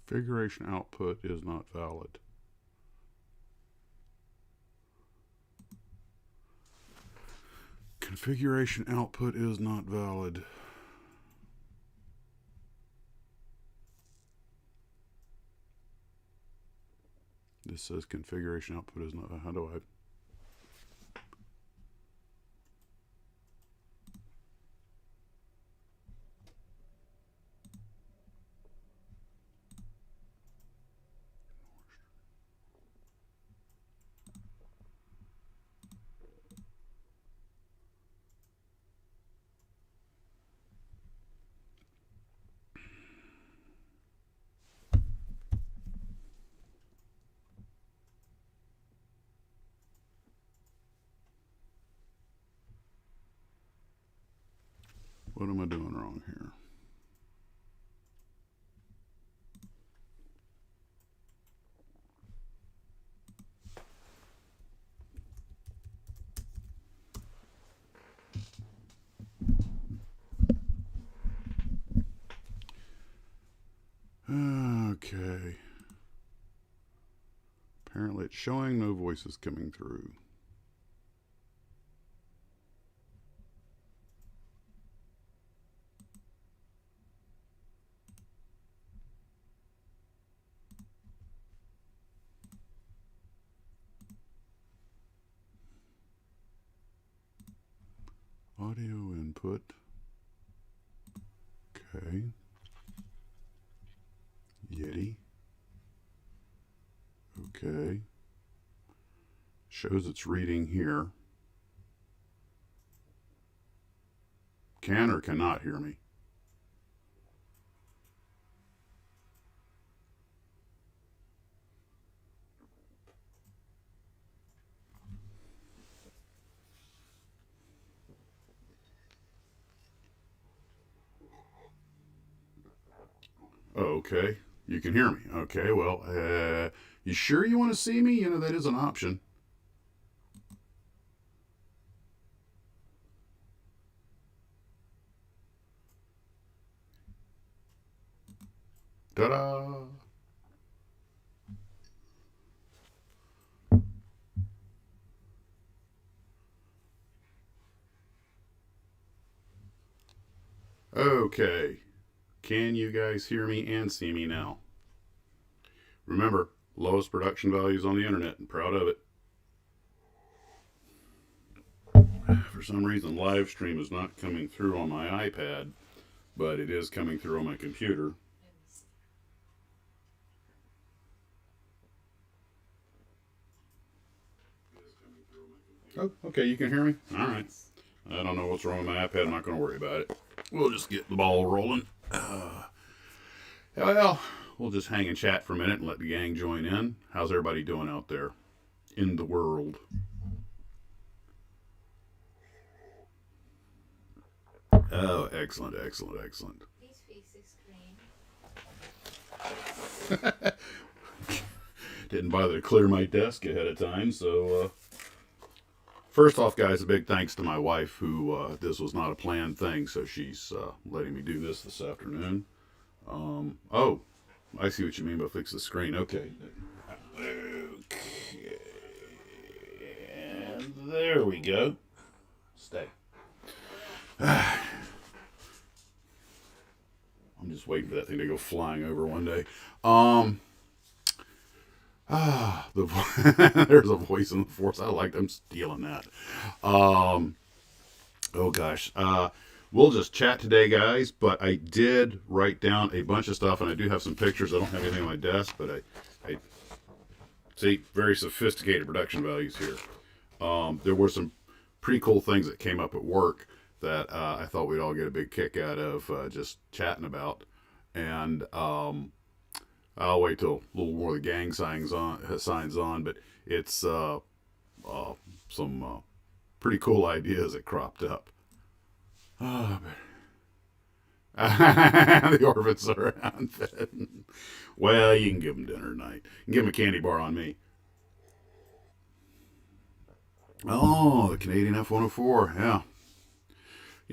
Configuration output is not valid. Configuration output is not valid. This says configuration output is not. How do I? What am I doing wrong here? Okay. Apparently it's showing no voices coming through. Audio input. Okay. Yeti. Okay. Shows it's reading here. Can or cannot hear me. Okay, you can hear me. Okay, well, you sure you want to see me? You know, that is an option. Ta-da! Okay, can you guys hear me and see me now? Remember, lowest production values on the internet, and proud of it. For some reason, live stream is not coming through on my iPad, but it is coming through on my computer. Oh, okay, you can hear me? All right. I don't know what's wrong with my iPad. I'm not going to worry about it. We'll just get the ball rolling. Well, we'll just hang and chat for a minute and let the gang join in. How's everybody doing out there in the world? Oh, excellent, excellent, excellent. Please face the screen. Didn't bother to clear my desk ahead of time, so first off, guys, a big thanks to my wife, who this was not a planned thing, so she's letting me do this afternoon. Oh, I see what you mean by fix the screen. Okay. Okay. And there we go. Stay. I'm just waiting for that thing to go flying over one day. There's a voice in the force. I like them stealing that. Oh gosh. We'll just chat today, guys, but I did write down a bunch of stuff, and I do have some pictures. I don't have anything on my desk, but I see very sophisticated production values here. There were some pretty cool things that came up at work that I thought we'd all get a big kick out of just chatting about. And I'll wait till a little more of the gang signs on, but it's some pretty cool ideas that cropped up. Oh, the orbits are unfed. Well, you can give them dinner tonight. You can give them a candy bar on me. Oh, the Canadian F-104, yeah.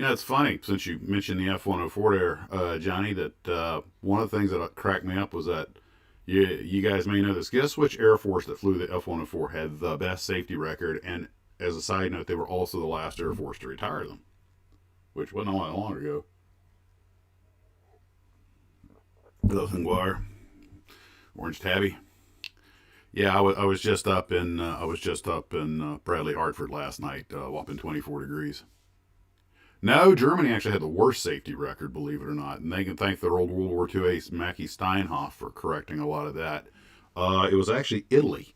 You know, it's funny, since you mentioned the F-104 there, Johnny, that one of the things that cracked me up was that you guys may know this. Guess which Air Force that flew the F-104 had the best safety record, and as a side note, they were also the last Air Force to retire them, which wasn't all that long ago. Guire, Orange Tabby. Yeah, I was just up in Bradley Hartford last night, whopping 24 degrees. No, Germany actually had the worst safety record, believe it or not, and they can thank their old World War II ace Mackie Steinhoff for correcting a lot of that. It was actually Italy.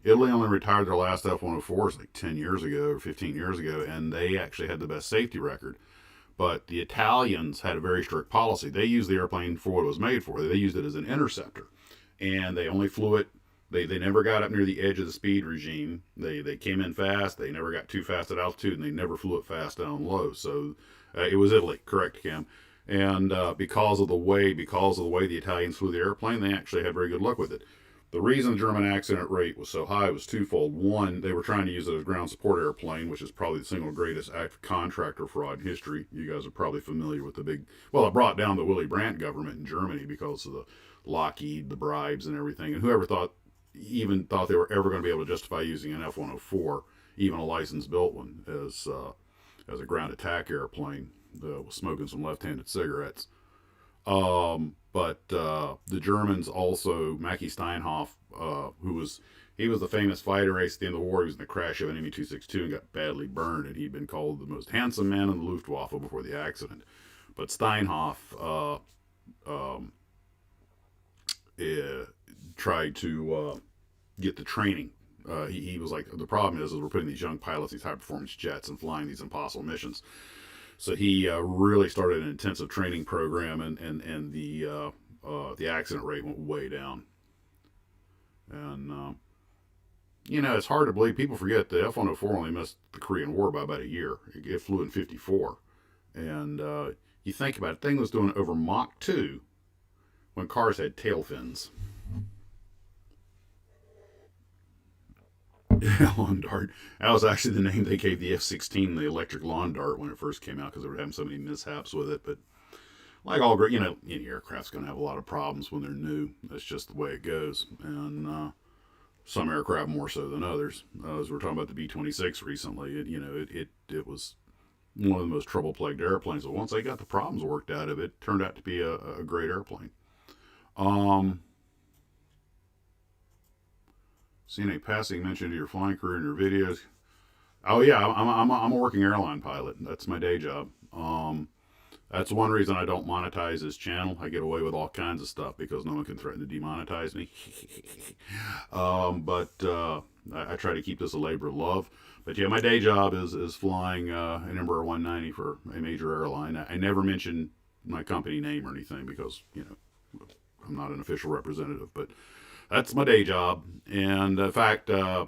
Italy only retired their last F-104s like 10 years ago or 15 years ago, and they actually had the best safety record. But the Italians had a very strict policy. They used the airplane for what it was made for. They used it as an interceptor, and they only flew it. They never got up near the edge of the speed regime. They came in fast. They never got too fast at altitude, and they never flew it fast down low. So it was Italy, correct, Cam? And because of the way the Italians flew the airplane, they actually had very good luck with it. The reason the German accident rate was so high was twofold. One, they were trying to use it as a ground support airplane, which is probably the single greatest act of contractor fraud in history. You guys are probably familiar with it brought down the Willy Brandt government in Germany because of the Lockheed, the bribes, and everything. And whoever thought they were ever going to be able to justify using an F-104, even a license-built one, as a ground attack airplane, was smoking some left-handed cigarettes. But the Germans also, Mackie Steinhoff, he was the famous fighter ace at the end of the war. He was in the crash of an Me-262 and got badly burned, and he'd been called the most handsome man in the Luftwaffe before the accident. But Steinhoff tried to get the training. He was like, the problem is we're putting these young pilots, these high-performance jets, and flying these impossible missions. So he really started an intensive training program, and the accident rate went way down. And it's hard to believe. People forget the F-104 only missed the Korean War by about a year. It flew in '54, and you think about it, the thing was doing over Mach 2 when cars had tail fins. Yeah, lawn dart. That was actually the name they gave the F-16, the electric lawn dart, when it first came out because they were having so many mishaps with it. But like all great, any aircraft's going to have a lot of problems when they're new. That's just the way it goes. And some aircraft more so than others. As we were talking about the B-26 recently, it was one of the most trouble-plagued airplanes. But once they got the problems worked out of it, it turned out to be a great airplane. Seen a passing mention of your flying career in your videos. Oh yeah, I'm a working airline pilot. That's my day job. That's one reason I don't monetize this channel. I get away with all kinds of stuff because no one can threaten to demonetize me. But I try to keep this a labor of love. But yeah, my day job is flying an Embraer 190 for a major airline. I never mention my company name or anything because I'm not an official representative, but that's my day job. And in fact, I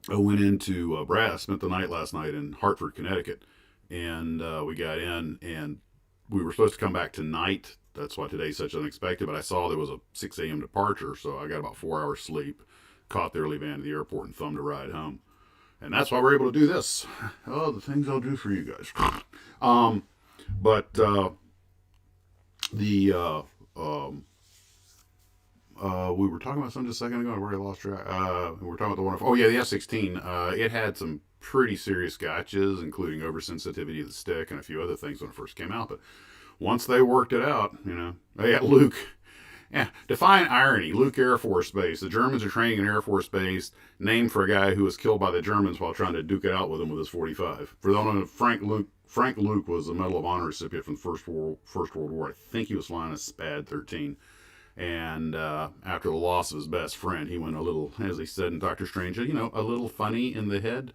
went into I spent the night last night in Hartford, Connecticut, and we got in, and we were supposed to come back tonight. That's why today's such unexpected. But I saw there was a 6 a.m. departure, so I got about 4 hours sleep, caught the early van to the airport, and thumbed a ride home. And that's why we're able to do this. Oh, the things I'll do for you guys. We were talking about something just a second ago. I already lost track. We were talking about the one. Oh yeah, the F-16. It had some pretty serious scotches, including oversensitivity of the stick and a few other things when it first came out. But once they worked it out, they got Luke. Yeah, define irony. Luke Air Force Base. The Germans are training an Air Force Base named for a guy who was killed by the Germans while trying to duke it out with them with his 45. For those who don't know, Frank Luke was a Medal of Honor recipient from the First World War. I think he was flying a SPAD 13. And after the loss of his best friend, he went a little, as he said in Doctor Strange, a little funny in the head.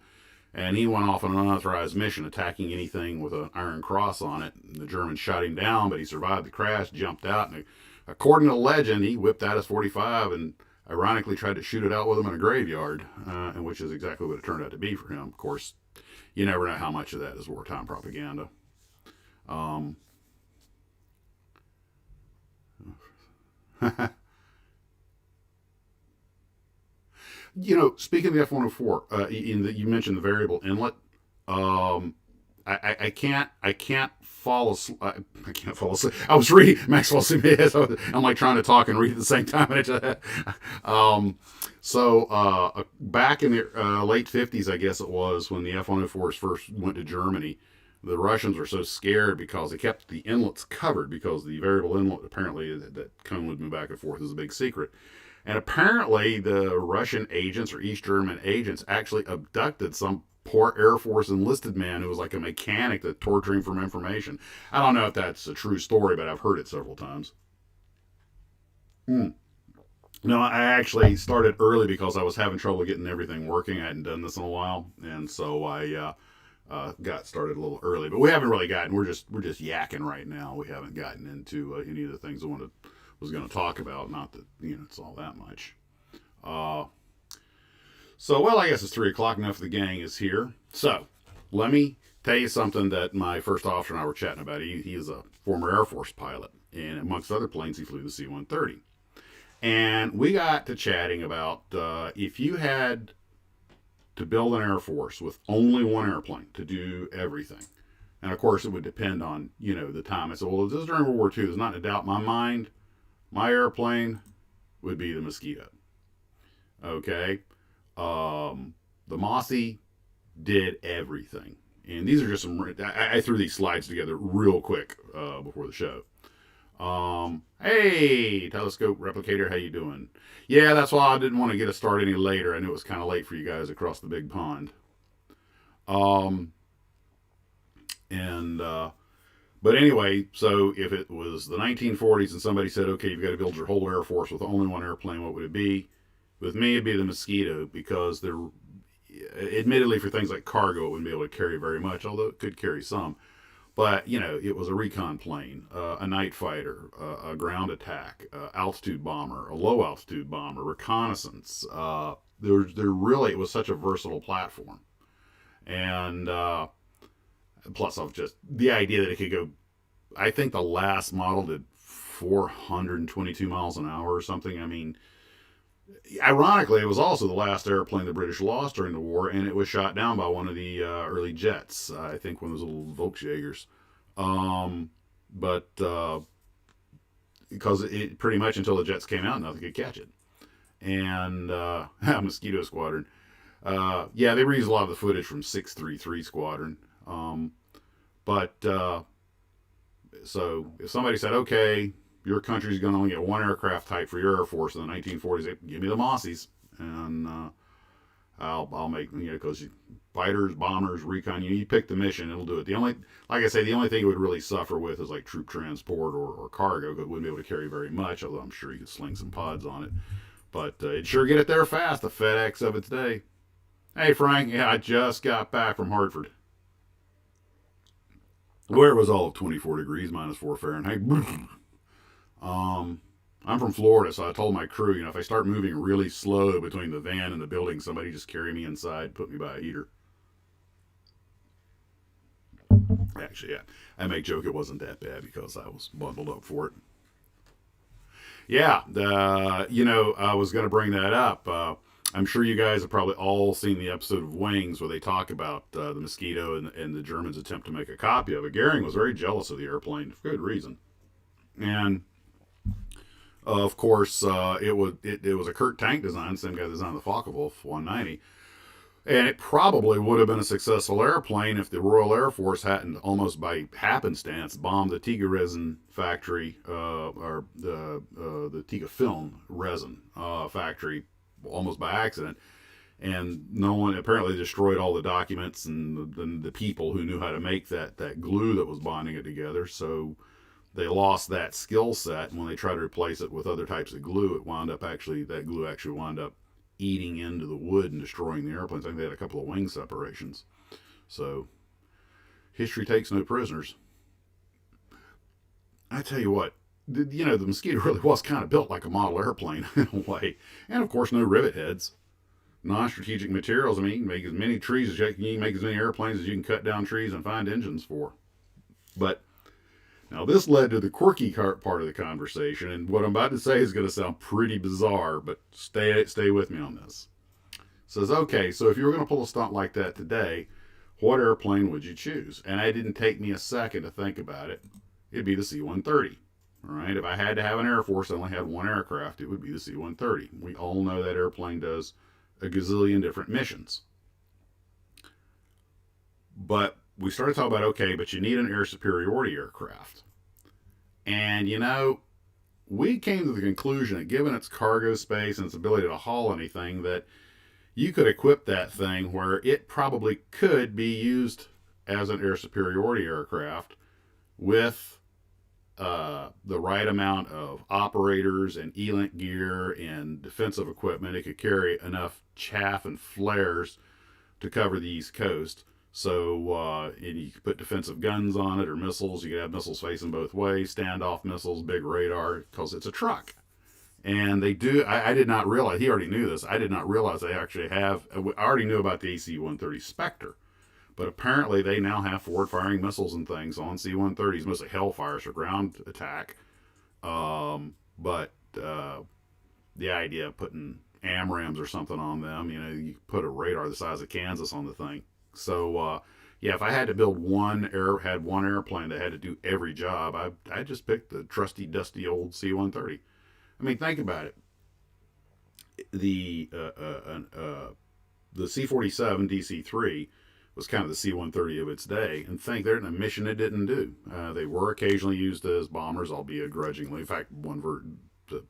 And he went off on an unauthorized mission, attacking anything with an iron cross on it. And the Germans shot him down, but he survived the crash, jumped out, and according to legend, he whipped out his 45 and ironically tried to shoot it out with him in a graveyard, and which is exactly what it turned out to be for him. Of course, you never know how much of that is wartime propaganda. Speaking of the F-104, you mentioned the variable inlet. I can't fall asleep. I can't fall asleep. I was reading Maxwell's Livestream. So I'm like trying to talk and read at the same time. Back in the late 50s, I guess it was, when the F-104s first went to Germany, the Russians were so scared because they kept the inlets covered, because the variable inlet, apparently, that cone would move back and forth, is a big secret. And apparently the Russian agents or East German agents actually abducted some poor Air Force enlisted man who was like a mechanic that tortured him for information. I don't know if that's a true story, but I've heard it several times. No, I actually started early because I was having trouble getting everything working. I hadn't done this in a while, and so I got started a little early. But we haven't really gotten. We're just yakking right now. We haven't gotten into any of the things was going to talk about. Not that it's all that much. Well, I guess it's 3 o'clock. Enough of the gang is here. So let me tell you something that my first officer and I were chatting about. He is a former Air Force pilot, and amongst other planes, he flew the C-130. And we got to chatting about if you had to build an Air Force with only one airplane to do everything. And of course, it would depend on, the time. I said, well, if this is during World War II, there's not a doubt in my mind, my airplane would be the Mosquito. Okay? The Mossy did everything. And these are just I threw these slides together real quick before the show. Hey, Telescope Replicator, how you doing? Yeah, that's why I didn't want to get us started any later. I knew it was kind of late for you guys across the big pond. But anyway, so if it was the 1940s and somebody said, okay, you've got to build your whole Air Force with only one airplane, what would it be? With me, it'd be the Mosquito, because they're, admittedly, for things like cargo, it wouldn't be able to carry very much, although it could carry some. But, it was a recon plane, a night fighter, a ground attack, altitude bomber, a low altitude bomber, reconnaissance. It was such a versatile platform. And plus, of just the idea that it could go, I think the last model did 422 miles an hour or something. I mean, ironically, it was also the last airplane the British lost during the war, and it was shot down by one of the early jets. I think one of those little Volksjägers. Because it pretty much, until the jets came out, nothing could catch it. And Mosquito Squadron. They reused a lot of the footage from 633 Squadron. So if somebody said, okay, your country's going to only get one aircraft type for your Air Force in the 1940s, give me the Mossies, and I'll make, because fighters, bombers, recon, you pick the mission, it'll do it. Like I say, the only thing it would really suffer with is like troop transport or cargo, because it wouldn't be able to carry very much, although I'm sure you could sling some pods on it. But it'd sure get it there fast, the FedEx of its day. Hey, Frank, yeah, I just got back from Hartford, where it was all 24 degrees, -4 Fahrenheit. I'm from Florida, so I told my crew, if I start moving really slow between the van and the building, somebody just carry me inside, put me by a heater. Actually, yeah, I make joke it wasn't that bad because I was bundled up for it. Yeah, I was going to bring that up. I'm sure you guys have probably all seen the episode of Wings where they talk about the Mosquito and the Germans' attempt to make a copy of it. Goering was very jealous of the airplane for good reason. And of course, it was a Kurt Tank design, same guy that designed the Focke-Wulf 190. And it probably would have been a successful airplane if the Royal Air Force hadn't, almost by happenstance, bombed the Tiga resin factory, or the Tiga film resin factory, almost by accident. And no one apparently destroyed all the documents and the people who knew how to make that glue that was bonding it together. So they lost that skill set, and when they tried to replace it with other types of glue, that glue actually wound up eating into the wood and destroying the airplanes. I think they had a couple of wing separations. So history takes no prisoners. I tell you what, the Mosquito really was kind of built like a model airplane in a way. And of course, no rivet heads. Non-strategic materials. I mean, you can make as many trees as you can make as many airplanes as you can cut down trees and find engines for. But now this led to the quirky part of the conversation, and what I'm about to say is going to sound pretty bizarre, but stay with me on this. It says, okay, so if you were going to pull a stunt like that today, what airplane would you choose? And it didn't take me a second to think about it. It'd be the C-130. All right. If I had to have an Air Force that only had one aircraft, it would be the C-130. We all know that airplane does a gazillion different missions. But we started talking about, okay, but you need an air superiority aircraft. And, you know, we came to the conclusion that given its cargo space and its ability to haul anything, that you could equip that thing where it probably could be used as an air superiority aircraft with the right amount of operators and ELINT gear and defensive equipment. It could carry enough chaff and flares to cover the East Coast. So and you could put defensive guns on it or missiles. You could have missiles facing both ways, standoff missiles, big radar, because it's a truck. And they do, I did not realize, he already knew this, I did not realize they actually have, I already knew about the AC-130 Spectre, but apparently they now have forward-firing missiles and things on C-130s, mostly Hellfires for ground attack. But the idea of putting AMRAAMs or something on them, you know, you put a radar the size of Kansas on the thing. So, yeah, if I had to build one airplane that had to do every job, I'd just pick the trusty, dusty old C-130. I mean, think about it. The C-47 DC-3 was kind of the C-130 of its day, and think they're in a mission it didn't do. They were occasionally used as bombers, albeit grudgingly. In fact, the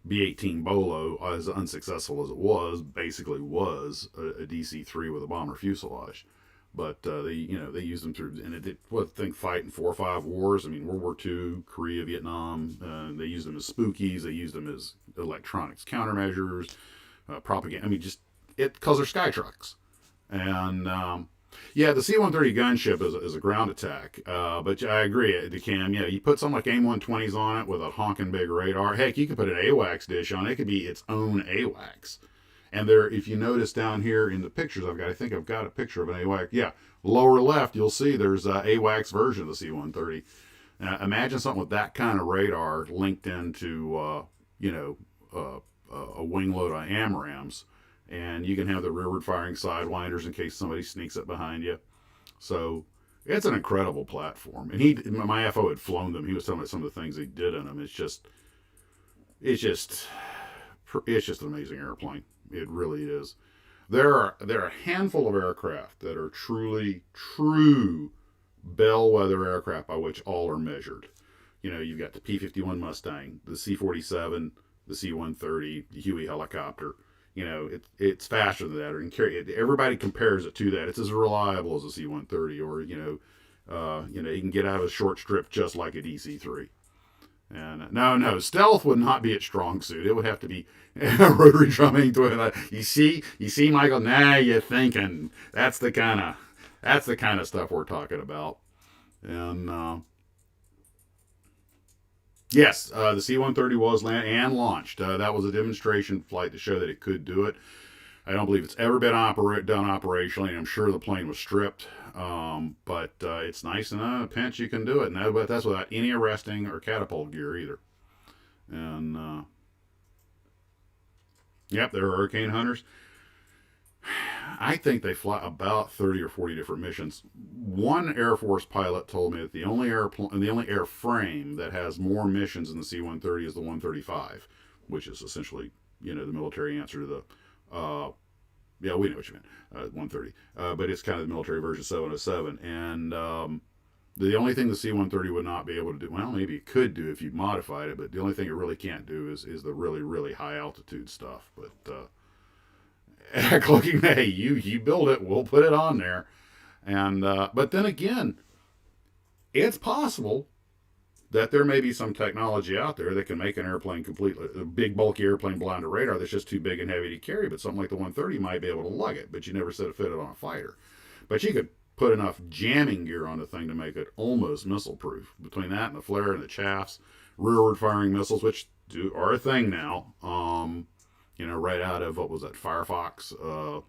B-18 Bolo, as unsuccessful as it was, basically was a DC-3 with a bomber fuselage. But they used them through, and it did, fighting 4 or 5 wars. I mean, World War II, Korea, Vietnam. They used them as spookies. They used them as electronics countermeasures, propaganda. I mean, just because they're sky trucks. And yeah, the C-130 gunship is a ground attack. But I agree, Cam. Yeah, you put something like AIM-120s on it with a honking big radar. Heck, you could put an AWACS dish on it. It could be its own AWACS. And there, if you notice down here in the pictures I think I've got a picture of an AWACS. Yeah, lower left, you'll see there's an AWACS version of the C-130. Imagine something with that kind of radar linked into, a wing load of AMRAAMs. And you can have the rearward firing sidewinders in case somebody sneaks up behind you. So it's an incredible platform. And my FO had flown them. He was telling me some of the things he did in them. It's just an amazing airplane. It really is. There are a handful of aircraft that are true bellwether aircraft by which all are measured. You know, you've got the P-51 Mustang, the C-47, the C-130, the Huey helicopter. You know, it's faster than that. Everybody compares it to that. It's as reliable as a C-130, or you can get out of a short strip just like a DC-3. And no, stealth would not be its strong suit. It would have to be rotary drumming. You see, Michael. Now you're thinking that's the kind of stuff we're talking about. And yes, the C-130 was landed and launched. That was a demonstration flight to show that it could do it. I don't believe it's ever been done operationally. I'm sure the plane was stripped. But it's nice and a pinch you can do it. No, but that's without any arresting or catapult gear either. And yep, they're Hurricane Hunters. I think they fly about 30 or 40 different missions. One Air Force pilot told me that the only airframe that has more missions than the C-130 is the 135, which is essentially, the military answer to the yeah, we know what you meant, 130. But it's kind of the military version 707. And the only thing the C-130 would not be able to do, well, maybe it could do if you modified it, but the only thing it really can't do is the really, really high altitude stuff. But looking, hey, you build it, we'll put it on there. And but then again, it's possible that there may be some technology out there that can make an airplane a big bulky airplane blind to radar that's just too big and heavy to carry, but something like the 130 might be able to lug it, but you never said it fit it on a fighter. But you could put enough jamming gear on the thing to make it almost missile proof. Between that and the flare and the chaffs, rearward firing missiles, which are a thing now, right out of, what was that, Firefox,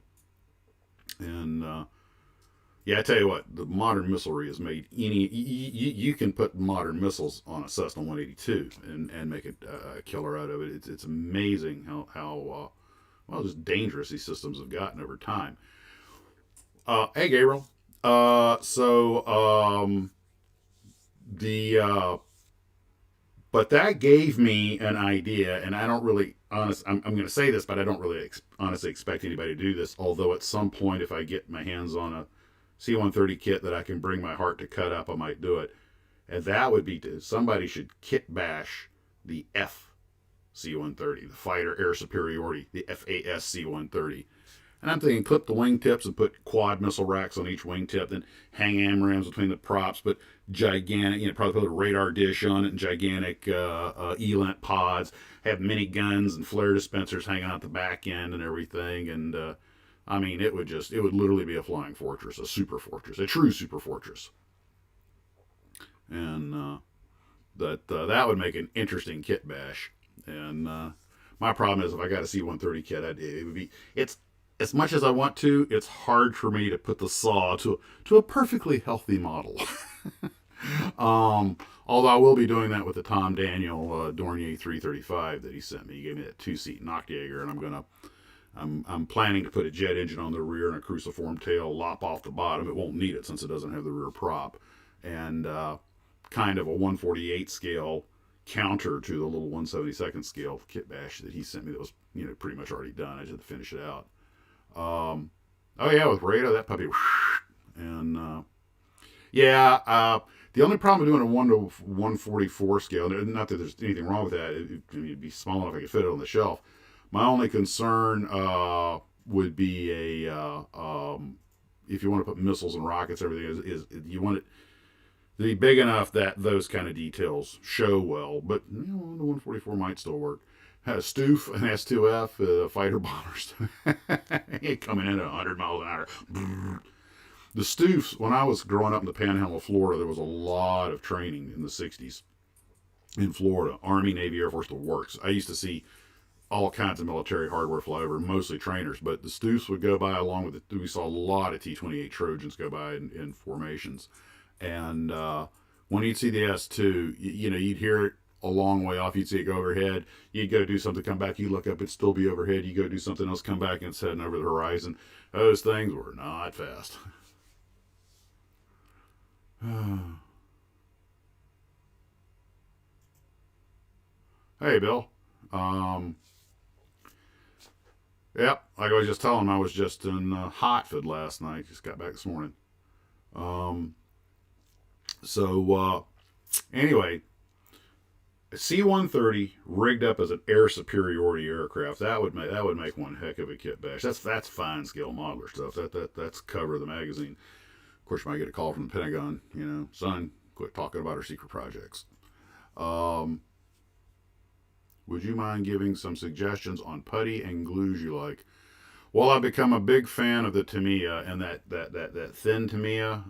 yeah, I tell you what, the modern missilery has made you can put modern missiles on a Cessna 182 and make a killer out of it. It's amazing how just dangerous these systems have gotten over time. Hey, Gabriel, So the but that gave me an idea, and I don't really I'm going to say this, but I don't really honestly expect anybody to do this. Although at some point, if I get my hands on a C-130 kit that I can bring my heart to cut up, I might do it. And that would be somebody should kit bash the F C-130, the Fighter Air Superiority, the FAS C-130. And I'm thinking clip the wingtips and put quad missile racks on each wingtip, then hang AMRAAMs between the props, but gigantic, probably put a radar dish on it and gigantic ELANT pods, have mini guns and flare dispensers hanging out the back end and everything. And I mean, it would literally be a flying fortress, a super fortress, a true super fortress. And that would make an interesting kit bash. And my problem is if I got a C-130 kit, it would be it's as much as I want to, it's hard for me to put the saw to a perfectly healthy model. Although I will be doing that with the Tom Daniel Dornier 335 that he sent me. He gave me that 2-seat Nachtjager, and I'm planning to put a jet engine on the rear and a cruciform tail, lop off the bottom. It won't need it since it doesn't have the rear prop, and kind of a 1/48 scale counter to the little 1/72 scale kit bash that he sent me that was pretty much already done. I just had to finish it out. Oh yeah, with Rado, that puppy, and the only problem with doing a 1/144 scale, not that there's anything wrong with that, it'd be small enough I could fit it on the shelf. My only concern would be if you want to put missiles and rockets, everything is you want it to be big enough that those kind of details show well. But the 144 might still work. Had a Stoof, an S2F, fighter bombers coming in at 100 miles an hour. The Stoofs, when I was growing up in the Panhandle of Florida, there was a lot of training in the 60s in Florida. Army, Navy, Air Force, the works. I used to see all kinds of military hardware fly over, mostly trainers, but the Stoofs would go by along with it. We saw a lot of T-28 Trojans go by in formations. And when you'd see the S2, you'd hear it a long way off. You'd see it go overhead. You'd go do something, come back. You look up, it'd still be overhead. You go do something else, come back, and it's heading over the horizon. Those things were not fast. Hey, Bill. Yep, like I was just telling him, I was just in Hartford last night. Just got back this morning. Um, anyway, C-130 rigged up as an air superiority aircraft. That would make one heck of a kit bash. That's fine scale modeler stuff. That's cover of the magazine. Of course, you might get a call from the Pentagon. Son, quit talking about our secret projects. Um, would you mind giving some suggestions on putty and glues you like? Well, I've become a big fan of the Tamiya, and that thin Tamiya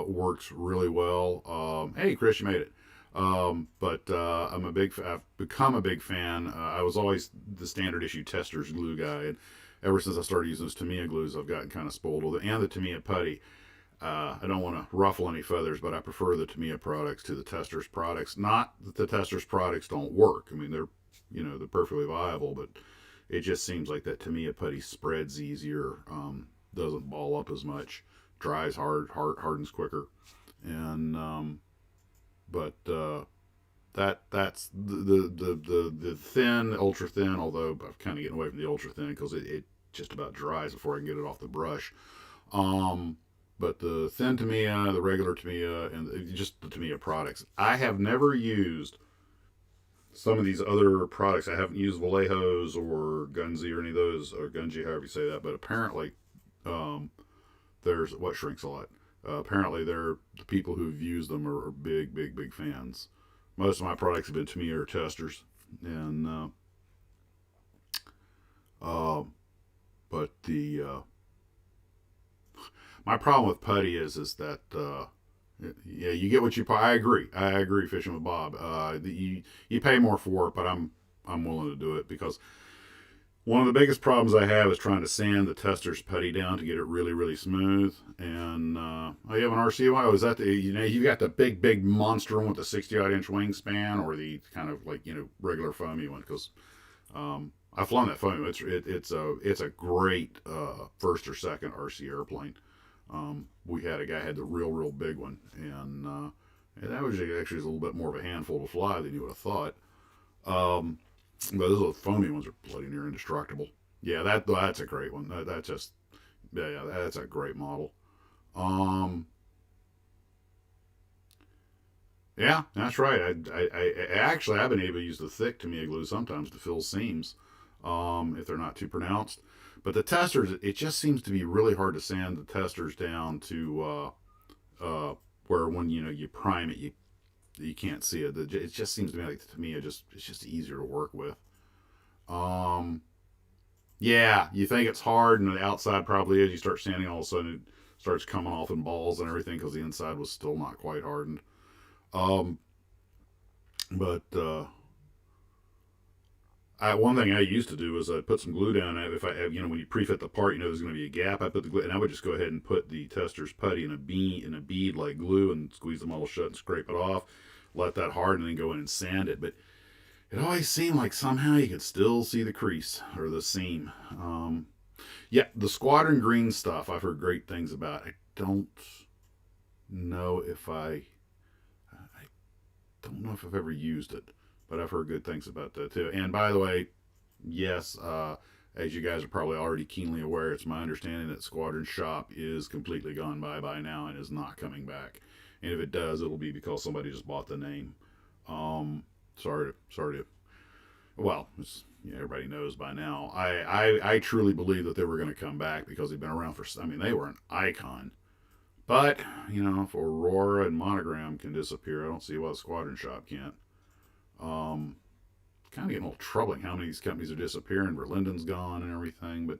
works really well. Hey, Chris, you made it. But I've become a big fan. I was always the standard issue Testors glue guy, and ever since I started using those Tamiya glues, I've gotten kind of spoiled with it. And the Tamiya putty. I don't want to ruffle any feathers, but I prefer the Tamiya products to the Testors products. Not that the Testors products don't work. I mean, they're perfectly viable, but it just seems like that Tamiya putty spreads easier, doesn't ball up as much, dries hardens quicker, and but that's the thin, ultra thin. Although I'm kind of getting away from the ultra thin because it just about dries before I can get it off the brush. But the thin Tamiya, the regular Tamiya, and just the Tamiya products, I have never used some of these other products. I haven't used Vallejos or Gunzi or any of those, or Gunji, however you say that. But apparently, there's what shrinks a lot. Apparently, the people who've used them are big fans. Most of my products have been Tamiya or Testors, and but the my problem with putty is that yeah, you get what you pay. I agree. Fishing with Bob. You pay more for it, but I'm willing to do it because one of the biggest problems I have is trying to sand the Testors putty down to get it really smooth. And oh, you have an RC1? Oh, is that you've got the big monster one with the 60-odd inch wingspan, or the kind of like regular foamy one? Because I've flown that foamy. It's a great first or second RC airplane. We had a guy had the real big one, and that was actually a little bit more of a handful to fly than you would have thought. But those little foamy ones are bloody near indestructible. Yeah, that's a great one. That's just yeah, that's a great model. Um, yeah, that's right. Actually I've been able to use the thick Tamiya glue sometimes to fill seams, if they're not too pronounced. But the testers, it just seems to be really hard to sand the testers down to where when you prime it, you can't see it. It just seems to me like it's just easier to work with. Um, yeah, you think it's hard, and the outside probably is. You start sanding, all of a sudden it starts coming off in balls and everything because the inside was still not quite hardened. Um, but one thing I used to do is I'd put some glue down. If when you pre-fit the part, there's going to be a gap. I put the glue, and I would just go ahead and put the tester's putty in a bead like glue, and squeeze them all shut and scrape it off. Let that harden, and then go in and sand it. But it always seemed like somehow you could still see the crease or the seam. Yeah, the squadron green stuff I've heard great things about. I don't know if I don't know if I've ever used it, but I've heard good things about that too. And by the way, yes, as you guys are probably already keenly aware, it's my understanding that Squadron Shop is completely gone by now and is not coming back. And if it does, it'll be because somebody just bought the name. Um, sorry to. Well, everybody knows by now. I truly believe that they were going to come back because they've been around for. I mean, they were an icon. But if Aurora and Monogram can disappear, I don't see why the Squadron Shop can't. Um, Kind of getting a little troubling how many of these companies are disappearing. Berlinden's gone and everything, but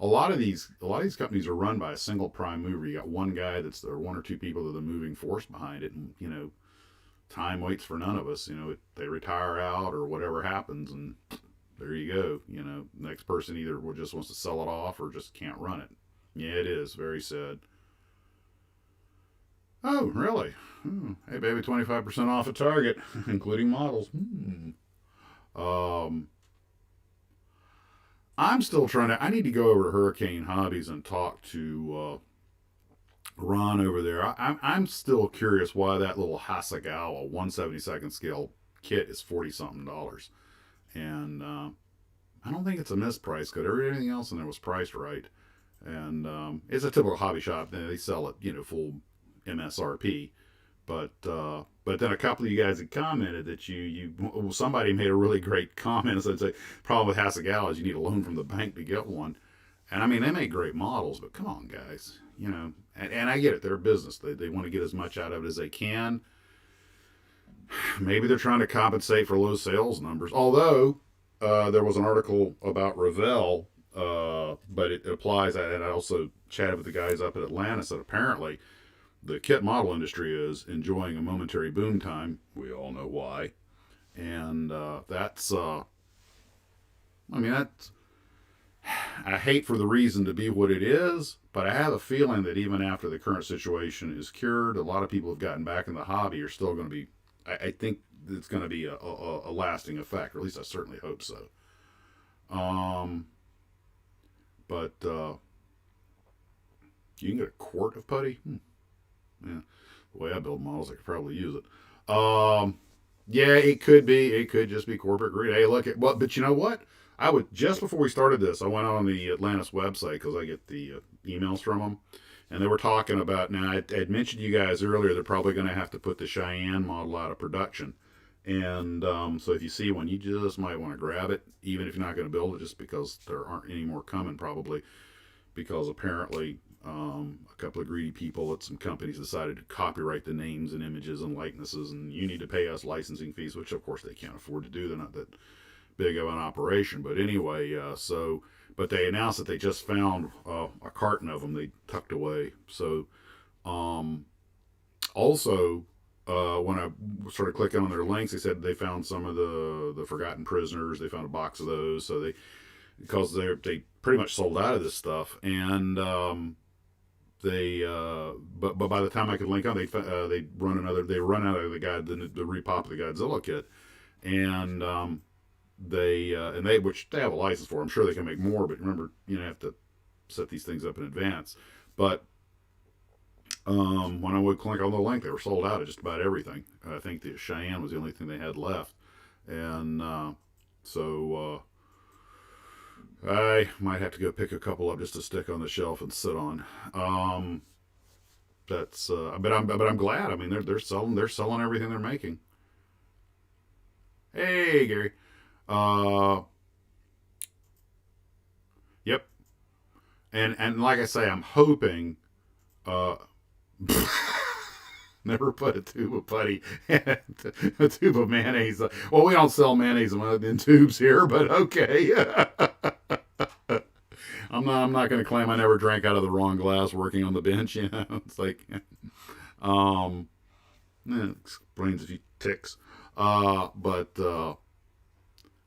a lot of these companies are run by a single prime mover. You got one guy or one or two people that are the moving force behind it, and time waits for none of us. They retire out or whatever happens, and there you go. Next person either just wants to sell it off or just can't run it. Yeah, it is very sad. Oh, really? Hey, baby, 25% off at Target, including models. Um, I'm still trying to. I need to go over to Hurricane Hobbies and talk to Ron over there. I'm still curious why that little Hasegawa 1/72 scale kit is 40 something dollars, and I don't think it's a misprice because everything else in there was priced right, and it's a typical hobby shop. They sell it full MSRP. But then a couple of you guys had commented that somebody made a really great comment and said the problem with Hasegawa is you need a loan from the bank to get one. And I mean they make great models, but come on guys, and I get it, they're a business. They want to get as much out of it as they can. Maybe they're trying to compensate for low sales numbers. Although there was an article about Revell, but it applies, and I also chatted with the guys up at Atlantis that apparently the kit model industry is enjoying a momentary boom time. We all know why. And that's, I hate for the reason to be what it is, but I have a feeling that even after the current situation is cured, a lot of people have gotten back in the hobby are still going to be, I think it's going to be a lasting effect, or at least I certainly hope so. Um, but you can get a quart of putty. Yeah, the way I build models, I could probably use it. Yeah, it could be. It could just be corporate greed. Hey, look at what, but you know what? I would just before we started this, I went on the Atlantis website because I get the emails from them, and they were talking about. Now, I'd mentioned to you guys earlier they're probably going to have to put the Cheyenne model out of production, and so if you see one, you just might want to grab it, even if you're not going to build it, just because there aren't any more coming probably, because apparently a couple of greedy people at some companies decided to copyright the names and images and likenesses, and you need to pay us licensing fees, which of course they can't afford to do. They're not that big of an operation. But anyway, but they announced that they just found a carton of them they tucked away. So also, when I started clicking on their links, they said they found some of the forgotten prisoners. They found a box of those. So because they pretty much sold out of this stuff, and but by the time I could link on, they run out of the repop of the Godzilla kit, and which they have a license for. I'm sure they can make more, but remember, you have to set these things up in advance. But When I would click on the link, they were sold out of just about everything. I think the Cheyenne was the only thing they had left. And so I might have to go pick a couple up just to stick on the shelf and sit on. But I'm glad. I mean, they're selling everything they're making. Hey, Gary. Uh, yep. And like I say, I'm hoping. Uh, Never put a tube of putty and a tube of mayonnaise. Well, we don't sell mayonnaise in tubes here, but okay. I'm not going to claim I never drank out of the wrong glass working on the bench. You know, it's like, um, it explains a few ticks. But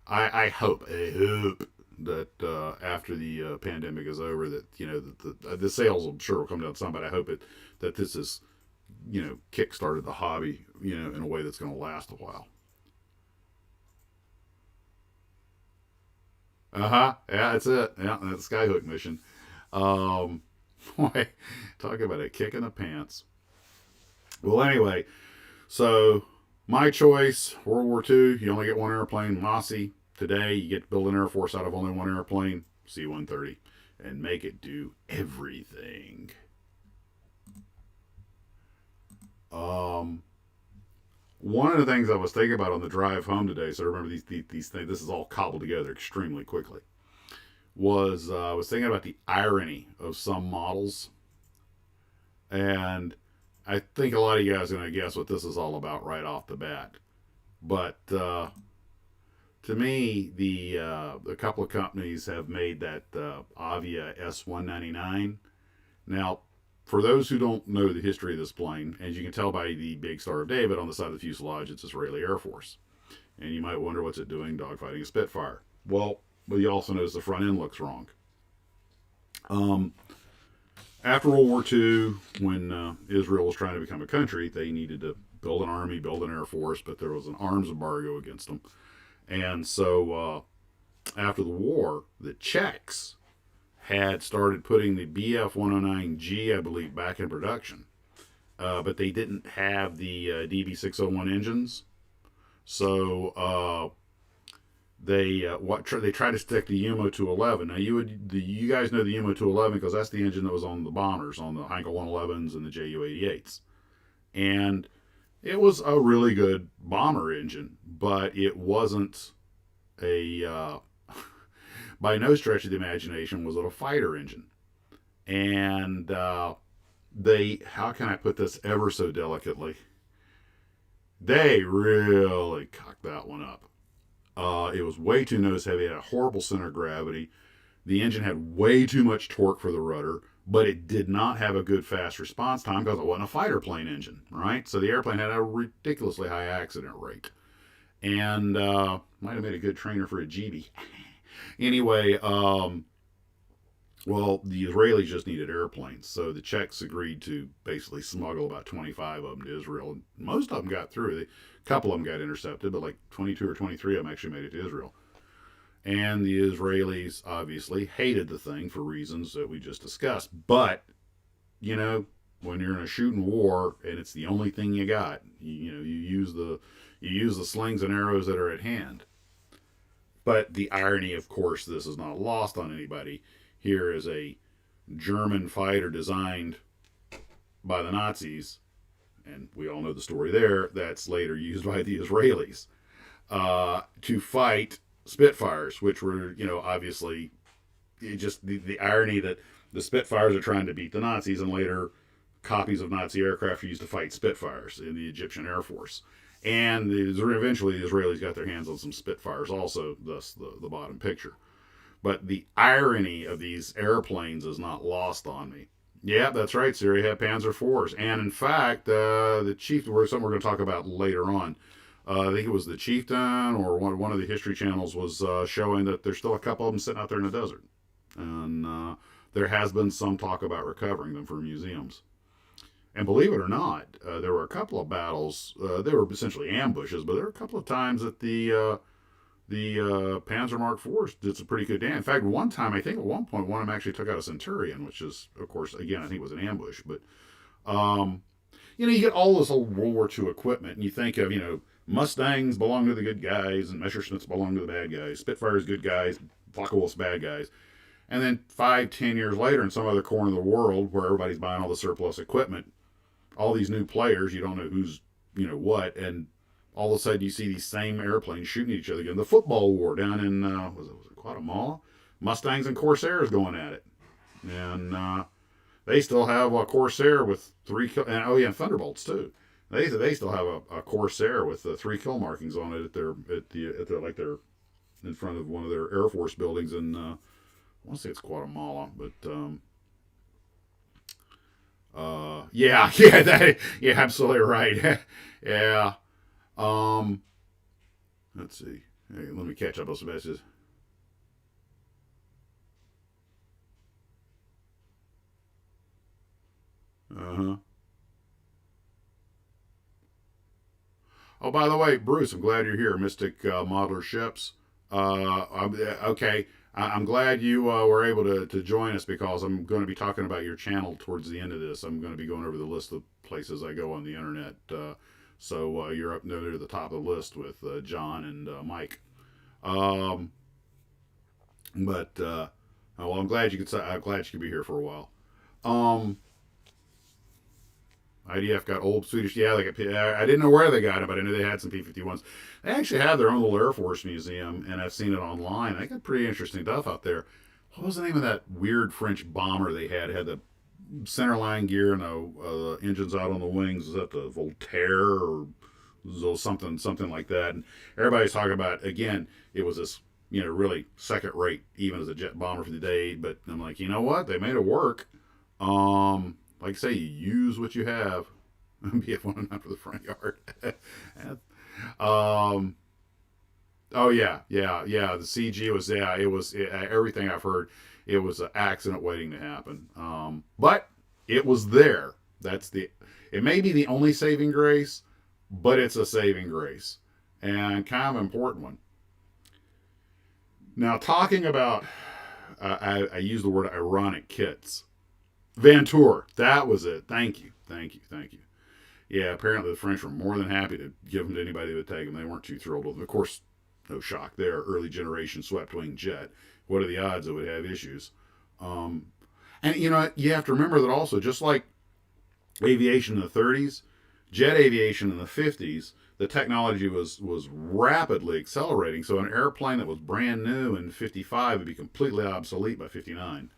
I hope that after the pandemic is over, that the sales I'm sure will come down some, but I hope that this is kick-started the hobby in a way that's going to last a while. Yeah, that's it. Yeah, that's Skyhook mission. Um, Boy, talk about a kick in the pants. Well, anyway, so my choice, World War II, you only get one airplane. Mossy, today you get to build an Air Force out of only one airplane, C-130, and make it do everything. Um, One of the things I was thinking about on the drive home today, so remember these things, this is all cobbled together extremely quickly, was I was thinking about the irony of some models. And I think a lot of you guys are going to guess what this is all about right off the bat. But to me, a couple of companies have made that Avia S199. Now, for those who don't know the history of this plane, as you can tell by the big Star of David on the side of the fuselage, it's Israeli Air Force. And you might wonder what's it doing dogfighting a Spitfire. Well, you also notice the front end looks wrong. After World War II, when Israel was trying to become a country, they needed to build an army, build an air force, but there was an arms embargo against them. And so after the war, the Czechs had started putting the Bf 109G, I believe, back in production. But they didn't have the DB 601 engines. So they tried to stick the Yumo 211. Now you guys know the Yumo 211 because that's the engine that was on the bombers, on the Heinkel 111s and the Ju 88s, and it was a really good bomber engine, but it wasn't a by no stretch of the imagination was it a fighter engine. And how can I put this ever so delicately? They really cocked that one up. It was way too nose heavy. It had a horrible center of gravity. The engine had way too much torque for the rudder, but it did not have a good fast response time because it wasn't a fighter plane engine, right? So the airplane had a ridiculously high accident rate. And might have made a good trainer for a GB. Anyway, well, the Israelis just needed airplanes, so the Czechs agreed to basically smuggle about 25 of them to Israel. And most of them got through. A couple of them got intercepted, but like 22 or 23 of them actually made it to Israel. And the Israelis obviously hated the thing for reasons that we just discussed. But, when you're in a shooting war and it's the only thing you got, you use the slings and arrows that are at hand. But the irony, of course, this is not lost on anybody. Here is a German fighter designed by the Nazis, and we all know the story there, that's later used by the Israelis to fight Spitfires, which were, obviously, just the irony that the Spitfires are trying to beat the Nazis, and later copies of Nazi aircraft are used to fight Spitfires in the Egyptian Air Force. And eventually the Israelis got their hands on some Spitfires also, thus the bottom picture. But the irony of these airplanes is not lost on me. Yeah, that's right. Syria had Panzer IVs. And in fact, the chief, something we're going to talk about later on, I think it was the Chieftain or one of the history channels was showing that there's still a couple of them sitting out there in the desert. And there has been some talk about recovering them for museums. And believe it or not, there were a couple of battles. They were essentially ambushes, but there were a couple of times that the Panzer Mark IVs did some pretty good damage. In fact, one time, I think at one point, one of them actually took out a Centurion, which is, of course, again, I think it was an ambush. But You get all this old World War II equipment, and you think of, Mustangs belong to the good guys, and Messerschmitts belong to the bad guys, Spitfires good guys, Focke-Wulfs bad guys. And then 5, 10 years later, in some other corner of the world where everybody's buying all the surplus equipment, all these new players, you don't know who's, what, and all of a sudden you see these same airplanes shooting at each other again. The football war down in, was it Guatemala? Mustangs and Corsairs going at it. And they still have a Corsair with 3 kill, and Thunderbolts too. They still have a Corsair with 3 kill markings on it at their like they're in front of one of their Air Force buildings in I want to say it's Guatemala, but yeah, absolutely right. Yeah. Let's see. Hey, let me catch up on some messages. Uh-huh. Oh, by the way, Bruce, I'm glad you're here. Mystic Modeler Ships. Okay. I'm glad you were able to join us because I'm going to be talking about your channel towards the end of this. I'm going to be going over the list of places I go on the internet. So you're up near the top of the list with John and Mike. But well, I'm glad you could be here for a while. IDF got old Swedish. Yeah, I didn't know where they got them, but I knew they had some P-51s. They actually have their own little Air Force museum, and I've seen it online. They got pretty interesting stuff out there. What was the name of that weird French bomber they had? It had the centerline gear and the engines out on the wings. Was that the Voltaire or something like that? And everybody's talking about, again, it was this really second rate, even as a jet bomber for the day. But I'm like, you know what? They made it work. Like I say, you use what you have. BF-109 for the front yard. Oh yeah. The CG was everything I've heard. It was an accident waiting to happen. But it was there. It may be the only saving grace, but it's a saving grace, and kind of an important one. Now, talking about, I use the word ironic kits. Vantour, that was it. Thank you. Yeah, apparently the French were more than happy to give them to anybody that would take them. They weren't too thrilled with them. Of course, no shock there. Early generation swept wing jet. What are the odds it would have issues? And you have to remember that also, just like aviation in the 30s, jet aviation in the 50s, the technology was rapidly accelerating. So an airplane that was brand new in 55 would be completely obsolete by 59.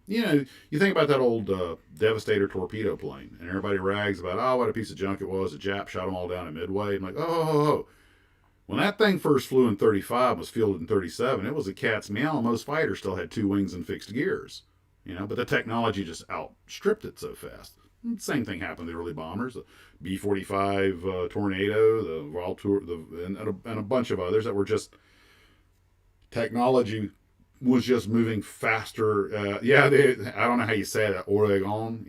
You think about that old Devastator torpedo plane, and everybody rags about, what a piece of junk it was. The Jap shot them all down at Midway. I'm like, oh. When that thing first flew in 35, was fielded in 37, it was a cat's meow, and most fighters still had 2 wings and fixed gears. But the technology just outstripped it so fast. Same thing happened to the early bombers, the B-45 Tornado, the Valtour, and a bunch of others that were just technology was just moving faster. I don't know how you say that, Oregon,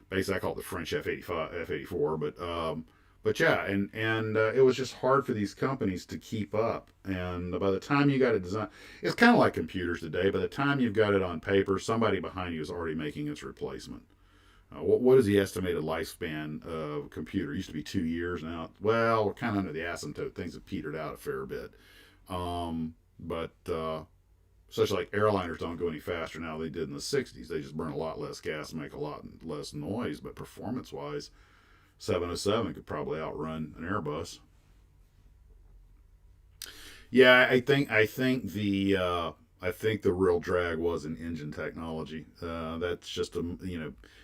basically I call it the French F-84, but yeah, and it was just hard for these companies to keep up. And by the time you got it designed, it's kind of like computers today. By the time you've got it on paper, somebody behind you is already making its replacement. What is the estimated lifespan of a computer? It used to be 2 years now. Well, we're kind of under the asymptote. Things have petered out a fair bit. But such like airliners don't go any faster now than they did in the 60s. They just burn a lot less gas and make a lot less noise. But performance-wise, 707 could probably outrun an Airbus. Yeah, I think the real drag was in engine technology. That's just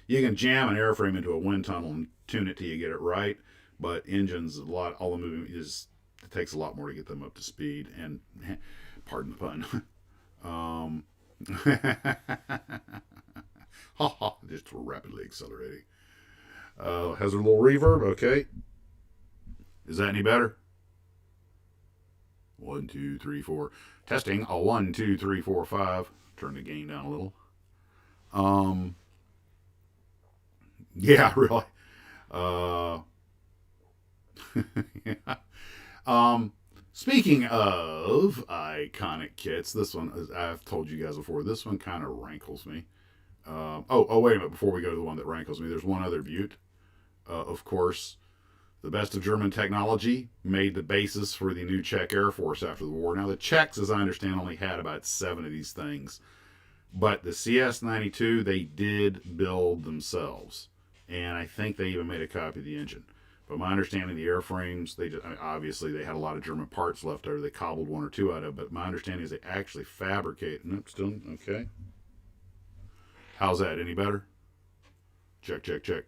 you can jam an airframe into a wind tunnel and tune it till you get it right, but engines, all the movement it takes a lot more to get them up to speed. And pardon the pun. Just rapidly accelerating. Has a little reverb. Okay, is that any better? 1, 2, 3, 4. Testing. 1, 2, 3, 4, 5. Turn the gain down a little. Yeah, really. Yeah. Speaking of iconic kits, this one, I've told you guys before, this one kind of rankles me. Wait a minute. Before we go to the one that rankles me, there's one other beaut. Of course, the best of German technology made the basis for the new Czech Air Force after the war. Now, the Czechs, as I understand, only had about 7 of these things. But the CS-92, they did build themselves. And I think they even made a copy of the engine. But my understanding, the airframes, obviously they had a lot of German parts left over. They cobbled 1 or 2 out of it. But my understanding is they actually fabricate. Nope, still okay. How's that? Any better? Check, check, check.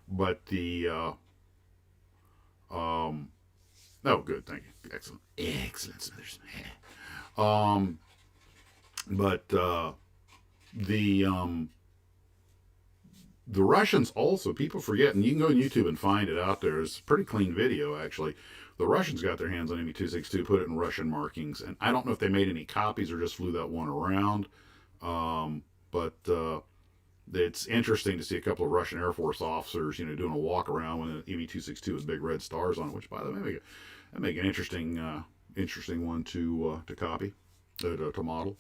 But the oh, good, thank you, excellent, excellent, Smithers. But the Russians also, people forget, and you can go on YouTube and find it out there. It's a pretty clean video, actually. The Russians got their hands on ME-262, put it in Russian markings, and I don't know if they made any copies or just flew that one around. But it's interesting to see a couple of Russian Air Force officers, doing a walk around with an ME-262 with big red stars on it, which, by the way, make an interesting one to copy, to model.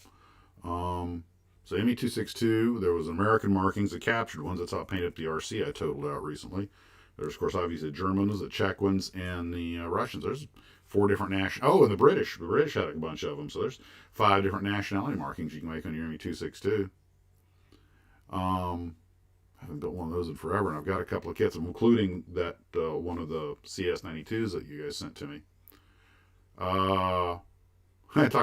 So ME-262, there was American markings, the captured ones. That's how I painted up the RC I totaled out recently. There's, of course, obviously the Germans, the Czech ones, and the Russians. There's 4 different national. Oh, and the British. The British had a bunch of them. So there's 5 different nationality markings you can make on your ME-262. I haven't built one of those in forever, and I've got a couple of kits, including that one of the CS-92s that you guys sent to me. Talk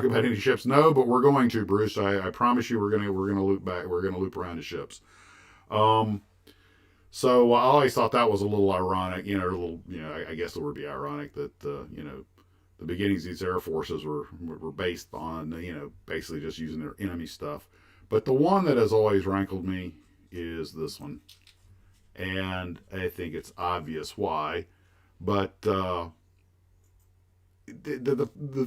about any ships? No, but we're going to, Bruce. I promise you, we're gonna loop back. We're gonna loop around to ships. So I always thought that was a little ironic, I guess it would be ironic that, the beginnings of these air forces were based on, basically just using their enemy stuff. But the one that has always rankled me is this one. And I think it's obvious why. But the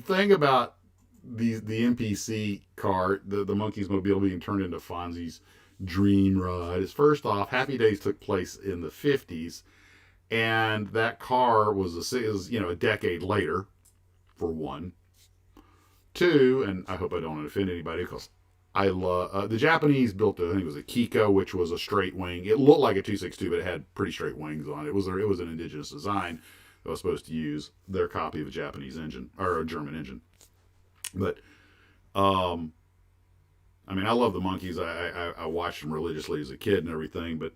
thing about the NPC car, the Monkey's Mobile being turned into Fonzie's dream ride, is, first off, Happy Days took place in the 50s, and that car was a decade later, for one. 2, and I hope I don't offend anybody, because I love the Japanese built I think it was a Kiko, which was a straight wing. It looked like a 262, but it had pretty straight wings on it. It was an indigenous design that was supposed to use their copy of a Japanese engine or a German engine. But I love the monkeys. I watched them religiously as a kid and everything, but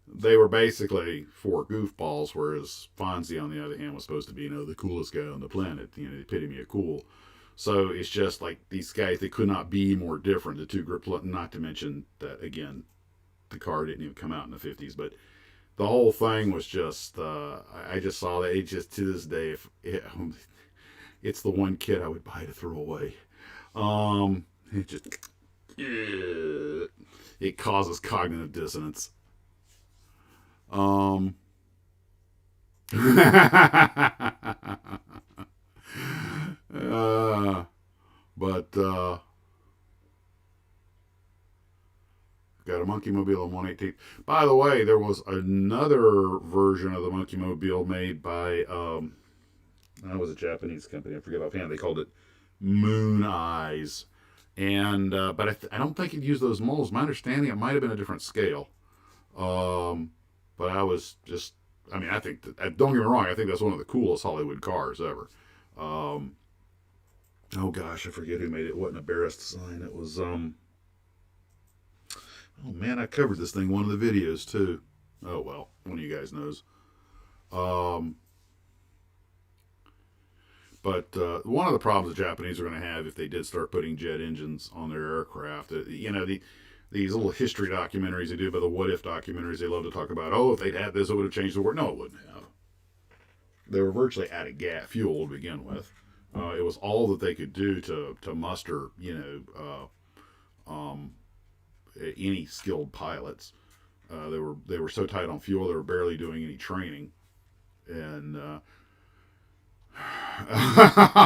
they were basically 4 goofballs, whereas Fonzie, on the other hand, was supposed to be, the coolest guy on the planet, the epitome of cool. So it's just like these guys, they could not be more different, the 2 groups, not to mention that, again, the car didn't even come out in the 50s, but the whole thing was just, I just saw that. It just, to this day, it's the one kit I would buy to throw away. It just, it causes cognitive dissonance. Got a Monkey Mobile on 118. By the way, there was another version of the Monkey Mobile made by that was a Japanese company. I forget offhand. They called it Moon Eyes, and but I don't think it used those molds. My understanding, it might have been a different scale. But I was just, I think that, don't get me wrong, I think that's one of the coolest Hollywood cars ever. Oh gosh, I forget who made it. It wasn't a Barris design. It was oh man, I covered this thing in one of the videos too. Oh well, one of you guys knows. But one of the problems the Japanese are going to have if they did start putting jet engines on their aircraft, these little history documentaries they do, by the what if documentaries, they love to talk about, if they'd had this, it would have changed the world. No, it wouldn't have. They were virtually out of fuel to begin with. It was all that they could do to muster, any skilled pilots. They were so tight on fuel, they were barely doing any training, and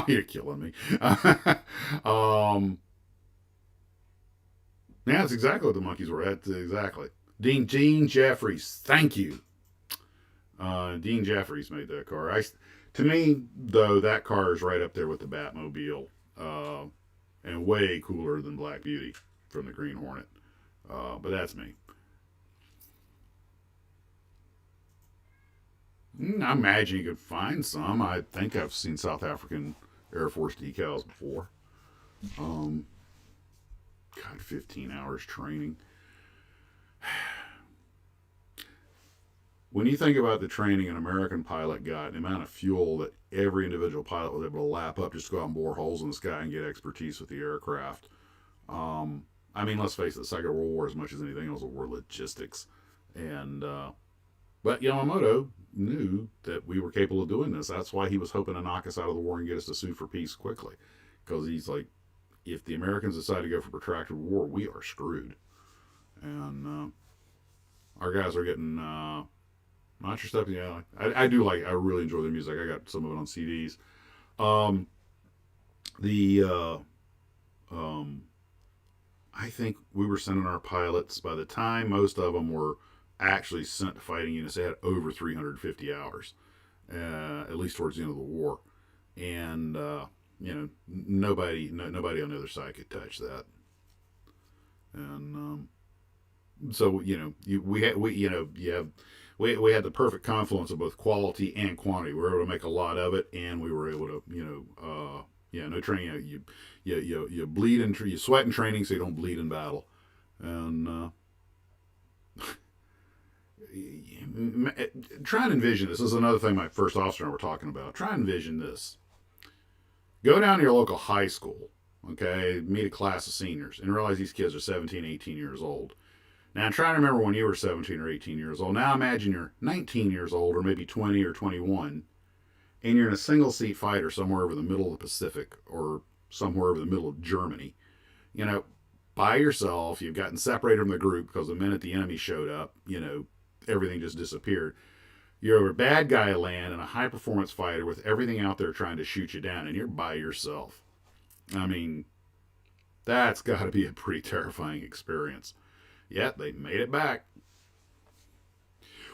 you're killing me. Yeah, that's exactly what the monkeys were at. Exactly. Dean Jeffries, thank you. Dean Jeffries made that car. To me, though, that car is right up there with the Batmobile. and way cooler than Black Beauty from the Green Hornet. But that's me. I imagine you could find some. I think I've seen South African Air Force decals before. God, 15 hours training. When you think about the training an American pilot got, the amount of fuel that every individual pilot was able to lap up just to go out and bore holes in the sky and get expertise with the aircraft. I mean, let's face it, the Second World War, as much as anything else, were logistics. And but Yamamoto knew that we were capable of doing this. That's why he was hoping to knock us out of the war and get us to sue for peace quickly. Because he's like, if the Americans decide to go for protracted war, we are screwed. And our guys are getting not your stuff. Yeah, I really enjoy their music. I got some of it on CDs. I think we were sending our pilots, by the time most of them were actually sent to fighting units, they had over 350 hours, at least towards the end of the war. And, nobody on the other side could touch that. And so, we had the perfect confluence of both quality and quantity. We were able to make a lot of it, and we were able to, no training. You bleed and you sweat in training, so you don't bleed in battle. And try and envision this. This is another thing my first officer and I were talking about. Try and envision this. Go down to your local high school, okay, meet a class of seniors, and realize these kids are 17, 18 years old. Now, try to remember when you were 17 or 18 years old. Now imagine you're 19 years old, or maybe 20 or 21, and you're in a single-seat fighter somewhere over the middle of the Pacific, or somewhere over the middle of Germany. By yourself. You've gotten separated from the group because the minute the enemy showed up, everything just disappeared. You're a bad guy land in a high-performance fighter with everything out there trying to shoot you down, and you're by yourself. I mean, that's got to be a pretty terrifying experience. Yet, they made it back.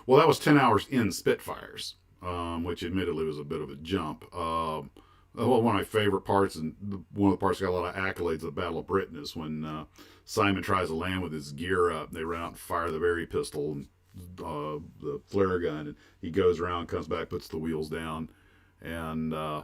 Well, that was 10 hours in Spitfires, which admittedly was a bit of a jump. One of my favorite parts, and one of the parts that got a lot of accolades of the Battle of Britain, is when Simon tries to land with his gear up. They run out and fire the Berry pistol and the flare gun, and he goes around, comes back, puts the wheels down, and I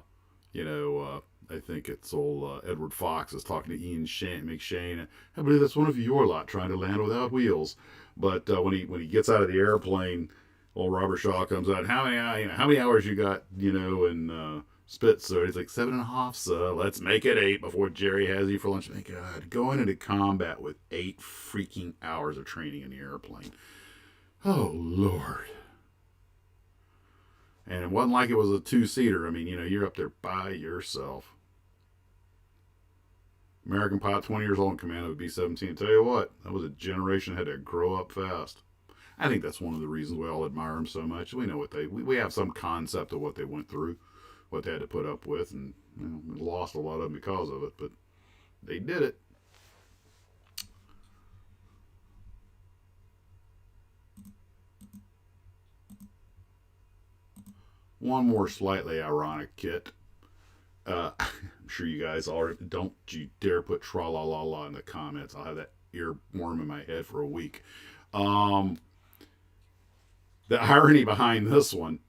think it's old Edward Fox is talking to Ian McShane. I believe that's one of your lot trying to land without wheels. But when he gets out of the airplane, old Robert Shaw comes out. How many hours you got? In Spitzer. He's like 7.5. So let's make it 8 before Jerry has you for lunch. My God, going into combat with 8 freaking hours of training in the airplane. Oh Lord. And it wasn't like it was a 2-seater. I mean, you're up there by yourself. American pilot, 20 years old in command of a B-17. Tell you what, that was a generation that had to grow up fast. I think that's one of the reasons we all admire them so much. We know what we have some concept of what they went through, what they had to put up with, and we lost a lot of them because of it, but they did it. One more slightly ironic kit. I'm sure you guys are. Don't you dare put tra-la-la-la in the comments. I'll have that earworm in my head for a week. The irony behind this one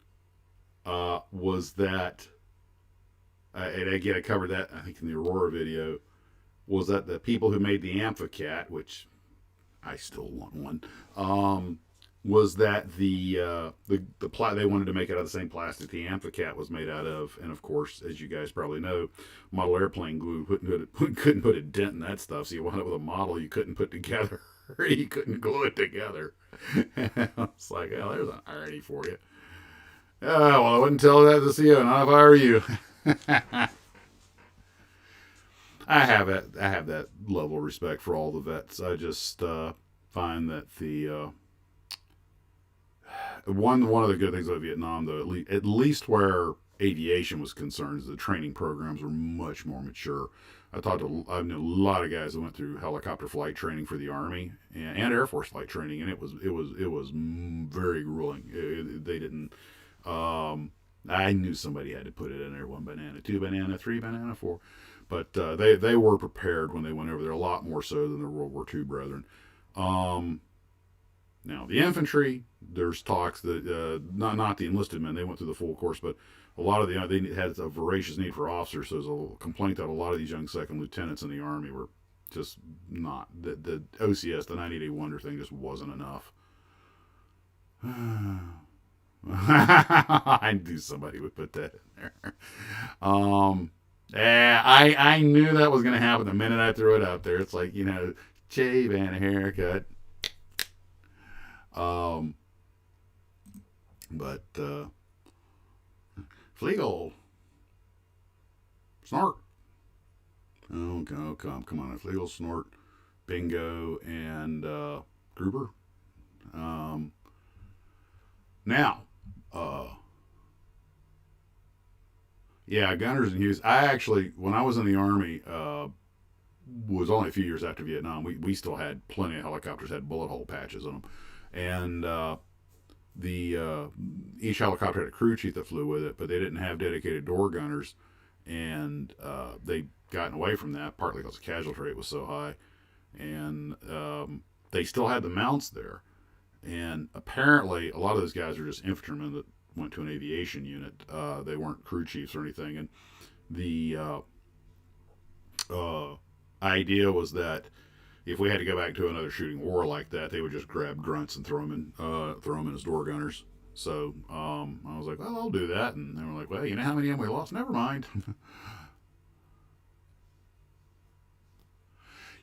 was that, and again, I covered that, I think, in the Aurora video, was that the people who made the Amphicat, which I still want one, was that the they wanted to make it out of the same plastic the Amphicat was made out of, and of course, as you guys probably know, model airplane glue couldn't put a dent in that stuff, so you wound up with a model you couldn't put together, or you couldn't glue it together. It's like, oh, there's an irony for you. Oh, well, I wouldn't tell that to CEO, not if I were you. I have that level of respect for all the vets. I just find that the one of the good things about Vietnam, though, at least where aviation was concerned, is the training programs were much more mature. I know a lot of guys that went through helicopter flight training for the Army and Air Force flight training, and it was very grueling. They didn't. I knew somebody had to put it in there. 1 banana, 2 banana, 3 banana, 4. But they were prepared when they went over there, a lot more so than their World War II brethren. Um, Now the infantry, there's talks that not the enlisted men, they went through the full course, but a lot of they had a voracious need for officers. So there's a complaint that a lot of these young second lieutenants in the army were just not the OCS, the 90-day wonder thing, just wasn't enough. I knew somebody would put that in there. Yeah, I knew that was going to happen the minute I threw it out there. It's like, shave and a haircut. But Flegel, Snort. Oh, come on, Flegel, Snort, Bingo, and Gruber. Now, yeah, Gunners and Hughes. I actually, when I was in the Army, was only a few years after Vietnam. We still had plenty of helicopters had bullet hole patches on them, and each helicopter had a crew chief that flew with it, but they didn't have dedicated door gunners, and they gotten away from that partly because the casualty rate was so high, and they still had the mounts there, and apparently a lot of those guys are just infantrymen that went to an aviation unit. They weren't crew chiefs or anything, and the idea was that if we had to go back to another shooting war like that, they would just grab grunts and throw them in as door gunners. So I was like, well, I'll do that, and they were like, well, you know how many of them we lost? Never mind.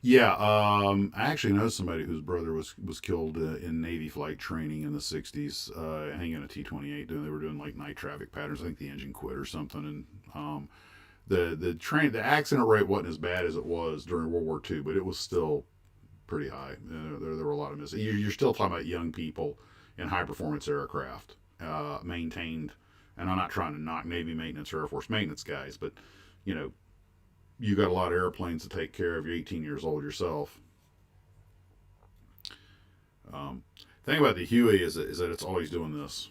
Yeah, I actually know somebody whose brother was killed in Navy flight training in the '60s, hanging a T-28. They were doing like night traffic patterns. I think the engine quit or something, and the accident rate wasn't as bad as it was during World War II, but it was still pretty high. There were a lot of misses. You're still talking about young people in high performance aircraft maintained, and I'm not trying to knock Navy maintenance or Air Force maintenance guys, but you know you got a lot of airplanes to take care of. You're 18 years old yourself. Thing about the Huey is that it's always doing this.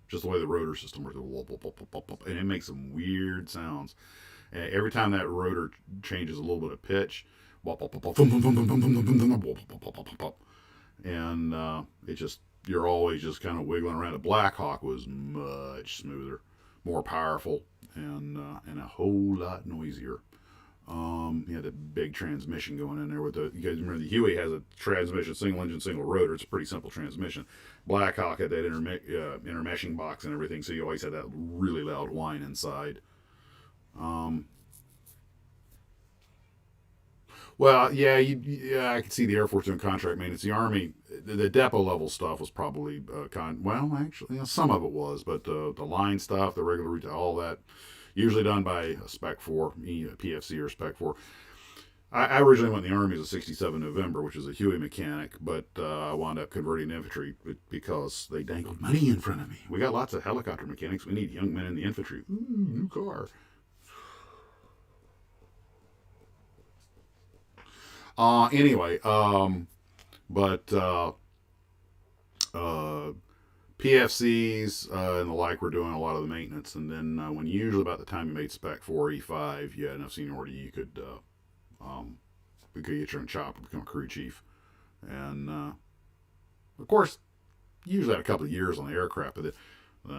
Just the way the rotor system works, and it makes some weird sounds. Every time that rotor changes a little bit of pitch, and it just you're always just kind of wiggling around. The Black Hawk was much smoother, more powerful, and a whole lot noisier. You had a big transmission going in there with you guys remember the Huey has a transmission, single engine, single rotor. It's a pretty simple transmission. Blackhawk had that intermeshing box and everything, so you always had that really loud whine inside. Um, well, yeah, I could see the Air Force doing contract maintenance. The Army, the depot level stuff was probably well, actually, some of it was, but the line stuff, the regular route, all that, usually done by a Spec 4, PFC or Spec 4. I originally went in the Army as a 67 November, which is a Huey mechanic, but I wound up converting to infantry because they dangled money in front of me. We got lots of helicopter mechanics. We need young men in the infantry. Ooh, new car. Anyway, but uh, PFCs and the like were doing a lot of the maintenance, and then when usually about the time you made Spec 4 E5, you had enough seniority you could get your own chopper, become a crew chief, and of course usually had a couple of years on the aircraft. But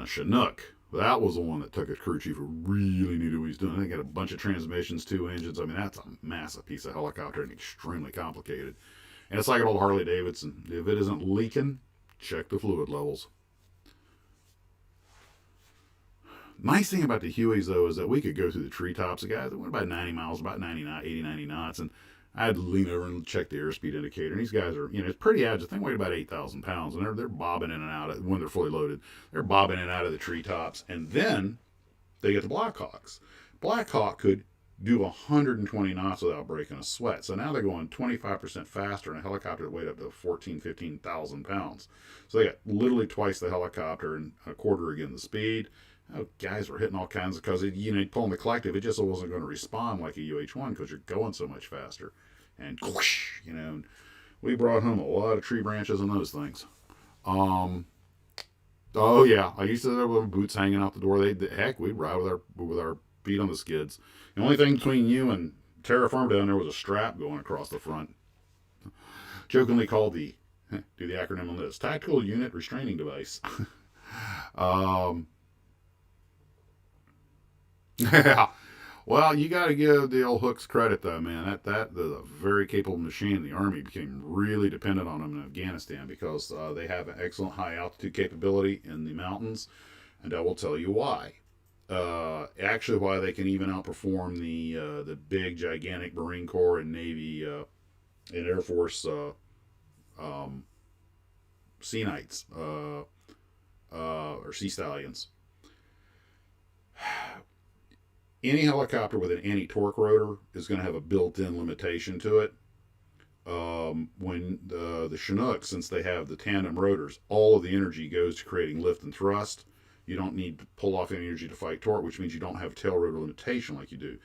Chinook, that was the one that took a crew chief who really knew what he was doing. They got a bunch of transmissions, 2 engines. I mean, that's a massive piece of helicopter and extremely complicated. And it's like an old Harley Davidson. If it isn't leaking, check the fluid levels. Nice thing about the Hueys, though, is that we could go through the treetops. The guys that went about 90 miles, about 80, 90 knots, and I had to lean over and check the airspeed indicator. And these guys are, it's pretty agile. They weigh about 8,000 pounds, and they're bobbing in and out when they're fully loaded. They're bobbing in and out of the treetops, and then they get the Blackhawks. Blackhawk could do 120 knots without breaking a sweat. So now they're going 25% faster in a helicopter that weighed up to 14, 15,000 pounds. So they got literally twice the helicopter and a quarter again the speed. Guys were hitting all kinds of, because you pull in the collective, it just wasn't going to respond like a UH-1 because you're going so much faster. And whoosh, we brought home a lot of tree branches and those things. Oh yeah, I used to have little boots hanging out the door. Heck, we'd ride with our feet on the skids. The only thing between you and terra firma down there was a strap going across the front, jokingly called the do the acronym on this tactical unit restraining device. um, yeah. Well, you got to give the old Hooks credit though, man. That is a very capable machine. The Army became really dependent on them in Afghanistan because they have an excellent high altitude capability in the mountains, and I will tell you why. Actually, why they can even outperform the big gigantic Marine Corps and Navy and Air Force um, Sea Knights or Sea Stallions. Any helicopter with an anti-torque rotor is going to have a built-in limitation to it. When the Chinook, since they have the tandem rotors, all of the energy goes to creating lift and thrust. You don't need to pull off any energy to fight torque, which means you don't have a tail rotor limitation like you do.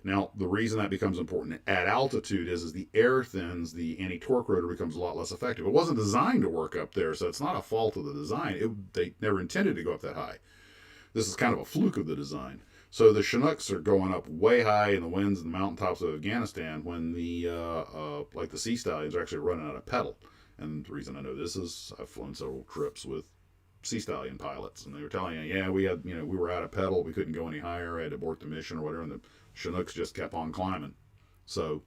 Now, the reason that becomes important at altitude is the air thins, the anti-torque rotor becomes a lot less effective. It wasn't designed to work up there, so it's not a fault of the design. They never intended to go up that high. This is kind of a fluke of the design. So the Chinooks are going up way high in the winds and the mountaintops of Afghanistan when the like the Sea Stallions are actually running out of pedal. And the reason I know this is I've flown several trips with Sea Stallion pilots, and they were telling you, yeah, we were out of pedal, we couldn't go any higher, I had to abort the mission or whatever, and the Chinooks just kept on climbing. So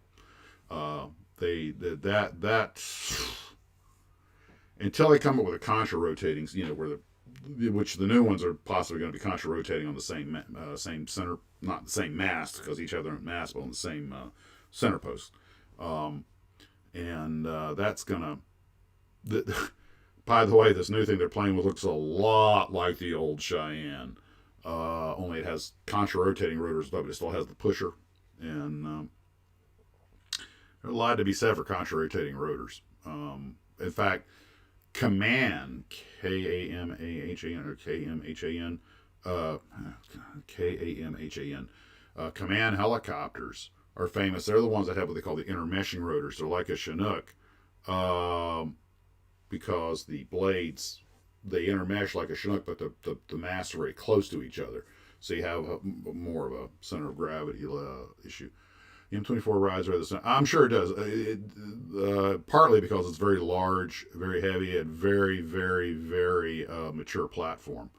they that until they come up with a contra rotating, where which the new ones are possibly going to be contra rotating on the same center, not the same mast because each have their own mast, but on the same center post. And that's gonna. By the way, this new thing they're playing with looks a lot like the old Cheyenne. Only it has contra rotating rotors, but it still has the pusher, and there's a lot to be said for contra rotating rotors. In fact, Command, K-A-M-A-H-A-N, or K-M-H-A-N, K-A-M-H-A-N, Command helicopters are famous. They're the ones that have what they call the intermeshing rotors. They're like a Chinook because the blades, they intermesh like a Chinook, but the masts are very close to each other. So you have more of a center of gravity issue. M24 rides rather than I'm sure it does. Partly because it's very large, very heavy, and very, very, very mature platform.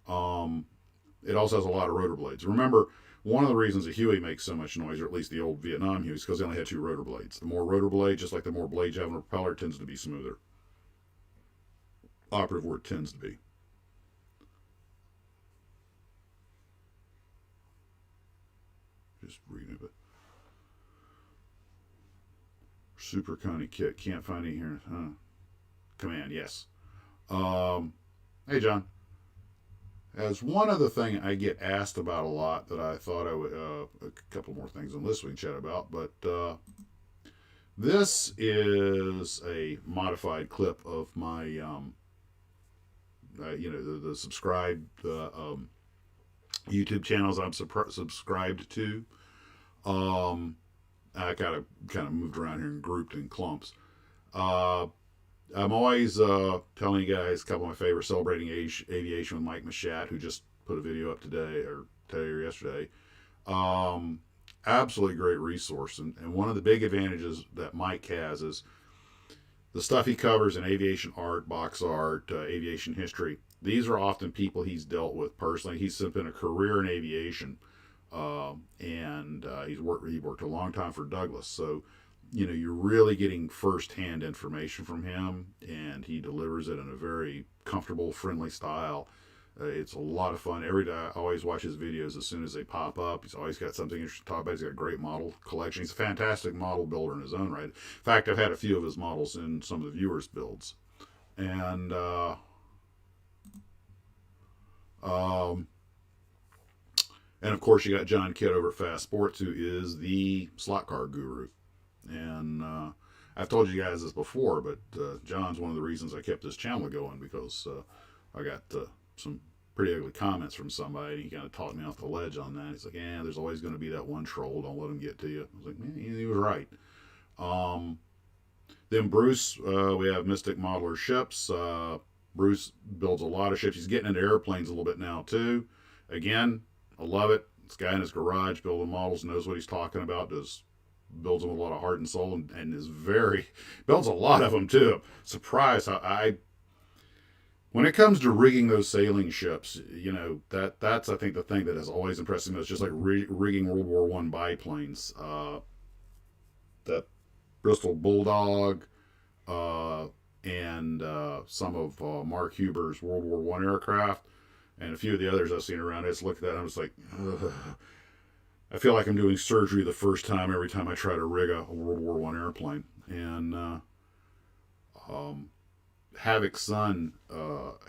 It also has a lot of rotor blades. Remember, one of the reasons a Huey makes so much noise, or at least the old Vietnam Hueys, because they only had 2 rotor blades. The more rotor blades, just like the more blades you have in a propeller, it tends to be smoother. Operative word tends to be. Just reading it. Super Coney kit. Can't find it here. Huh. Command, yes. Hey, John. As one other thing I get asked about a lot that I thought I would, a couple more things on this we can chat about, but this is a modified clip of my, the subscribed YouTube channels I'm subscribed to. I kind of moved around here and grouped in clumps. I'm always telling you guys a couple of my favorites, Celebrating Aviation with Mike Mashat, who just put a video up today or yesterday. Absolutely great resource. And one of the big advantages that Mike has is the stuff he covers in aviation art, box art, aviation history. These are often people he's dealt with personally. He's spent a career in aviation. And he worked a long time for Douglas, so you're really getting first-hand information from him, and he delivers it in a very comfortable, friendly style. It's a lot of fun. Every day, I always watch his videos as soon as they pop up. He's always got something interesting to talk about. He's got a great model collection. He's a fantastic model builder in his own right. In fact, I've had a few of his models in some of the viewers' builds, and and of course, you got John Kidd over at Fast Sports, who is the slot car guru. And I've told you guys this before, but John's one of the reasons I kept this channel going, because I got some pretty ugly comments from somebody, and he kind of talked me off the ledge on that. He's like, "Yeah, there's always going to be that one troll. Don't let him get to you." I was like, "Man, he was right." Then Bruce, we have Mystic Modeler Ships. Bruce builds a lot of ships. He's getting into airplanes a little bit now too. Again, I love it. This guy in his garage building models, knows what he's talking about, builds them with a lot of heart and soul, and is builds a lot of them too. Surprised how when it comes to rigging those sailing ships, that's I think the thing that has always impressed me. It's just like rigging World War One biplanes. That Bristol Bulldog, and some of Mark Huber's World War One aircraft, and a few of the others I've seen around. I just look at that and I'm just like, ugh. I feel like I'm doing surgery the first time every time I try to rig a World War One airplane. And Havoc's son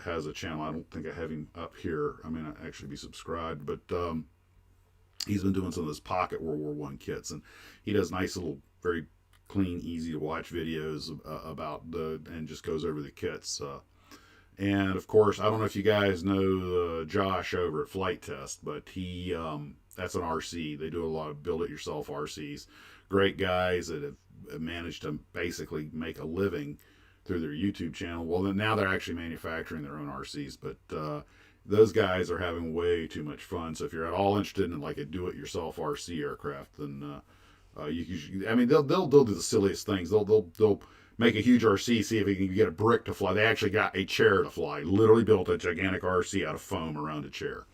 has a channel. I don't think I have him up here. I mean, I'd actually be subscribed, but he's been doing some of those pocket World War One kits, and he does nice little, very clean, easy to watch videos about and just goes over the kits. And of course, I don't know if you guys know Josh over at Flight Test, but that's an RC. They do a lot of build-it-yourself RCs. Great guys that have managed to basically make a living through their YouTube channel. Well, now they're actually manufacturing their own RCs, but those guys are having way too much fun. So if you're at all interested in like a do-it-yourself RC aircraft, then they'll do the silliest things. They'll make a huge RC, see if they can get a brick to fly. They actually got a chair to fly. Literally built a gigantic RC out of foam around a chair.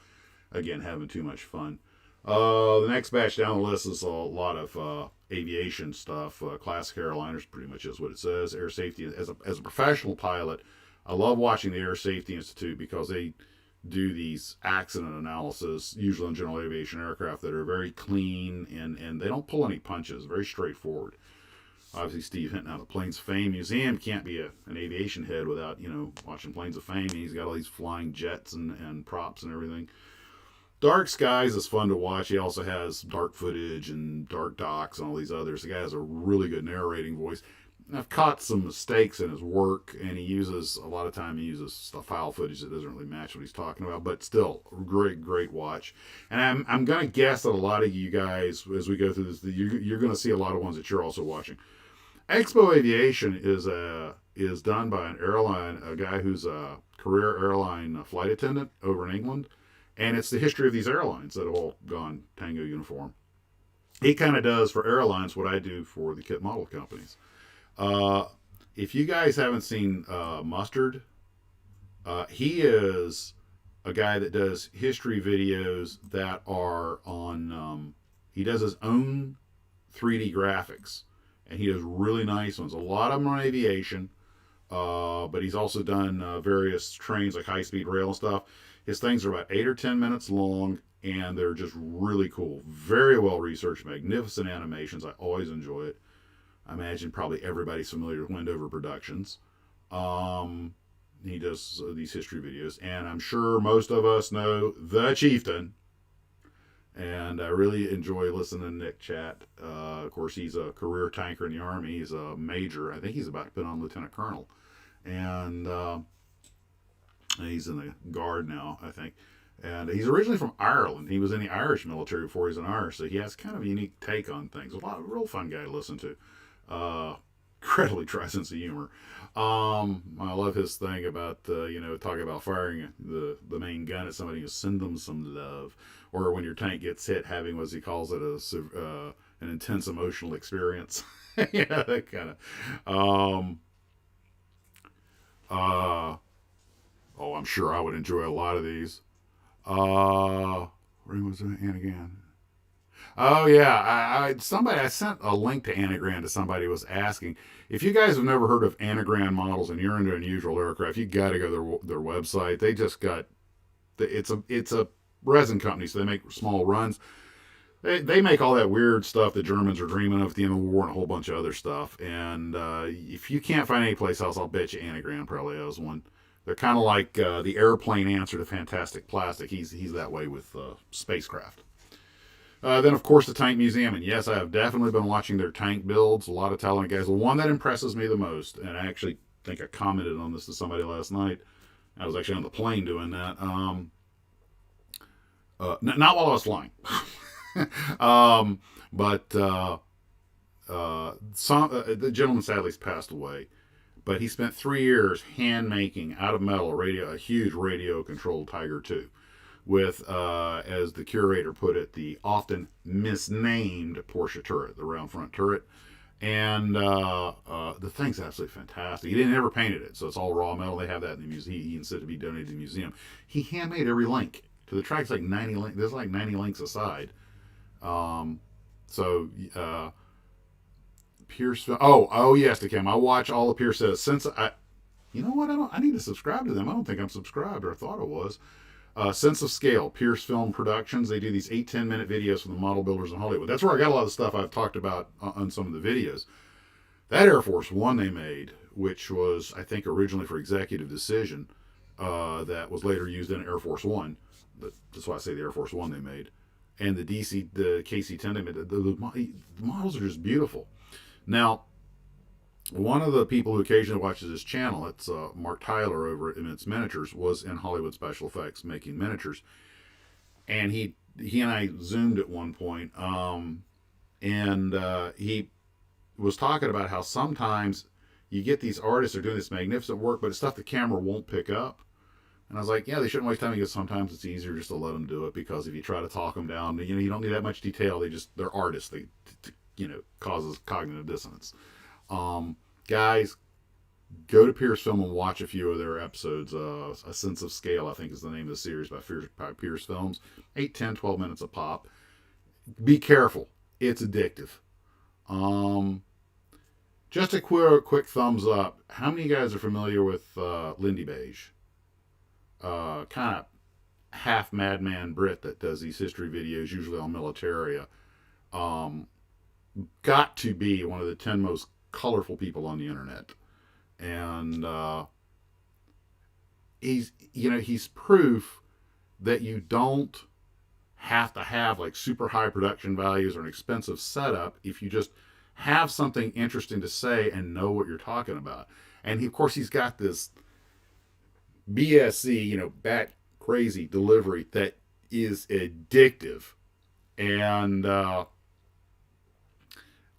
Again, having too much fun. The next batch down the list is a lot of aviation stuff. Classic airliners, pretty much is what it says. Air safety. As a professional pilot, I love watching the Air Safety Institute because they do these accident analysis, usually on general aviation aircraft, that are very clean and they don't pull any punches. Very straightforward. Obviously, Steve Hinton out of Planes of Fame Museum can't be an aviation head without watching Planes of Fame. He's got all these flying jets and props and everything. Dark Skies is fun to watch. He also has dark footage and dark docs and all these others. The guy has a really good narrating voice. I've caught some mistakes in his work, and a lot of time he uses file footage that doesn't really match what he's talking about, but still, great watch. And I'm going to guess that a lot of you guys, as we go through this, you're going to see a lot of ones that you're also watching. Expo Aviation is done by a guy who's a career airline flight attendant over in England. And it's the history of these airlines that have all gone Tango uniform. He kind of does for airlines what I do for the kit model companies. If you guys haven't seen Mustard, he is a guy that does history videos that are on, he does his own 3D graphics. And he does really nice ones. A lot of them are on aviation, but he's also done various trains like high-speed rail and stuff. His things are about 8 or 10 minutes long, and they're just really cool. Very well researched, magnificent animations. I always enjoy it. I imagine probably everybody's familiar with Wendover Productions. He does these history videos, and I'm sure most of us know The Chieftain. And I really enjoy listening to Nick chat. Of course, he's a career tanker in the Army. He's a major. I think he's about to put on Lieutenant Colonel. And he's in the Guard now, I think. And he's originally from Ireland. He was in the Irish military before he's in Irish, so he has kind of a unique take on things. A real fun guy to listen to. Incredibly dry sense of humor. I love his thing about, talking about firing the main gun at somebody, you send them some love. Or when your tank gets hit, having, as he calls it, an intense emotional experience. That kind of. I'm sure I would enjoy a lot of these. Where was it? Anagram. Oh yeah, I sent a link to Anagram to somebody who was asking. If you guys have never heard of Anagram models and you're into unusual aircraft, you got to go to their website. They just got it's a resin company, so they make small runs. They make all that weird stuff the Germans are dreaming of at the end of the war and a whole bunch of other stuff. And if you can't find any place else, I'll bet you Anagram probably has one. They're kind of like the airplane answer to Fantastic Plastic. He's that way with spacecraft. Then, of course, the Tank Museum. And yes, I have definitely been watching their tank builds. A lot of talented guys. The one that impresses me the most, and I actually think I commented on this to somebody last night. I was actually on the plane doing that. Not while I was flying. But the gentleman sadly has passed away. But he spent 3 years hand making out of metal a huge radio controlled Tiger II with, as the curator put it, the often misnamed Porsche turret, the round front turret. And the thing's absolutely fantastic. He didn't ever painted it, so it's all raw metal. They have that in the museum. He insisted to be donated to the museum. He handmade every link to the track's like 90 links. There's like 90 links aside. So Pierce. Oh yes, to Cam. I watch all the Pierce says since I. You know what? I need to subscribe to them. I don't think I'm subscribed, or I thought I was. Sense of Scale, Pierce Film Productions. They do these 8-10 minute videos from the model builders in Hollywood. That's where I got a lot of the stuff I've talked about on some of the videos. That Air Force One they made, which was, I think, originally for executive decision, that was later used in Air Force One. That's why I say the Air Force One they made. And the KC-10 they made. The models are just beautiful. Now, one of the people who occasionally watches this channel, it's Mark Tyler over at Immense Miniatures, was in Hollywood Special Effects making miniatures. And he and I zoomed at one point, and he was talking about how sometimes you get these artists that are doing this magnificent work, but it's stuff the camera won't pick up. And I was like, yeah, they shouldn't waste time, because sometimes it's easier just to let them do it, because if you try to talk them down, you don't need that much detail. They're artists. They causes cognitive dissonance. Guys, go to Pierce Film and watch a few of their episodes. A Sense of Scale, I think, is the name of the series by Pierce Films. 8, 10, 12 minutes a pop. Be careful. It's addictive. Just a quick thumbs up. How many of you guys are familiar with Lindy Beige? Kind of half madman Brit that does these history videos, usually on militaria. Got to be one of the 10 most colorful people on the internet. And he's proof that you don't have to have like super high production values or an expensive setup if you just have something interesting to say and know what you're talking about. And of course he's got this BSC, bat crazy delivery that is addictive. And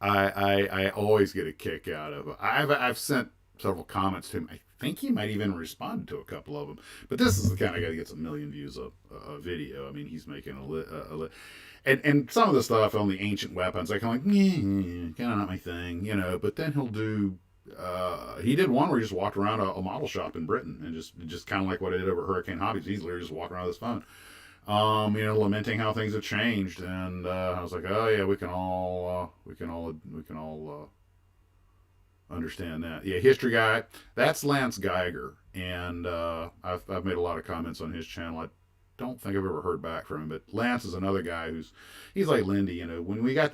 I always get a kick out of it. I've sent several comments to him. I think he might even respond to a couple of them. But this is the kind of guy that gets 1 million views a video. I mean, he's making and some of the stuff on the ancient weapons, I kind of like, kind of not my thing, But then he'll do. He did one where he just walked around a model shop in Britain and just kind of like what I did over Hurricane Hobbies. He's literally just walking around with his phone. Lamenting how things have changed, and I was like, oh yeah, we can all understand that. Yeah, history guy. That's Lance Geiger, and I've made a lot of comments on his channel. I don't think I've ever heard back from him, but Lance is another guy he's like Lindy. When we got.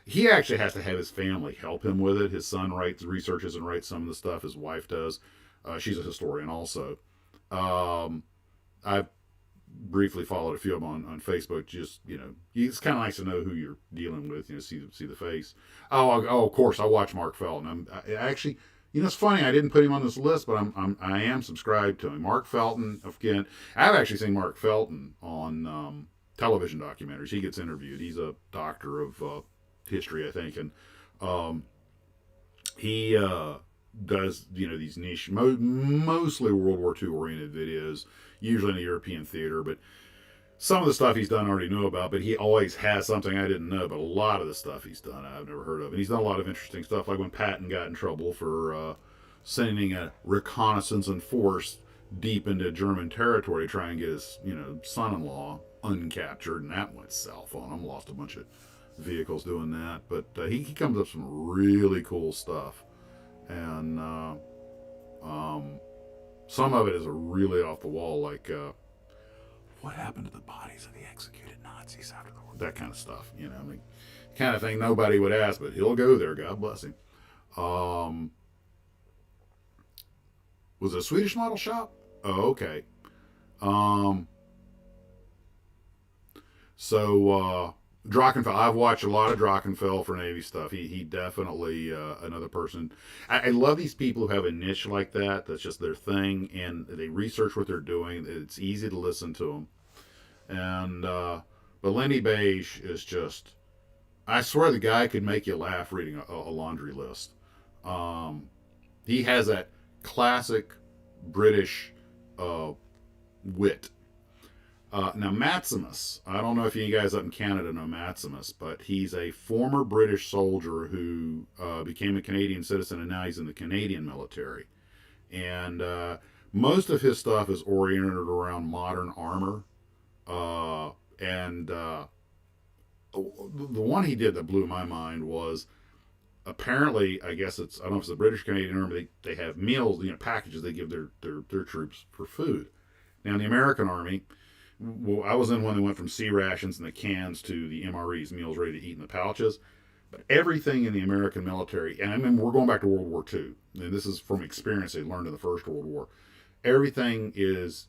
He actually has to have his family help him with it. His son researches and writes some of the stuff. His wife does. She's a historian also. I've briefly followed a few of them on Facebook. Just it's kind of nice to know who you're dealing with. See the face. Oh, of course, I watch Mark Felton. I actually, it's funny. I didn't put him on this list, but I am subscribed to him. Mark Felton. Again, I've actually seen Mark Felton on television documentaries. He gets interviewed. He's a doctor of history, I think, and he does these niche, mostly World War II oriented videos, usually in a European theater. But some of the stuff he's done I already knew about, but he always has something I didn't know. But a lot of the stuff he's done I've never heard of, and he's done a lot of interesting stuff, like when Patton got in trouble for sending a reconnaissance and force deep into German territory to try and get his son-in-law uncaptured, and that went south on him. Lost a bunch of vehicles doing that, but he comes up with some really cool stuff, and some of it is really off the wall, like what happened to the bodies of the executed Nazis after the war, that kind of stuff. Kind of thing nobody would ask, but he'll go there. God bless him. Was it a Swedish model shop? Oh, okay. So Drachenfeld, I've watched a lot of Drachenfeld for Navy stuff. He definitely another person. I love these people who have a niche like that. That's just their thing, and they research what they're doing. It's easy to listen to them. And but Lenny Beige is just, I swear the guy could make you laugh reading a laundry list. He has that classic British wit. Now, Maximus, I don't know if you guys up in Canada know Maximus, but he's a former British soldier who became a Canadian citizen, and now he's in the Canadian military. And most of his stuff is oriented around modern armor. And the one he did that blew my mind was, apparently, I guess it's, I don't know if it's the British Canadian Army, they have meals, packages they give their troops for food. Now, in the American Army, well, I was in when they went from C rations and the cans to the MREs, meals ready to eat in the pouches. But everything in the American military, and I mean, we're going back to World War II, and this is from experience they learned in the First World War. Everything is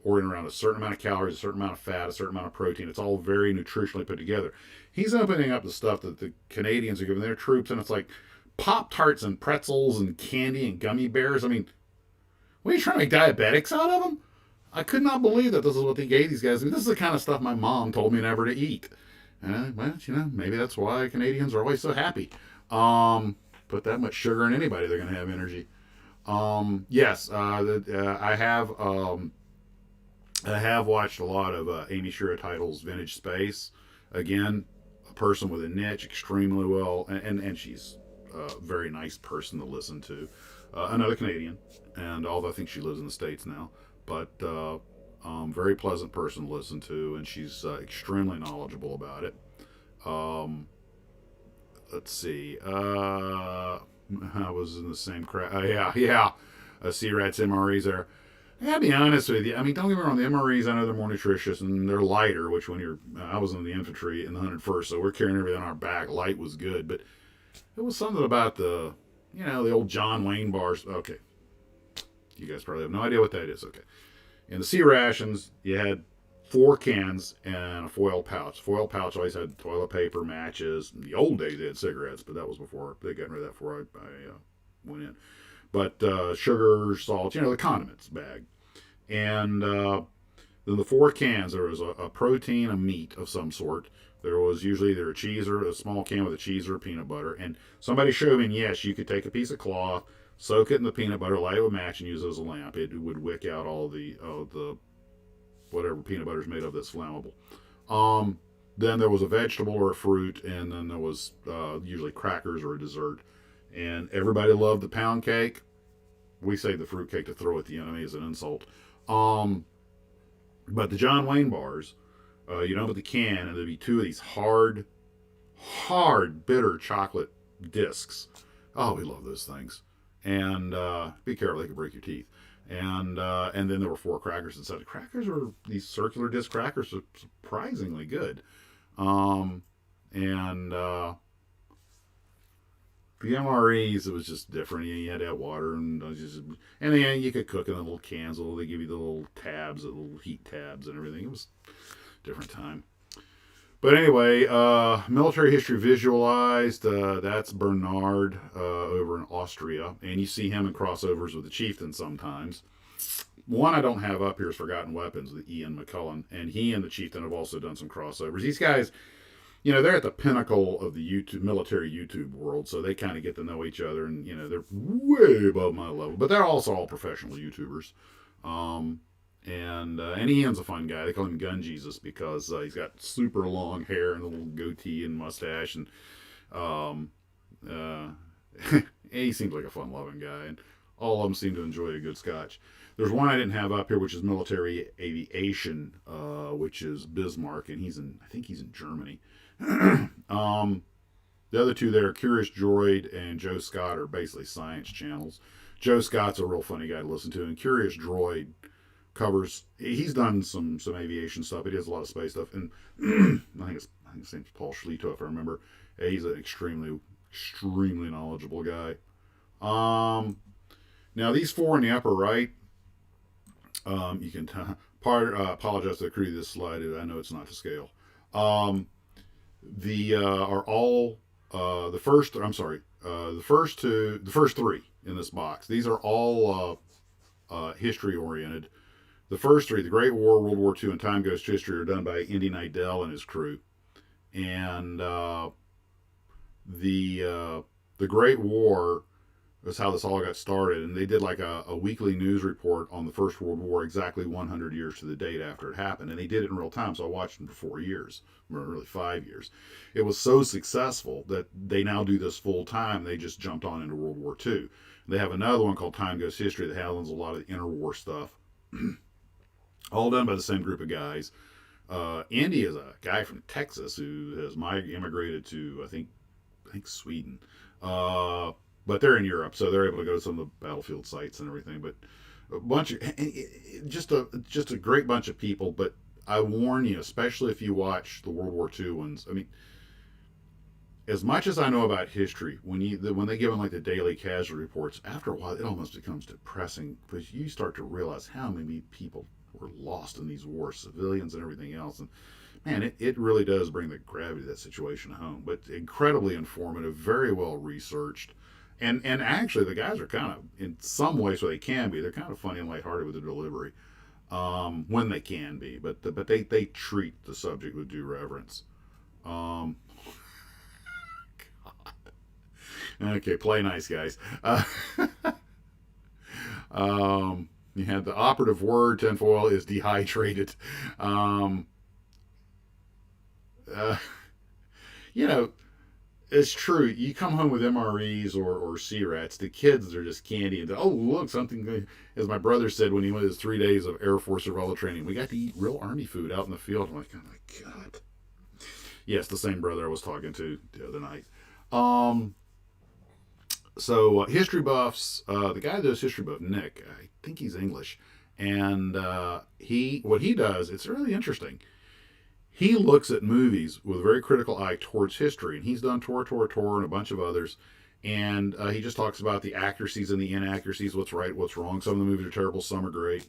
oriented around a certain amount of calories, a certain amount of fat, a certain amount of protein. It's all very nutritionally put together. He's opening up the stuff that the Canadians are giving their troops, and it's like Pop-Tarts and pretzels and candy and gummy bears. I mean, what are you trying to make diabetics out of them? I could not believe that this is what they gave these guys. I mean, this is the kind of stuff my mom told me never to eat. Well, maybe that's why Canadians are always so happy. Put that much sugar in anybody, they're going to have energy. Yes, I have watched a lot of Amy Shira Title's Vintage Space. Again, a person with a niche, extremely well, and she's a very nice person to listen to. Another Canadian, and although I think she lives in the States now, but very pleasant person to listen to, and she's extremely knowledgeable about it. Let's see. I was in the same crowd. Yeah. C-Rats MREs there. I gotta be honest with you. I mean, don't get me wrong. The MREs, I know they're more nutritious and they're lighter. Which I was in the infantry in the 101st, so we're carrying everything on our back. Light was good, but it was something about the old John Wayne bars. Okay, you guys probably have no idea what that is. Okay, in the C rations, you had 4 cans and a foil pouch. Foil pouch always had toilet paper, matches. In the old days, they had cigarettes, but that was before they got rid of that before I went in. But sugar, salt, the condiments bag. And then the 4 cans, there was a protein, a meat of some sort. There was usually either a cheese or a small can with a cheese or a peanut butter. And somebody showed me, yes, you could take a piece of cloth, soak it in the peanut butter, light it with a match, and use it as a lamp. It would wick out all the whatever peanut butter is made of that's flammable. Then there was a vegetable or a fruit, and then there was usually crackers or a dessert. And everybody loved the pound cake. We say the fruit cake to throw at the enemy as an insult. But the John Wayne bars, you'd open the can, and there'd be 2 of these hard, bitter chocolate discs. Oh, we love those things. And be careful, they can break your teeth. And then there were 4 crackers inside. The crackers were these circular disc crackers, surprisingly good. The MREs, it was just different. You had to have water, and then you could cook in the little cans. They give you the little tabs, the little heat tabs and everything. It was a different time. But anyway, military history visualized. That's Bernard over in Austria, and you see him in crossovers with the Chieftain sometimes. One I don't have up here is Forgotten Weapons with Ian McCullen, and he and the Chieftain have also done some crossovers. These guys, they're at the pinnacle of the military YouTube world, so they kind of get to know each other, and they're way above my level, but they're also all professional YouTubers. And Ian's a fun guy. They call him Gun Jesus because he's got super long hair and a little goatee and mustache, and he seems like a fun-loving guy, and all of them seem to enjoy a good scotch. There's one I didn't have up here, which is military aviation, which is Bismarck, and I think he's in Germany. The other 2 there, Curious Droid and Joe Scott, are basically science channels. Joe Scott's a real funny guy to listen to, and Curious Droid he's done some aviation stuff. He does a lot of space stuff, and I think his name's Paul Schlito, if I remember. He's an extremely knowledgeable guy. Now these 4 in the upper right, you can apologize to the crew of this slide. I know it's not to scale. Are all the first 3 in this box. These are all history oriented. The first 3, the Great War, World War II, and Time Goes to History, are done by Indy Nidell and his crew. And the Great War, That's how this all got started. And they did like a weekly news report on the First World War, exactly 100 years to the date after it happened. And they did it in real time. So I watched them for 4 years, or really 5 years. It was so successful that they now do this full time. They just jumped on into World War II. They have another one called Time Goes History that handles a lot of the interwar stuff, all done by the same group of guys. Andy is a guy from Texas who has immigrated to, I think Sweden. But they're in Europe, so they're able to go to some of the battlefield sites and everything. But a bunch of just a great bunch of people. But I warn you, especially if you watch the World War II ones. I mean, as much as I know about history, when they give them like the daily casualty reports, after a while it almost becomes depressing because you start to realize how many people were lost in these wars, civilians and everything else. And man, it really does bring the gravity of that situation home. But incredibly informative, very well researched. And actually, the guys are kind of, in some ways, where they can be, they're kind of funny and lighthearted with the delivery when they can be. But they treat the subject with due reverence. Okay, play nice, guys. You had the operative word, tinfoil, is dehydrated. You know, it's true. You come home with MREs or C-rats, the kids are just candy. And oh, look, something good. As my brother said when he went his 3 days of Air Force survival training, we got to eat real Army food out in the field. I'm like, oh my God. Yes, the same brother I was talking to the other night. So history buffs, the guy that does history buff, Nick, I think he's English. And what he does, it's really interesting. He looks at movies with a very critical eye towards history, and he's done Tor, and a bunch of others. And he just talks about the accuracies and the inaccuracies, what's right, what's wrong. Some of the movies are terrible, some are great.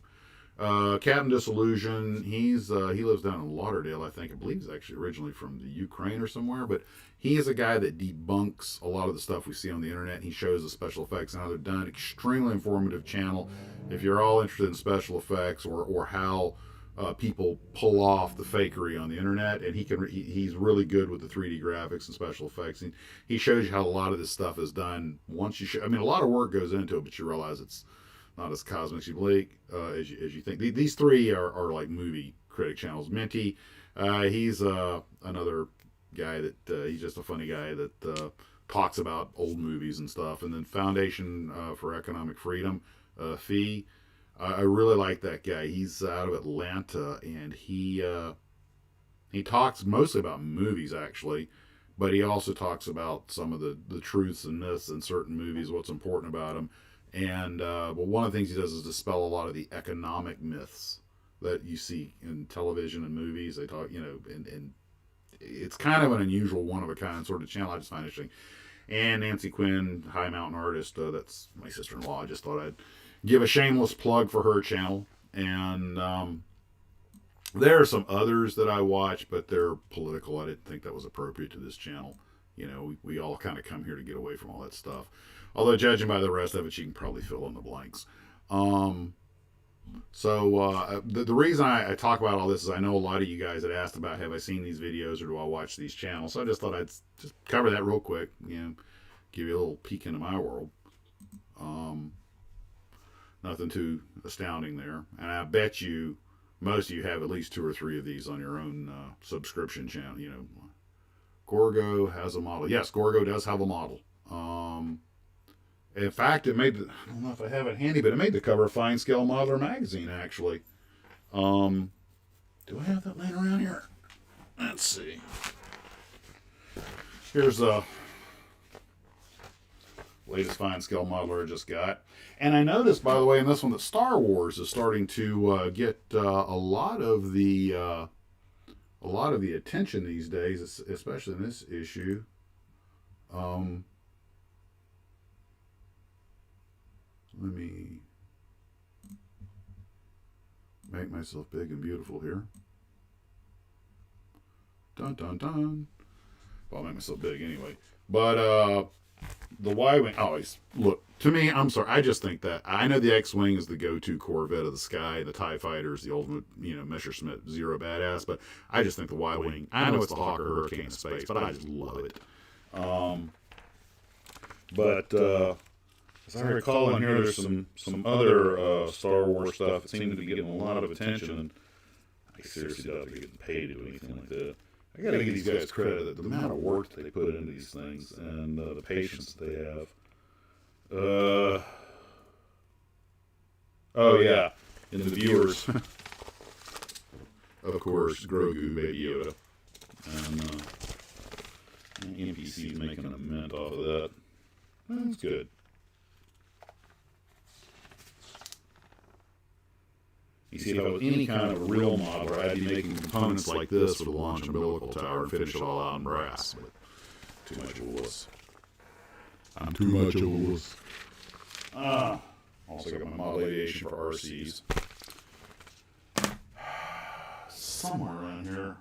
Captain Disillusion, he lives down in Lauderdale, I think. I believe he's actually originally from the Ukraine or somewhere, but he is a guy that debunks a lot of the stuff we see on the internet. And he shows the special effects and how they're done. Extremely informative channel. If you're all interested in special effects or how people pull off the fakery on the internet, and he's really good with the 3D graphics and special effects. And he shows you how a lot of this stuff is done. Once a lot of work goes into it, but you realize it's not as cosmically as you think. These three are like movie critic channels. Minty, he's another guy that he's just a funny guy that talks about old movies and stuff. And then Foundation for Economic Freedom, Fee. I really like that guy. He's out of Atlanta, and he talks mostly about movies, actually, but he also talks about some of the truths and myths in certain movies, what's important about them. And but one of the things he does is dispel a lot of the economic myths that you see in television and movies. They talk, and it's kind of an unusual, one of a kind sort of channel. I just find interesting. And Nancy Quinn, High Mountain Artist, that's my sister-in-law. I just thought I'd give a shameless plug for her channel. And there are some others that I watch, but they're political. I didn't think that was appropriate to this channel. We all kind of come here to get away from all that stuff. Although, judging by the rest of it, you can probably fill in the blanks. So the reason I talk about all this is I know a lot of you guys had asked about, have I seen these videos or do I watch these channels? So I just thought I'd just cover that real quick, give you a little peek into my world. Nothing too astounding there. And I bet you most of you have at least 2 or 3 of these on your own subscription channel. Gorgo has a model. Yes, Gorgo does have a model. In fact, I don't know if I have it handy, but it made the cover of Fine Scale Modeler magazine, actually. Do I have that laying around here? Let's see. Here's the latest Fine Scale Modeler I just got. And I noticed, by the way, in this one that Star Wars is starting to get a lot of the attention these days, especially in this issue. Let me make myself big and beautiful here. Dun dun dun. Well, I'll make myself big anyway. But the Y-Wing, look, to me, I'm sorry, I just think that, I know the X-Wing is the go-to Corvette of the sky, the TIE Fighter is the ultimate, Messerschmitt Zero badass, but I just think the Y-Wing, I know it's the Hawker Hurricane of space, but I just love it. as I recall in here, there's some other Star Wars stuff that seemed to be getting a lot of attention, and I seriously doubt they're getting paid to do anything like that. I gotta give these guys credit, the amount of work that they put into these things, and the patience that they have. Oh yeah, and the viewers, of course, Grogu, Baby Yoda, and NPC's making a mint off of that. That's good. You see, if I was any kind of real modeler, I'd be making components like this for the launch umbilical tower and finish it all out in brass. But too much of a wuss. I'm too much of a wuss. Also got my model aviation for RCs. Somewhere around here,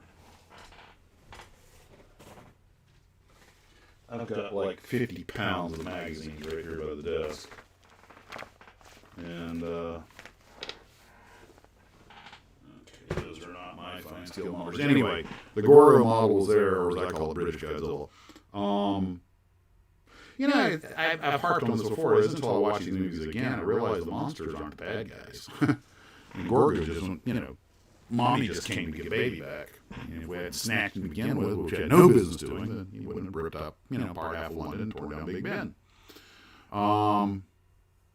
I've got like 50 pounds of magazines right here by the desk. And, those are not my fine steel numbers. Anyway, the Goro model was there, or as I call it, British Godzilla. You know, I've harped on this before. It isn't until I watch these movies again I realize the monsters aren't the bad guys. And Gorgo just, you know, Mommy just came to get baby back. And if we had snacked to begin with, which we had no business doing, then he wouldn't have ripped up, you know, part half of London and torn down Big Ben.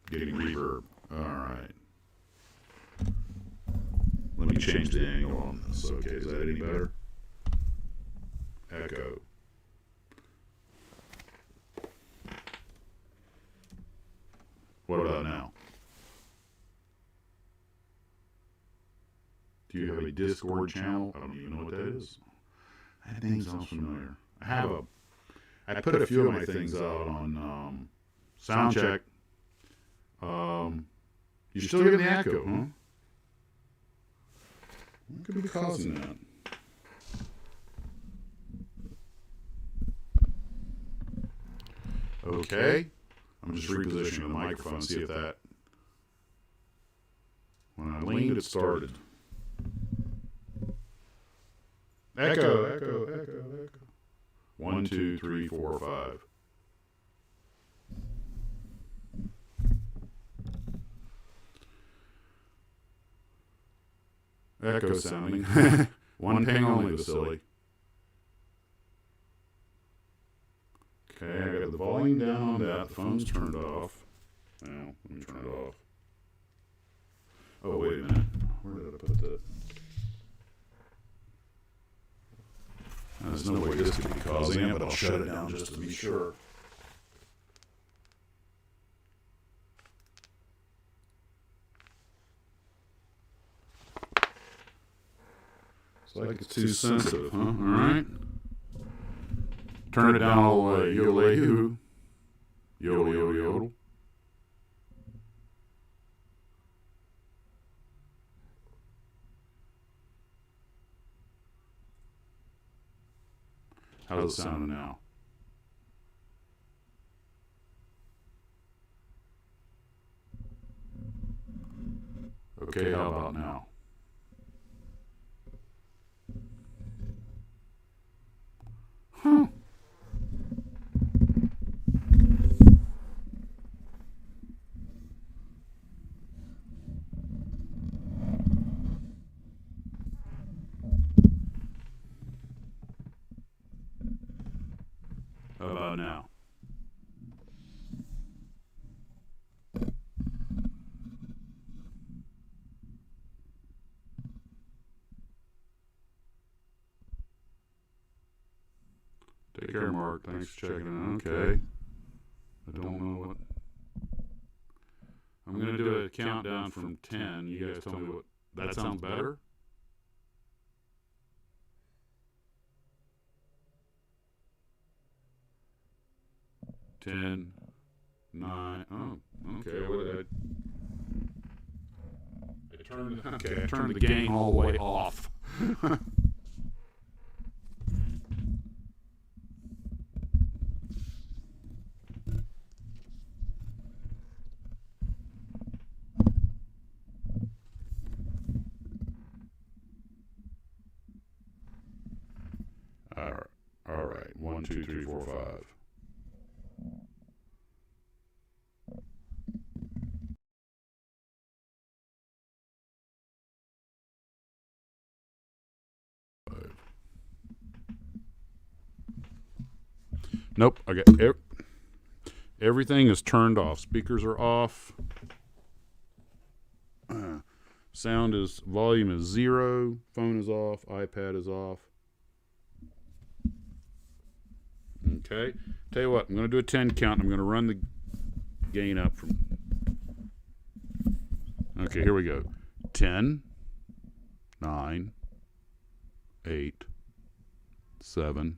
Getting reverb. All right. Let me change the angle on this. Okay, is that any better? Echo. What about now? Do you have a Discord channel? I don't even know what that is. That name sounds familiar. I put a few of my things out on Soundcheck. You're still getting the echo, huh? What could be causing that? Okay. I'm just repositioning the microphone, see if that... When I leaned, it started. Echo, echo, echo, echo. 1, 2, 3, 4, 5. Echo sounding. One ping only was silly. Okay, I got the volume down on that. The phone's turned off. Now, let me turn it off. Oh, wait a minute. Where did I put that? There's no way this could be causing it, but I'll shut it down just to be sure. It's like it's too sensitive, huh? All right. Turn it down all the way. Yodel-a-hoo. Yodel, yodel, yodel. How's it sounding now? Okay, how about now? Huh. How about now? Take care, Mark. Thanks for checking in. Okay. I don't know what... I'm going to do a countdown from 10. You guys tell me what... That sounds better? Ten, 9. Oh, okay. What did I turned the gain all the way off. All right. 1, 2, 3, 4, 5. Nope. I got everything is turned off. Speakers are off. Volume is 0. Phone is off. iPad is off. Okay. Tell you what, I'm going to do a 10 count. I'm going to run the gain up from. Okay, here we go. 10, 9, 8, 7.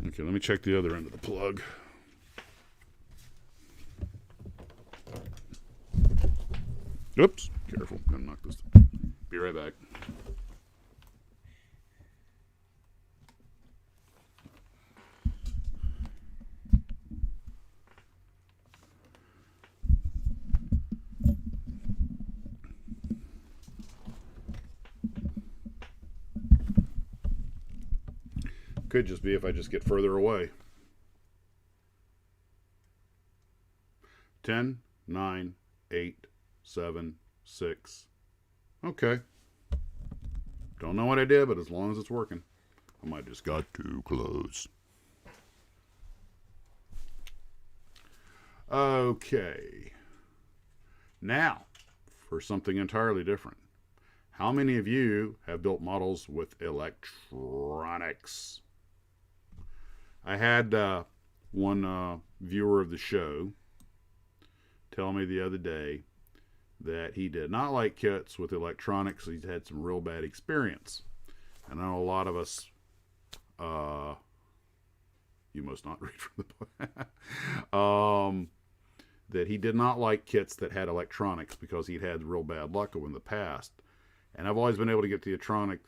Okay, let me check the other end of the plug. Oops, careful. I'm gonna knock this. Be right back. Could just be if I just get further away. 10, 9, 8, 7, 6. Okay. Don't know what I did, but as long as it's working. I might just got too close. Okay. Now, for something entirely different. How many of you have built models with electronics? I had one viewer of the show tell me the other day that he did not like kits with electronics. He's had some real bad experience. I know a lot of us, you must not read from the book, that he did not like kits that had electronics because he'd had real bad luck in the past. And I've always been able to get the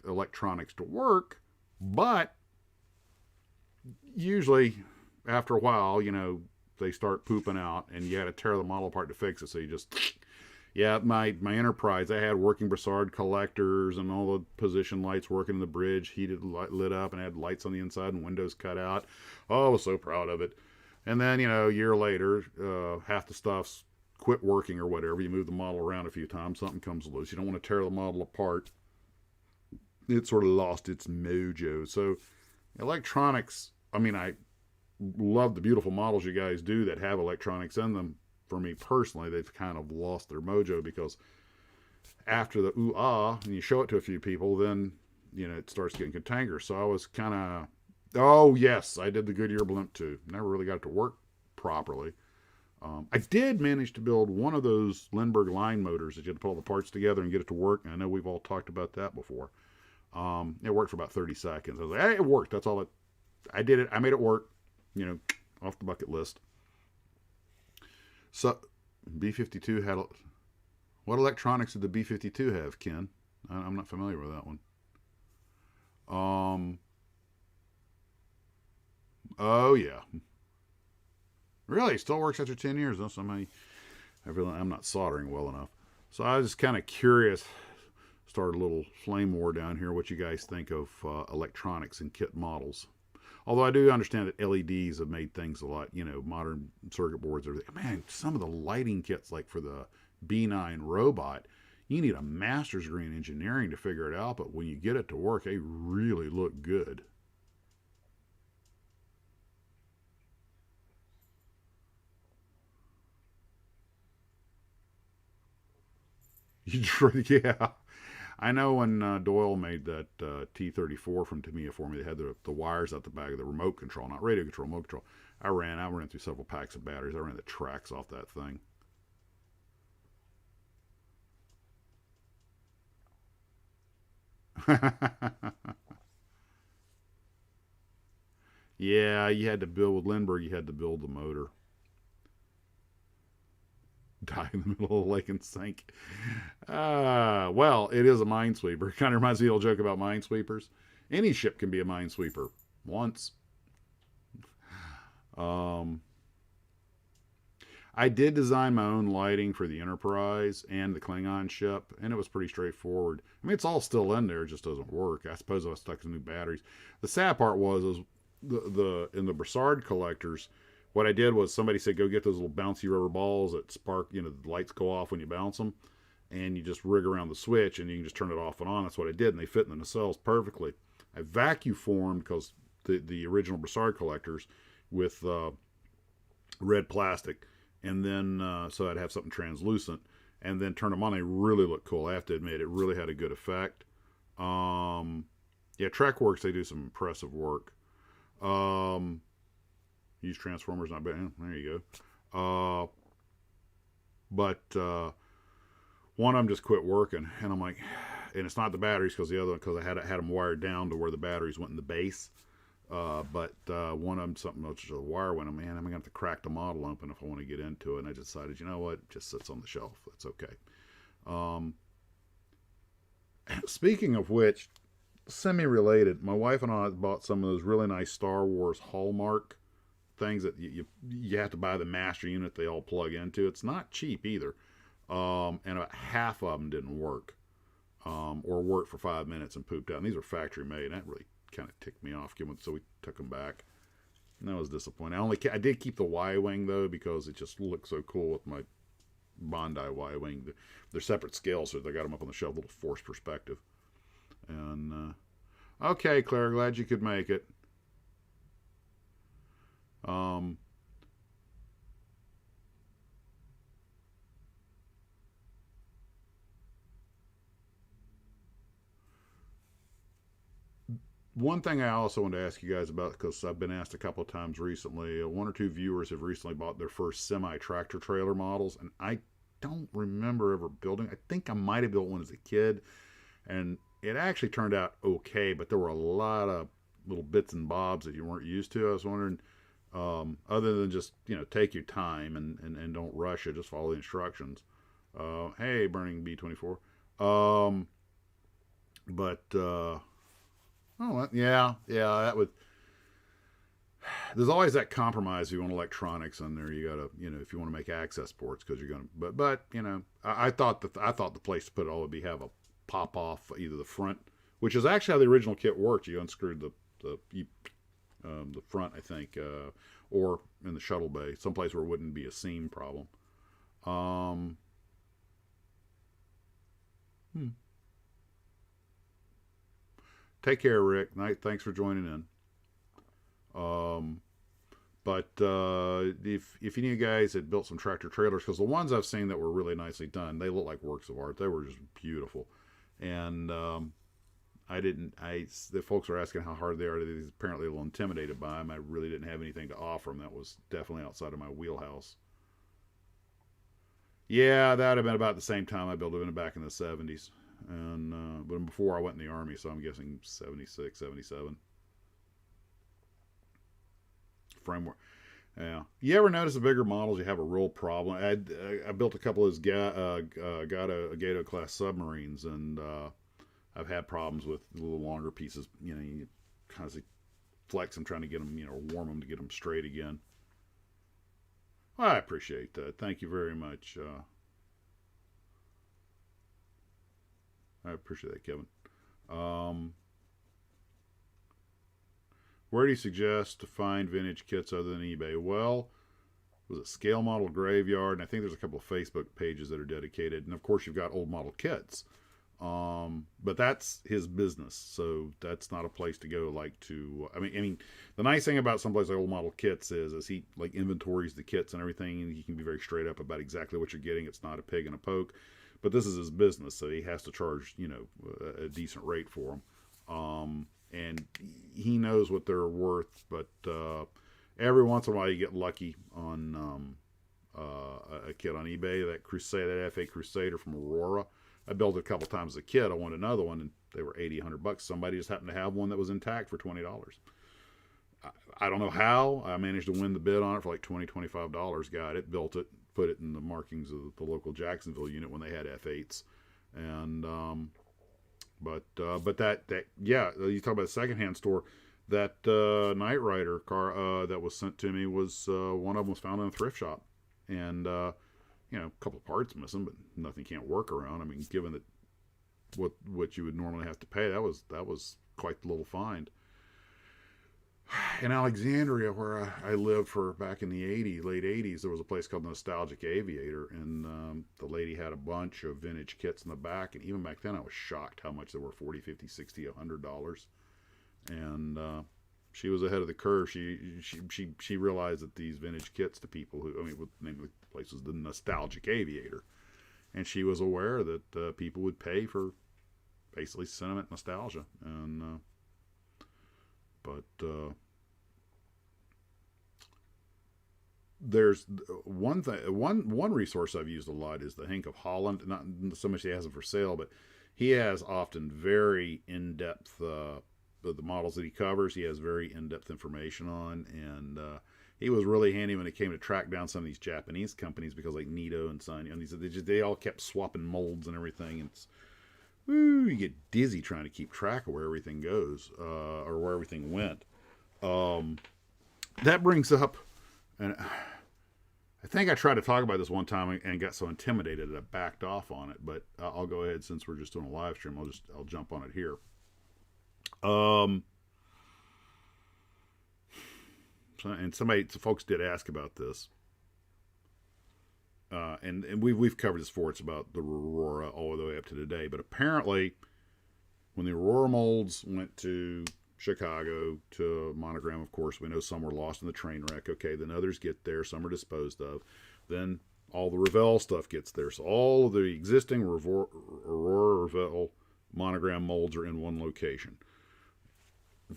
electronics to work, but usually after a while, you know, they start pooping out and you got to tear the model apart to fix it. So you just, yeah, my Enterprise, I had working Broussard collectors and all the position lights working in the bridge, heated, lit up, and had lights on the inside and windows cut out. Oh, I was so proud of it. And then, you know, a year later, half the stuff's quit working or whatever. You move the model around a few times, something comes loose. You don't want to tear the model apart. It sort of lost its mojo. So electronics, I mean, I love the beautiful models you guys do that have electronics in them. For me personally, they've kind of lost their mojo because after the ooh-ah, and you show it to a few people, then, you know, it starts getting cantankerous. So I was kind of, oh yes, I did the Goodyear blimp too. Never really got it to work properly. I did manage to build one of those Lindbergh line motors that you had to pull all the parts together and get it to work. And I know we've all talked about that before. It worked for about 30 seconds. I was like, hey, it worked. That's all I did it. I made it work, you know, off the bucket list. So B-52 had, what electronics did the B-52 have, Ken? I'm not familiar with that one. Oh yeah. Really, still works after 10 years. Though. I'm not soldering well enough. So I was just kind of curious. Started a little flame war down here. What you guys think of electronics and kit models? Although I do understand that LEDs have made things a lot, you know, modern circuit boards, everything. Man, some of the lighting kits, like for the B9 robot, you need a master's degree in engineering to figure it out. But when you get it to work, they really look good. Yeah. I know when Doyle made that T-34 from Tamiya for me, they had the wires out the back of the remote control, not radio control, remote control. I ran through several packs of batteries. I ran the tracks off that thing. Yeah, you had to build with Lindbergh, you had to build the motor. Die in the middle of the lake and sink. Well, it is a minesweeper. Kind of reminds me of the old joke about minesweepers. Any ship can be a minesweeper once. I did design my own lighting for the Enterprise and the Klingon ship, and it was pretty straightforward. I mean, it's all still in there, it just doesn't work. I suppose I was stuck with new batteries. The sad part was in the Broussard collectors, what I did was somebody said, go get those little bouncy rubber balls that spark, you know, the lights go off when you bounce them. and you just rig around the switch and you can just turn it off and on. That's what I did, and they fit in the nacelles perfectly. I vacuum formed because the original Broussard collectors with red plastic, and then so I'd have something translucent, and then turn them on. They really look cool. I have to admit, it really had a good effect. Yeah, TrekWorks, they do some impressive work. Use transformers, not bad. There you go. But one of them just quit working, and I'm like, and it's not the batteries, because the other one, because I had them wired down to where the batteries went in the base. But one of them, something else, the wire went, man, I'm going to have to crack the model open if I want to get into it. And I decided, you know what, it just sits on the shelf. That's okay. Speaking of which, semi-related, my wife and I bought some of those really nice Star Wars Hallmark things that you have to buy the master unit they all plug into. It's not cheap either. And about half of them didn't work, or worked for 5 minutes and pooped out. And these are factory made. And that really kind of ticked me off. So we took them back. And that was disappointing. I did keep the Y-wing though, because it just looked so cool with my Bondi Y-wing. They're separate scales, so they got them up on the shelf, a little forced perspective. And okay, Claire, glad you could make it. One thing I also want to ask you guys about, because I've been asked a couple of times recently, one or two viewers have recently bought their first semi-tractor trailer models, and I don't remember ever building. I think I might have built one as a kid, and it actually turned out okay, but there were a lot of little bits and bobs that you weren't used to. I was wondering, other than just, take your time and don't rush it, just follow the instructions. Hey, Burning B24. That would. There's always that compromise if you want electronics on there. You gotta, if you want to make access ports, because you're gonna. But I thought the place to put it all would be have a pop off either the front, which is actually how the original kit worked. You unscrewed the front, I think, or in the shuttle bay, someplace where it wouldn't be a seam problem. Take care, Rick. Thanks for joining in. But if any of you guys had built some tractor trailers, because the ones I've seen that were really nicely done, they look like works of art. They were just beautiful. And the folks were asking how hard they are. They're apparently a little intimidated by them. I really didn't have anything to offer them. That was definitely outside of my wheelhouse. Yeah, that would have been about the same time I built it, back in the 70s. And but before I went in the Army, so I'm guessing 76, 77. Framework. Yeah. You ever notice the bigger models, you have a real problem? I built a couple of those Gato class submarines, and I've had problems with the little longer pieces. You constantly flex them, trying to get them, warm them to get them straight again. Well, I appreciate that. Thank you very much. I appreciate that, Kevin. Where do you suggest to find vintage kits other than eBay? Well, was it Scale Model Graveyard? And I think there's a couple of Facebook pages that are dedicated. And of course, you've got old model kits. But that's his business, so that's not a place to go. I mean, the nice thing about someplace like Old Model Kits is he inventories the kits and everything, and he can be very straight up about exactly what you're getting. It's not a pig in a poke. But this is his business, so he has to charge, a decent rate for them. And he knows what they're worth. But every once in a while, you get lucky on a kit on eBay. That F8 Crusader from Aurora. I built it a couple times as a kid. I wanted another one, and they were $80, $100. Somebody just happened to have one that was intact for $20. I don't know how. I managed to win the bid on it for like $20, $25. Got it, built it, put it in the markings of the local Jacksonville unit when they had F8s. And you talk about a secondhand store. That Knight Rider car that was sent to me was one of them was found in a thrift shop, and a couple of parts missing, but nothing can't work around. I mean, given that what you would normally have to pay, that was quite the little find. in Alexandria, where I lived for back in the late 80s, there was a place called Nostalgic Aviator, and the lady had a bunch of vintage kits in the back. And even back then, I was shocked how much they were: 40, 50, 60, $100. And she was ahead of the curve. She realized that these vintage kits to people who, I mean, the name of the place was the Nostalgic Aviator, and she was aware that people would pay for basically sentiment nostalgia. And but there's one resource I've used a lot is the Hank of Holland. Not so much he has them for sale, but he has often very in-depth the models that he covers. He has very in-depth information on, and he was really handy when it came to track down some of these Japanese companies, because like Nito and Sanyo, and they all kept swapping molds and everything. And it's, woo, you get dizzy trying to keep track of where everything goes, or where everything went. That brings up, and I think I tried to talk about this one time and got so intimidated that I backed off on it. But I'll go ahead, since we're just doing a live stream. I'll jump on it here. And some folks did ask about this, and we've covered this before. It's about the Aurora all the way up to today. But apparently, when the Aurora molds went to Chicago to Monogram, of course, we know some were lost in the train wreck. Okay, then others get there. Some are disposed of. Then all the Revell stuff gets there. So all of the existing Aurora Revell Monogram molds are in one location.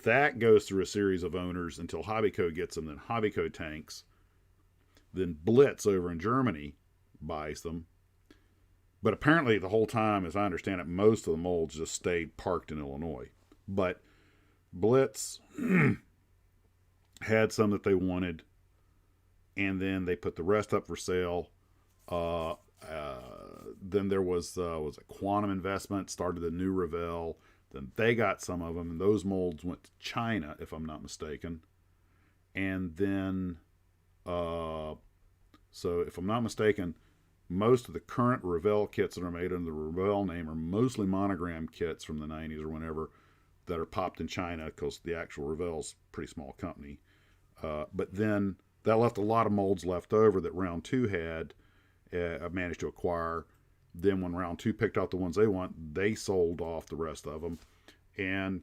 That goes through a series of owners until Hobbyco gets them. Then Hobbyco tanks. Then Blitz over in Germany buys them. But apparently the whole time, as I understand it, most of the molds just stayed parked in Illinois. But Blitz had some that they wanted, and then they put the rest up for sale. Then there was a Quantum Investment, started a new Revell. Then they got some of them, and those molds went to China, if I'm not mistaken. And then, so if I'm not mistaken, most of the current Revell kits that are made under the Revell name are mostly Monogram kits from the 90s or whenever that are popped in China, because the actual Revell's a pretty small company. But then that left a lot of molds left over that Round 2 had managed to acquire. Then when Round 2 picked out the ones they want, they sold off the rest of them. And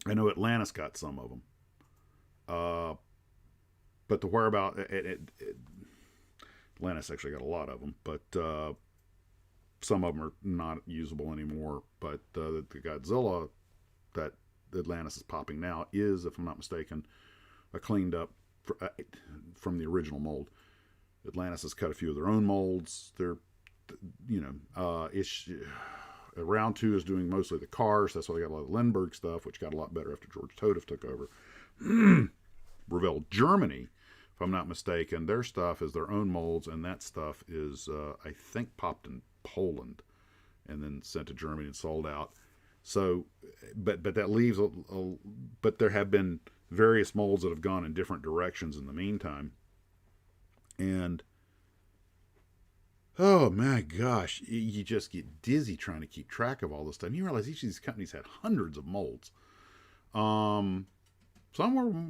I know Atlantis got some of them. But the whereabout, Atlantis actually got a lot of them, but some of them are not usable anymore. But the Godzilla that Atlantis is popping now is, if I'm not mistaken, a cleaned up from the original mold. Atlantis has cut a few of their own molds. They're, Round 2 is doing mostly the cars. That's why they got a lot of Lindbergh stuff, which got a lot better after George Totev took over. Revell Germany, if I'm not mistaken, their stuff is their own molds, and that stuff is, I think, popped in Poland and then sent to Germany and sold out. So, but that leaves but there have been various molds that have gone in different directions in the meantime. And oh my gosh, you just get dizzy trying to keep track of all this stuff. And you realize each of these companies had hundreds of molds. Some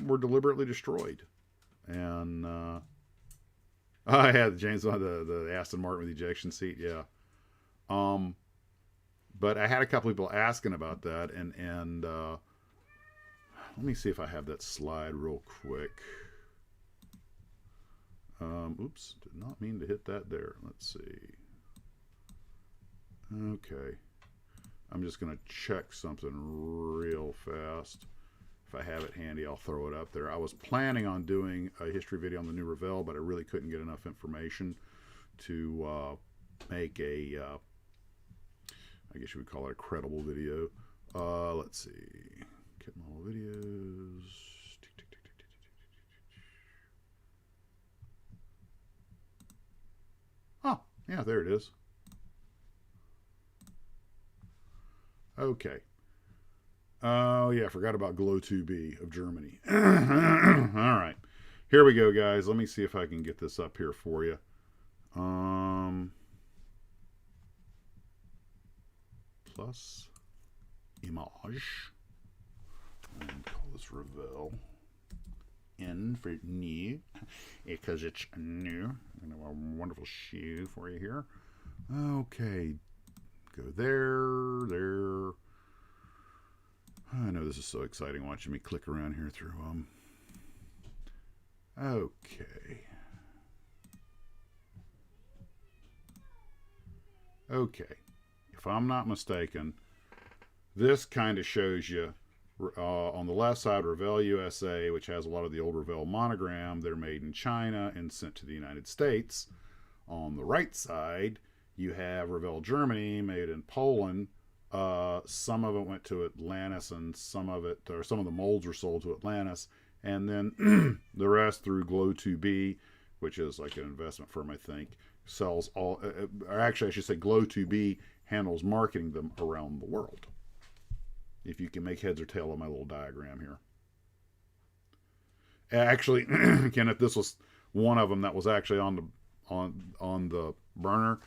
were deliberately destroyed. And I had James on the Aston Martin with the ejection seat, yeah. But I had a couple people asking about that, and let me see if I have that slide real quick. Oops, did not mean to hit that there. Let's see. Okay. I'm just going to check something real fast. If I have it handy, I'll throw it up there. I was planning on doing a history video on the new Revell, but I really couldn't get enough information to make a, I guess you would call it a credible video. Let's see. Kit model videos. Oh, yeah, there it is. Okay. Oh, yeah, I forgot about Glow 2B of Germany. All right. Here we go, guys. Let me see if I can get this up here for you. Plus image. And call this Revell in for new because it's new. And a wonderful shoe for you here. Okay, go there. I know this is so exciting watching me click around here through them. Okay. Okay. If I'm not mistaken, this kind of shows you on the left side, Revell USA, which has a lot of the old Revell monogram. They're made in China and sent to the United States. On the right side, you have Revell Germany, made in Poland. Some of it went to Atlantis, and some of the molds were sold to Atlantis, and then the rest through Glow2B, which is like an investment firm, I think, sells all. Or actually, I should say Glow2B handles marketing them around the world. If you can make heads or tail of my little diagram here. Actually, Kenneth, this was one of them that was actually on the burner.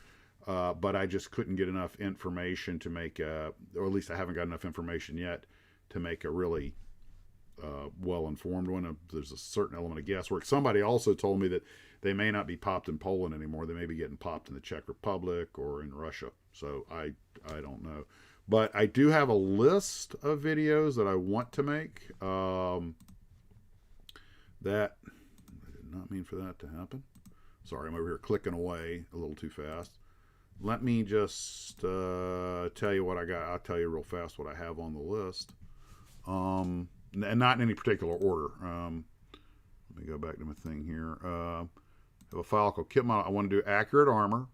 But I just couldn't get enough information to make or at least I haven't got enough information yet to make a really well-informed one. There's a certain element of guesswork. Somebody also told me that they may not be popped in Poland anymore. They may be getting popped in the Czech Republic or in Russia. So I don't know. But I do have a list of videos that I want to make. That I did not mean for that to happen. Sorry, I'm over here clicking away a little too fast. Let me just tell you what I got. I'll tell you real fast what I have on the list. And not in any particular order. Let me go back to my thing here. I have a file called Kit Model. I want to do Accurate Armor.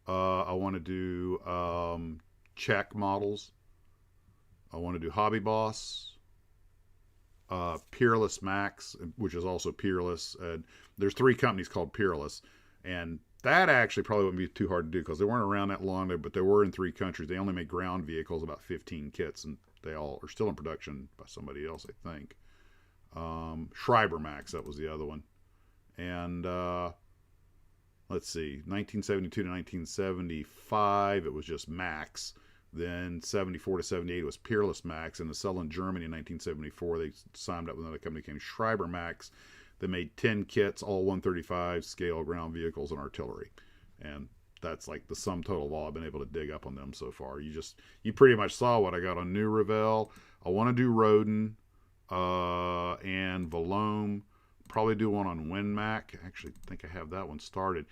I want to do Czech models. I want to do Hobby Boss. Peerless Max, which is also Peerless. There's 3 companies called Peerless. And that actually probably wouldn't be too hard to do because they weren't around that long, but they were in 3 countries. They only make ground vehicles, about 15 kits, and they all are still in production by somebody else, I think. Schreiber Max, that was the other one. And let's see, 1972 to 1975, it was just Max. Then 74 to 78 was Peerless Max, and to sell in Germany in 1974, they signed up with another company named Schreiber Max. They made 10 kits, all 135 scale ground vehicles and artillery. And that's like the sum total of all I've been able to dig up on them so far. You pretty much saw what I got on New Revell. I want to do Rodin and Valome. Probably do one on Winmac. Actually, I think I have that one started.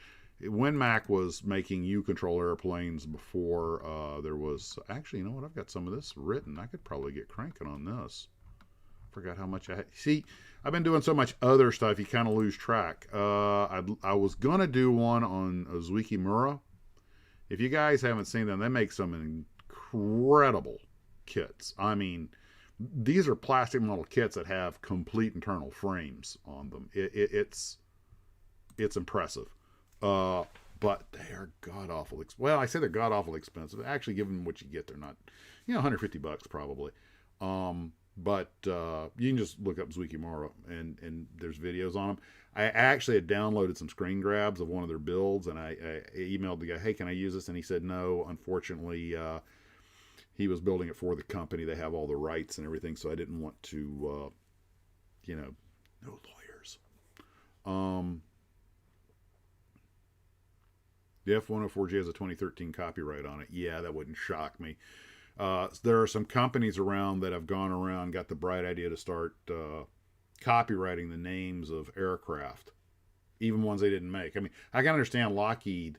Winmac was making U-control airplanes before there was... Actually, you know what? I've got some of this written. I could probably get cranking on this. Forgot how much I had. See, I've been doing so much other stuff, you kind of lose track. I was going to do one on Zuikimura. If you guys haven't seen them, they make some incredible kits. I mean, these are plastic model kits that have complete internal frames on them. It's impressive. But they are god-awful. Well, I say they're god-awful expensive. Actually, given what you get, they're not, $150 probably. But you can just look up Zuikimura, and there's videos on them. I actually had downloaded some screen grabs of one of their builds, and I emailed the guy, hey, can I use this? And he said, no, unfortunately, he was building it for the company. They have all the rights and everything, so I didn't want to, no lawyers. The F-104J has a 2013 copyright on it. Yeah, that wouldn't shock me. There are some companies around that have gone around, got the bright idea to start copywriting the names of aircraft, even ones they didn't make. I mean, I can understand Lockheed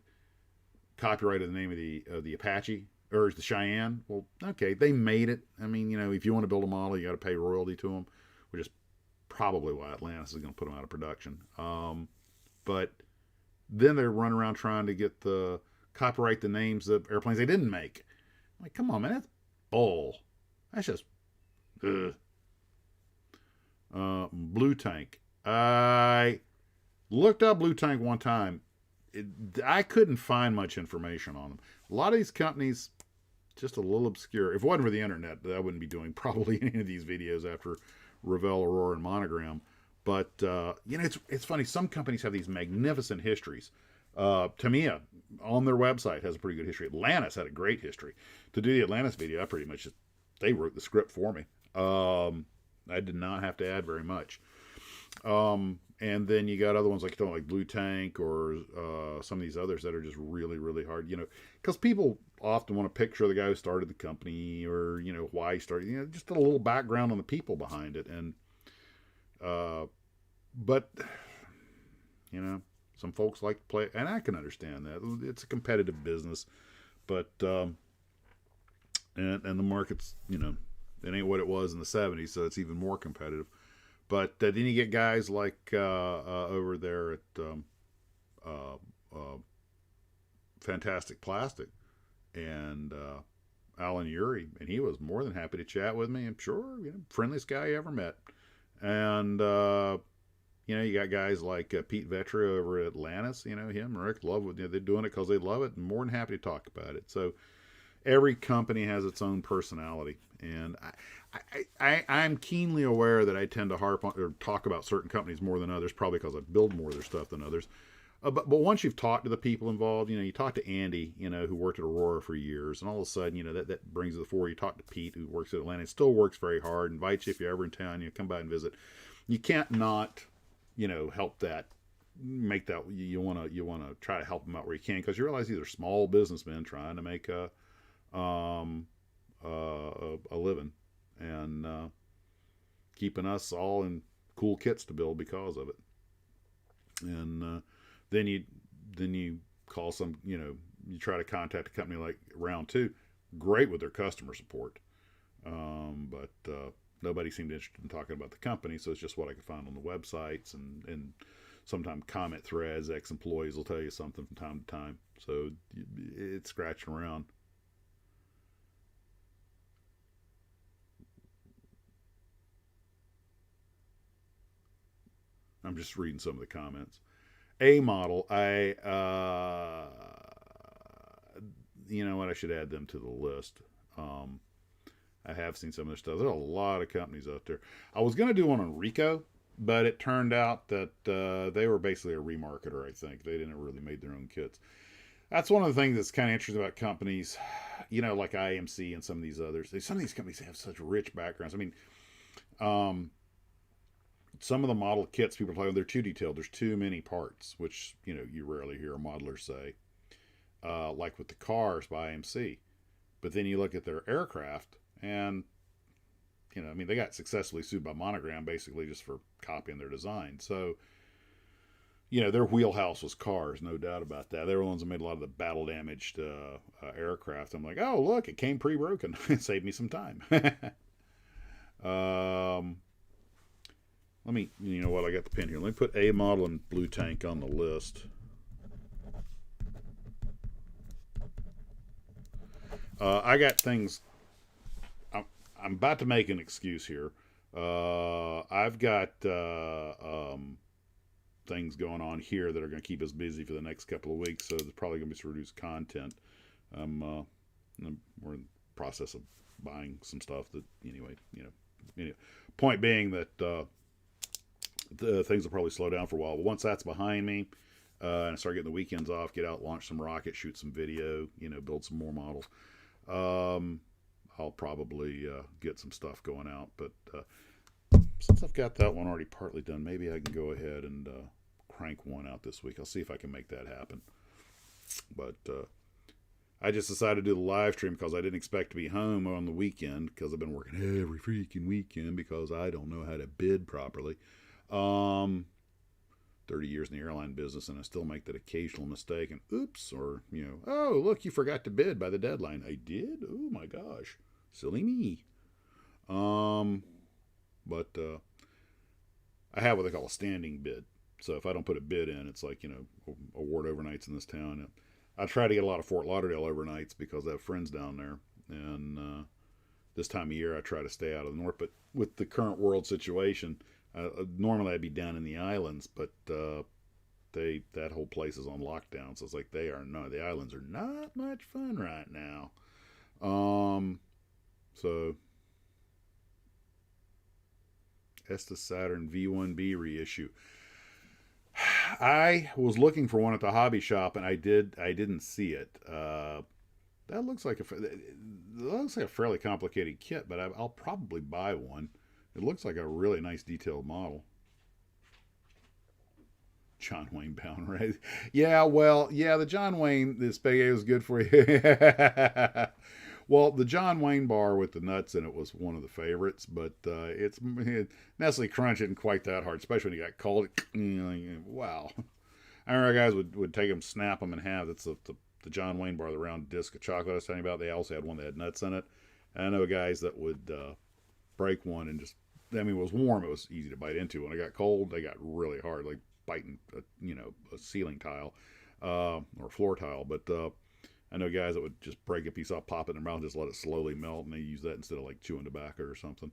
copyrighted the name of the Apache or the Cheyenne. Well, okay, they made it. I mean, if you want to build a model, you got to pay royalty to them, which is probably why Atlantis is going to put them out of production. But then they're running around trying to copyright the names of airplanes they didn't make. I'm like, come on, man, that's bull. That's just, Blue Tank. I looked up Blue Tank one time. I couldn't find much information on them. A lot of these companies, just a little obscure. If it wasn't for the internet, I wouldn't be doing probably any of these videos after Revell, Aurora, and Monogram. But, it's funny. Some companies have these magnificent histories. Tamiya, on their website, has a pretty good history. Atlantis had a great history. To do the Atlantis video, I pretty much they wrote the script for me. I did not have to add very much. And then you got other ones like Blue Tank or some of these others that are just really, really hard. Because people often want a picture of the guy who started the company or why he started. Just a little background on the people behind it. And but some folks like to play, and I can understand that. It's a competitive business, but and the market's it ain't what it was in the '70s, so it's even more competitive. But then you get guys like over there at Fantastic Plastic and Alan Urey, and he was more than happy to chat with me. I'm sure, friendliest guy I ever met. And you got guys like Pete Vetra over at Atlantis. Him, Rick, love it. They're doing it because they love it, and more than happy to talk about it. So every company has its own personality, and I'm keenly aware that I tend to harp on or talk about certain companies more than others, probably because I build more of their stuff than others. But once you've talked to the people involved, you talk to Andy, who worked at Aurora for years, and all of a sudden, that brings to the fore. You talk to Pete, who works at Atlanta, still works very hard, invites you if you're ever in town, come by and visit. You can't not, help that, make that. You want to try to help them out where you can, because you realize these are small businessmen trying to make a living, and keeping us all in cool kits to build because of it. And then you call some, you try to contact a company like Round 2, great with their customer support, but nobody seemed interested in talking about the company, so it's just what I could find on the websites, and sometimes comment threads. Ex-employees will tell you something from time to time, so it's scratching around. I'm just reading some of the comments. A model, you know what, I should add them to the list. I have seen some of their stuff. There's a lot of companies out there. I was going to do one on Ricoh, but it turned out that they were basically a remarketer, I think. They didn't really make their own kits. That's one of the things that's kind of interesting about companies, like IMC and some of these others. Some of these companies have such rich backgrounds. I mean, some of the model kits people are talking, they're too detailed. There's too many parts, which you rarely hear a modeler say. Like with the cars by IMC, but then you look at their aircraft, and they got successfully sued by Monogram basically just for copying their design. So their wheelhouse was cars, no doubt about that. They were the ones that made a lot of the battle damaged aircraft. I'm like, oh look, it came pre-broken. It saved me some time. Let me, I got the pen here. Let me put A model and Blue Tank on the list. I got things. I'm about to make an excuse here. I've got things going on here that are going to keep us busy for the next couple of weeks, so there's probably going to be some reduced content. We're in the process of buying some stuff that, anyway. Point being that the things will probably slow down for a while. But once that's behind me, and I start getting the weekends off, get out, launch some rockets, shoot some video, build some more models. I'll probably get some stuff going out. But since I've got that one already partly done, maybe I can go ahead and crank one out this week. I'll see if I can make that happen. But I just decided to do the live stream because I didn't expect to be home on the weekend, because I've been working every freaking weekend because I don't know how to bid properly. 30 years in the airline business, and I still make that occasional mistake, and oops, or oh look, you forgot to bid by the deadline. I did. Oh my gosh, silly me. But I have what they call a standing bid. So if I don't put a bid in, it's like award overnights in this town. I try to get a lot of Fort Lauderdale overnights because I have friends down there, and this time of year I try to stay out of the north. But with the current world situation, normally I'd be down in the islands, but that whole place is on lockdown, so it's like the islands are not much fun right now. So Estes Saturn V1B reissue. I was looking for one at the hobby shop, and I didn't see it. That looks like a fairly complicated kit, but I'll probably buy one It looks like a really nice detailed model. John Wayne bound, right? Yeah, well, yeah, the John Wayne, the spaghetti was good for you. Well, the John Wayne bar with the nuts in it was one of the favorites, but it's Nestle Crunch isn't quite that hard, especially when you got cold. Wow. I remember guys would take them, snap them in half. That's the John Wayne bar, the round disc of chocolate I was telling you about. They also had one that had nuts in it. And I know guys that would break one and just, I mean, it was warm. It was easy to bite into. When it got cold, they got really hard, like biting, a ceiling tile or floor tile. But I know guys that would just break a piece off, pop it in their mouth, and just let it slowly melt, and they use that instead of like chewing tobacco or something.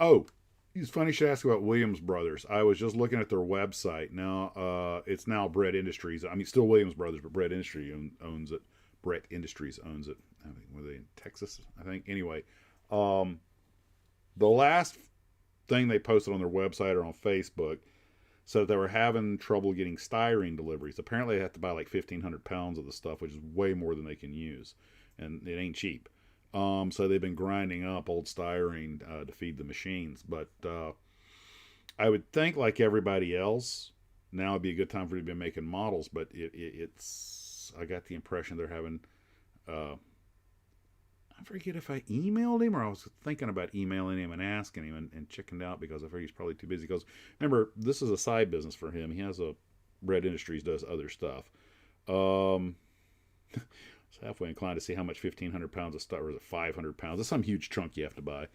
Oh, it's funny you should ask about Williams Brothers. I was just looking at their website. Now, it's now Brett Industries. I mean, still Williams Brothers, but Brett Industries owns it. Brett Industries owns it. I mean, were they in Texas? I think. Anyway, the last thing they posted on their website or on Facebook said that they were having trouble getting styrene deliveries. Apparently, they have to buy like 1,500 pounds of the stuff, which is way more than they can use, and it ain't cheap. So they've been grinding up old styrene to feed the machines. But I would think, like everybody else, now would be a good time for you to be making models. But it's I got the impression they're having. I forget if I emailed him or I was thinking about emailing him and asking him and chickened out because I figured he's probably too busy. Because remember, this is a side business for him. He has a Red Industries, does other stuff. It's halfway inclined to see how much 1,500 pounds of stuff, or is it 500 pounds? That's some huge chunk you have to buy.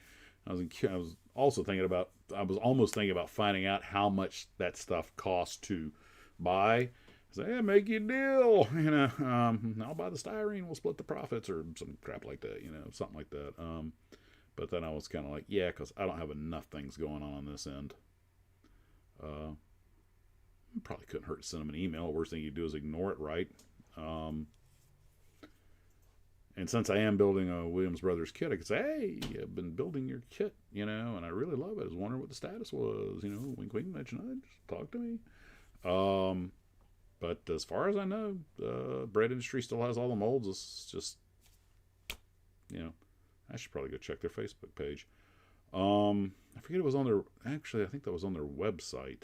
I was also thinking about, I was almost thinking about finding out how much that stuff costs to buy. Say, yeah, make you a deal, I'll buy the styrene, we'll split the profits, or some crap like that, something like that. But then I was kind of like, yeah, because I don't have enough things going on this end. Probably couldn't hurt to send them an email. The worst thing you do is ignore it, right? And since I am building a Williams Brothers kit, I could say, hey, I've been building your kit, and I really love it. I was wondering what the status was, wink, wink, nudge, nudge, talk to me. But as far as I know, Bread Industry still has all the molds. It's just, I should probably go check their Facebook page. I forget it was on their, actually, I think that was on their website.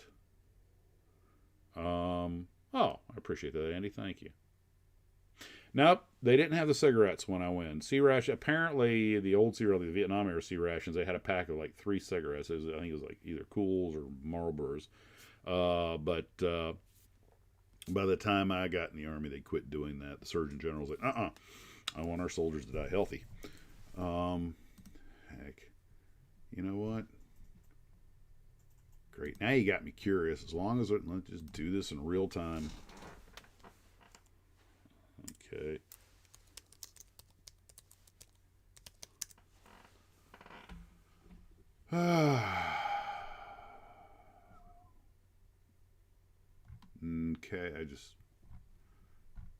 Oh, I appreciate that, Andy. Thank you. Nope, they didn't have the cigarettes when I went. C-Ration, apparently the old the Vietnam era C-Rations, they had a pack of like 3 cigarettes. I think it was like either Cools or Marlboros. But by the time I got in the Army, they quit doing that. The Surgeon General's like, I want our soldiers to die healthy. Heck, you know what? Great. Now you got me curious. As long as let's just do this in real time. Okay. Okay,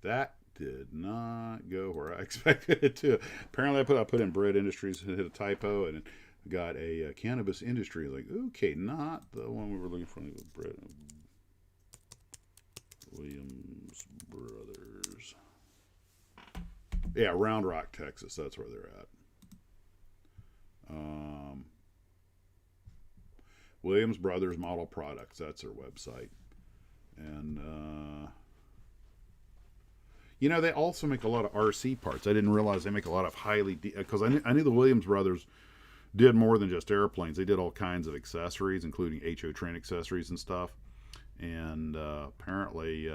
that did not go where I expected it to. Apparently, I put in Bread Industries, hit a typo, and got a cannabis industry. Like, okay, not the one we were looking for. Bread Williams Brothers. Yeah, Round Rock, Texas. That's where they're at. Williams Brothers Model Products. That's their website. And, they also make a lot of RC parts. I didn't realize they make a lot of highly... Because I knew the Williams Brothers did more than just airplanes. They did all kinds of accessories, including HO train accessories and stuff. And apparently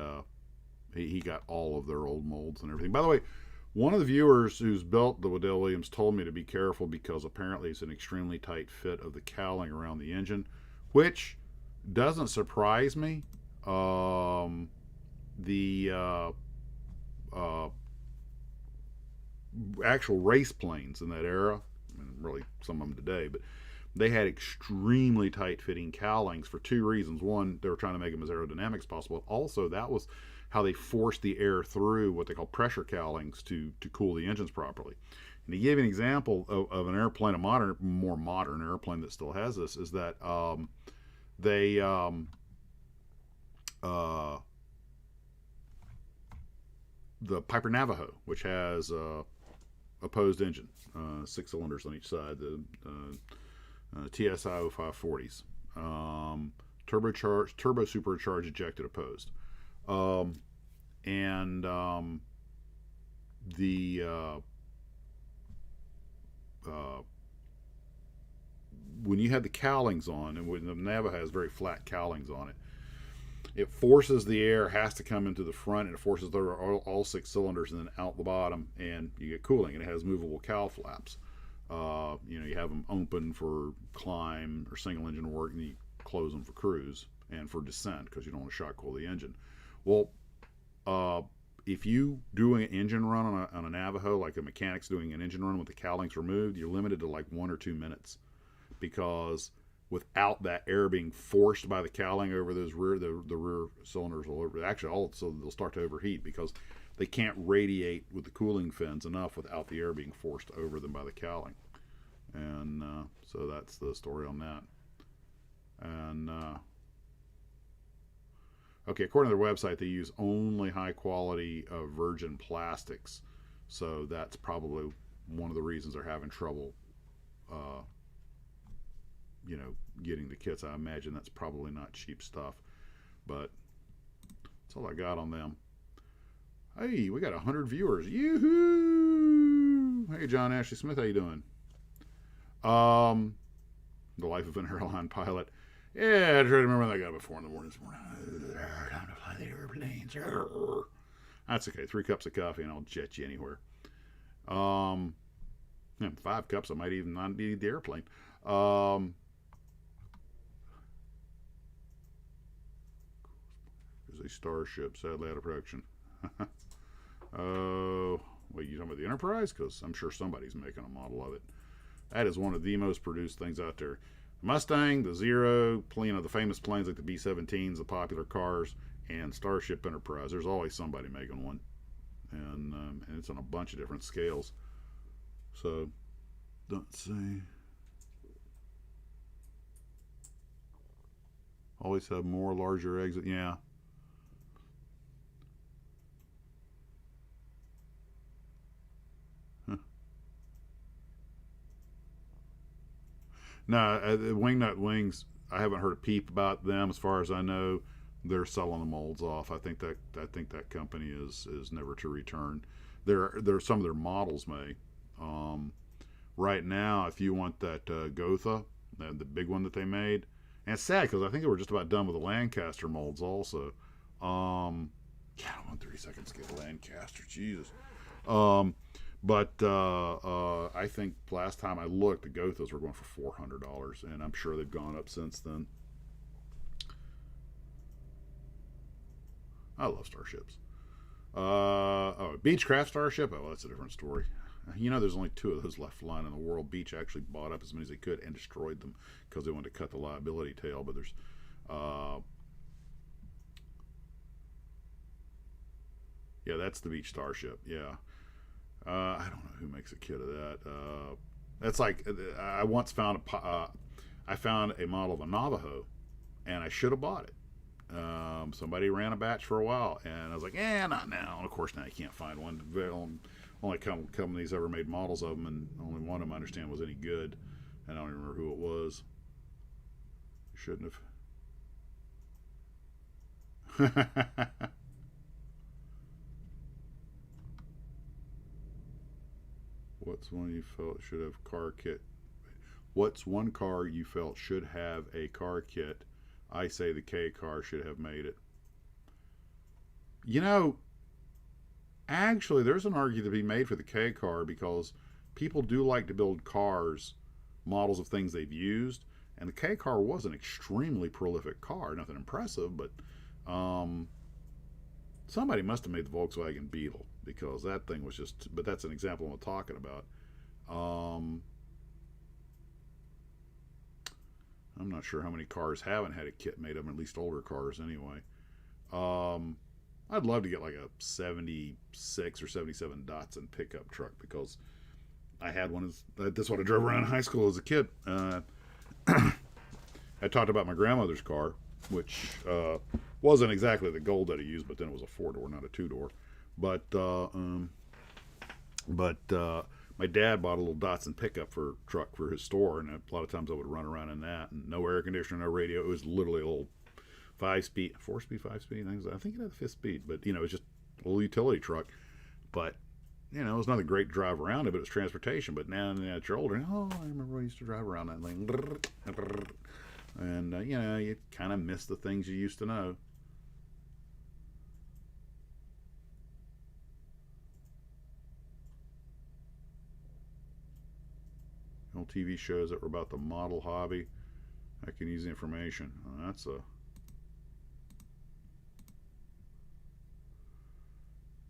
he got all of their old molds and everything. By the way, one of the viewers who's built the Waddell Williams told me to be careful because apparently it's an extremely tight fit of the cowling around the engine, which doesn't surprise me. The actual race planes in that era, and really some of them today, but they had extremely tight fitting cowlings for 2 reasons. One, they were trying to make them as aerodynamic as possible. Also, that was how they forced the air through what they call pressure cowlings to cool the engines properly. And to give you an example of an airplane, a more modern airplane that still has this, is that the Piper Navajo, which has opposed engine, 6 cylinders on each side, the TSI 0540s. Turbo supercharged ejected opposed. And the when you had the cowlings on, and when the Navajo has very flat cowlings on it, it forces the air, has to come into the front, and it forces all 6 cylinders and then out the bottom, and you get cooling. And it has movable cowl flaps. You have them open for climb or single engine work, and you close them for cruise and for descent because you don't want to shock cool the engine. Well, if you do an engine run on a Navajo, like a mechanic's doing an engine run with the cowlings removed, you're limited to like 1 or 2 minutes, because without that air being forced by the cowling over those the rear cylinders will actually they'll start to overheat because they can't radiate with the cooling fins enough without the air being forced over them by the cowling. And so that's the story on that. And okay, according to their website, they use only high quality virgin plastics, so that's probably one of the reasons they're having trouble getting the kits. I imagine that's probably not cheap stuff, but that's all I got on them. Hey, we got 100 viewers. Yoo-hoo! Hey, John Ashley Smith, how you doing? The Life of an Airline Pilot. Yeah, I try to remember that guy before in the morning this morning. Time to fly the airplanes. That's okay. 3 cups of coffee and I'll jet you anywhere. 5 cups, I might even not need the airplane. There's a Starship, sadly out of production. Oh, wait, you talking about the Enterprise? Because I'm sure somebody's making a model of it. That is one of the most produced things out there. The Mustang, the Zero, the famous planes like the B-17s, the popular cars, and Starship Enterprise. There's always somebody making one, and it's on a bunch of different scales. So, let's see. Always have more larger exit. Yeah. No, Wingnut Wings, I haven't heard a peep about them. As far as I know, they're selling the molds off. I think that company is never to return. There some of their models may. Right now, if you want that Gotha, the big one that they made, and it's sad because I think they were just about done with the Lancaster molds also. God, I want 30 seconds to get a Lancaster. Jesus. But I think last time I looked, the Gothas were going for $400, and I'm sure they've gone up since then. I love Starships. Beechcraft Starship. Oh, well, that's a different story. There's only 2 of those left flying in the world. Beech actually bought up as many as they could and destroyed them because they wanted to cut the liability tail. But there's yeah, that's the Beech Starship. Yeah. I don't know who makes a kit of that. That's like I once found I found a model of a Navajo, and I should have bought it. Somebody ran a batch for a while, and I was like, not now. And of course, now you can't find one. Only companies ever made models of them, and only one of them I understand was any good. And I don't even remember who it was. Shouldn't have. What's one you felt should have car kit? What's one car you felt should have a car kit? I say the K car should have made it. Actually, there's an argument to be made for the K car because people do like to build cars, models of things they've used, and the K car was an extremely prolific car. Nothing impressive, but somebody must have made the Volkswagen Beetle because that thing was just. But that's an example I'm talking about. I'm not sure how many cars haven't had a kit made of them, at least older cars anyway. I'd love to get like a 76 or 77 Datsun pickup truck because I had one. That's what I drove around in high school as a kid. I talked about my grandmother's car, which wasn't exactly the gold that I used, but then it was a 4-door, not a 2-door. But my dad bought a little Datsun pickup for truck for his store, and a lot of times I would run around in that, and no air conditioner, no radio. It was literally a little 5-speed, 4-speed, 5-speed things. I think it had a 5th speed, but it was just a little utility truck. But it was nothing great to drive around it, but it was transportation. But now that you're older, I remember I used to drive around that thing, and you kind of miss the things you used to know. Old TV shows that were about the model hobby. I can use the information. That's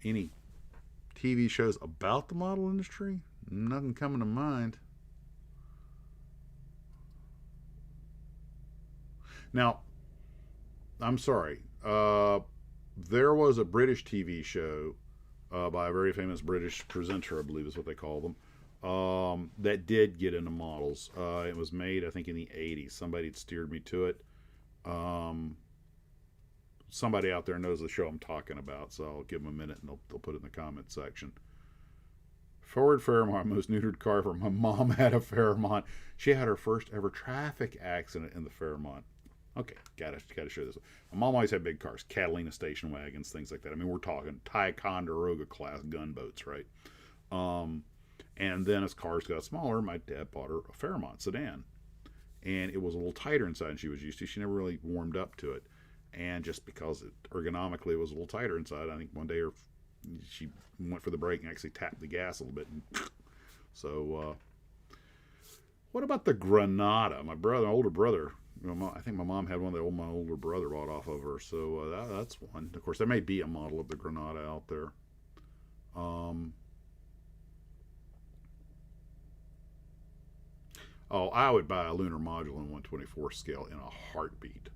any TV shows about the model industry? Nothing coming to mind. Now, I'm sorry. There was a British TV show by a very famous British presenter, I believe is what they call them, that did get into models. It was made, I think, in the 80s. Somebody had steered me to it. Somebody out there knows the show I'm talking about, so I'll give them a minute and they'll put it in the comment section. Ford Fairmont, most neutered car ever. My mom had a Fairmont. She had her first ever traffic accident in the Fairmont. Okay, gotta show this. My mom always had big cars, Catalina station wagons, things like that. I mean, we're talking Ticonderoga class gunboats, right? And then as cars got smaller, my dad bought her a Fairmont sedan, and it was a little tighter inside than she was used to. She never really warmed up to it, and just because ergonomically it was a little tighter inside, I think one day she went for the brake and actually tapped the gas a little bit. And so, what about the Granada? My older brother. I think my mom had one that my older brother bought off of her. So that's one. Of course, there may be a model of the Granada out there. I would buy a lunar module in 1/24 scale in a heartbeat.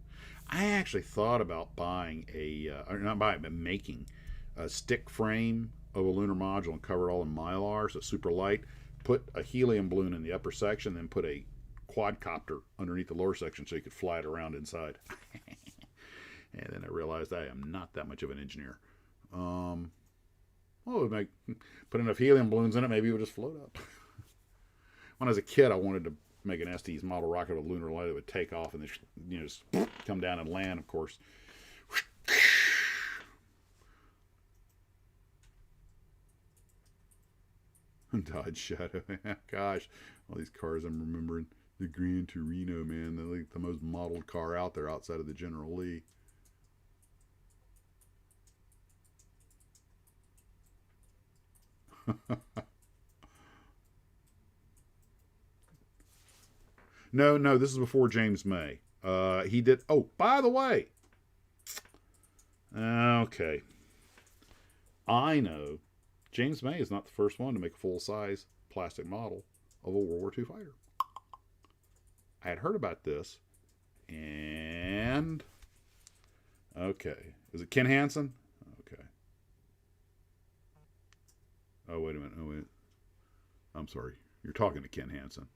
I actually thought about buying but making a stick frame of a lunar module and cover it all in Mylar, so super light. Put a helium balloon in the upper section, then put a quadcopter underneath the lower section so you could fly it around inside. And then I realized I am not that much of an engineer. Put enough helium balloons in it, maybe it would just float up. When I was a kid, I wanted to make an Estes model rocket with a lunar light that would take off and then just come down and land, of course. Dodge Shadow. Gosh, all these cars I'm remembering. The Gran Torino, man. They're like the most modeled car out there outside of the General Lee. No, this is before James May. He did. Oh, by the way. Okay. I know James May is not the first one to make a full-size plastic model of a World War II fighter. I had heard about this, and okay, is it Ken Hansen? Okay. Oh wait a minute. Oh wait. I'm sorry. You're talking to Ken Hansen.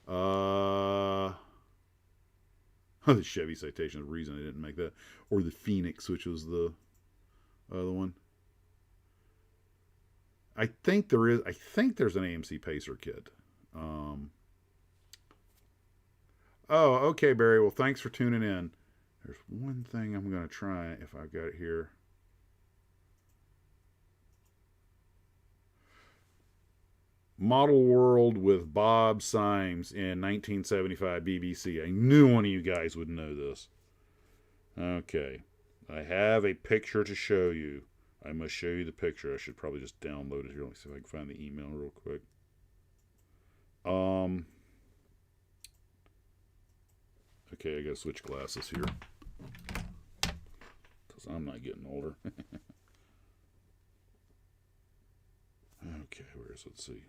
The Chevy Citation is the reason I didn't make that, or the Phoenix, which was the other one. I think there's an AMC Pacer kit. Oh, okay, Barry. Well, thanks for tuning in. There's one thing I'm going to try if I've got it here. Model World with Bob Symes in 1975 BBC. I knew one of you guys would know this. Okay. I have a picture to show you. I must show you the picture. I should probably just download it here. Let me see if I can find the email real quick. Okay, I gotta switch glasses here. Because I'm not getting older. Okay, let's see.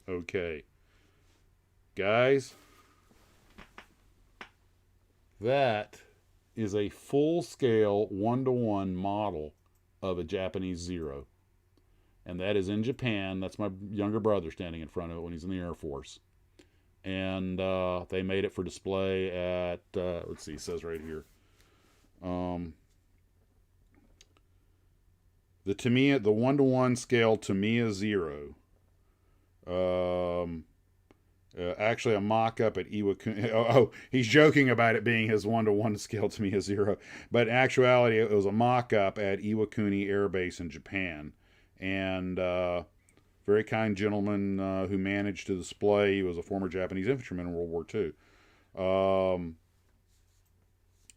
Okay. Guys, That is a full-scale, one-to-one model of a Japanese Zero. And that is in Japan. That's my younger brother standing in front of it when he's in the Air Force. And they made it for display at, let's see, it says right here. The Tamiya, the one-to-one scale Tamiya Zero. Actually, a mock-up at Iwakuni. Oh, he's joking about it being his one-to-one scale Tamiya Zero. But in actuality, it was a mock-up at Iwakuni Air Base in Japan. And very kind gentleman who managed to display. He was a former Japanese infantryman in World War II.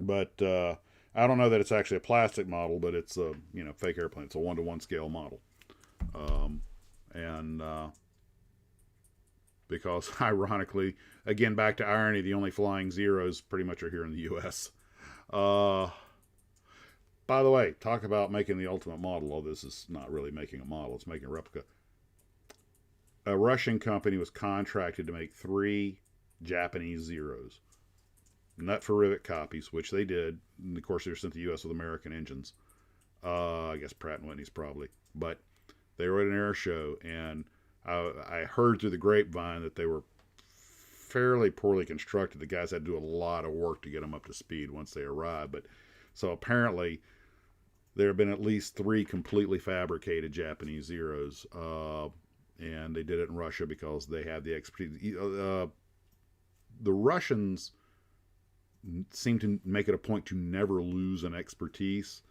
But I don't know that it's actually a plastic model, but it's a fake airplane. It's a one-to-one scale model. Because ironically, again, back to irony, the only flying Zeros pretty much are here in the U.S. By the way, talk about making the ultimate model. Oh, this is not really making a model. It's making a replica. A Russian company was contracted to make 3 Japanese Zeros. Nut for rivet copies, which they did. And of course, they were sent to the U.S. with American engines. I guess Pratt & Whitney's probably. But they were at an air show, and I heard through the grapevine that they were fairly poorly constructed. The guys had to do a lot of work to get them up to speed once they arrived. But so apparently there have been at least 3 completely fabricated Japanese Zeros, and they did it in Russia because they have the expertise. The Russians seem to make it a point to never lose an expertise.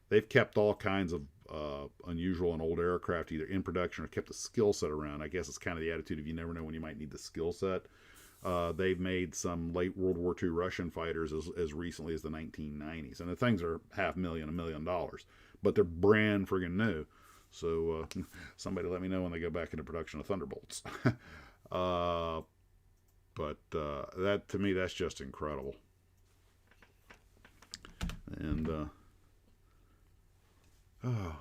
They've kept all kinds of unusual and old aircraft either in production or kept the skill set around. I guess it's kind of the attitude of you never know when you might need the skill set. They've made some late World War II Russian fighters as recently as the 1990s. And the things are $500,000, $1 million. But they're brand friggin' new. So somebody let me know when they go back into production of Thunderbolts. But that, to me, that's just incredible. And oh.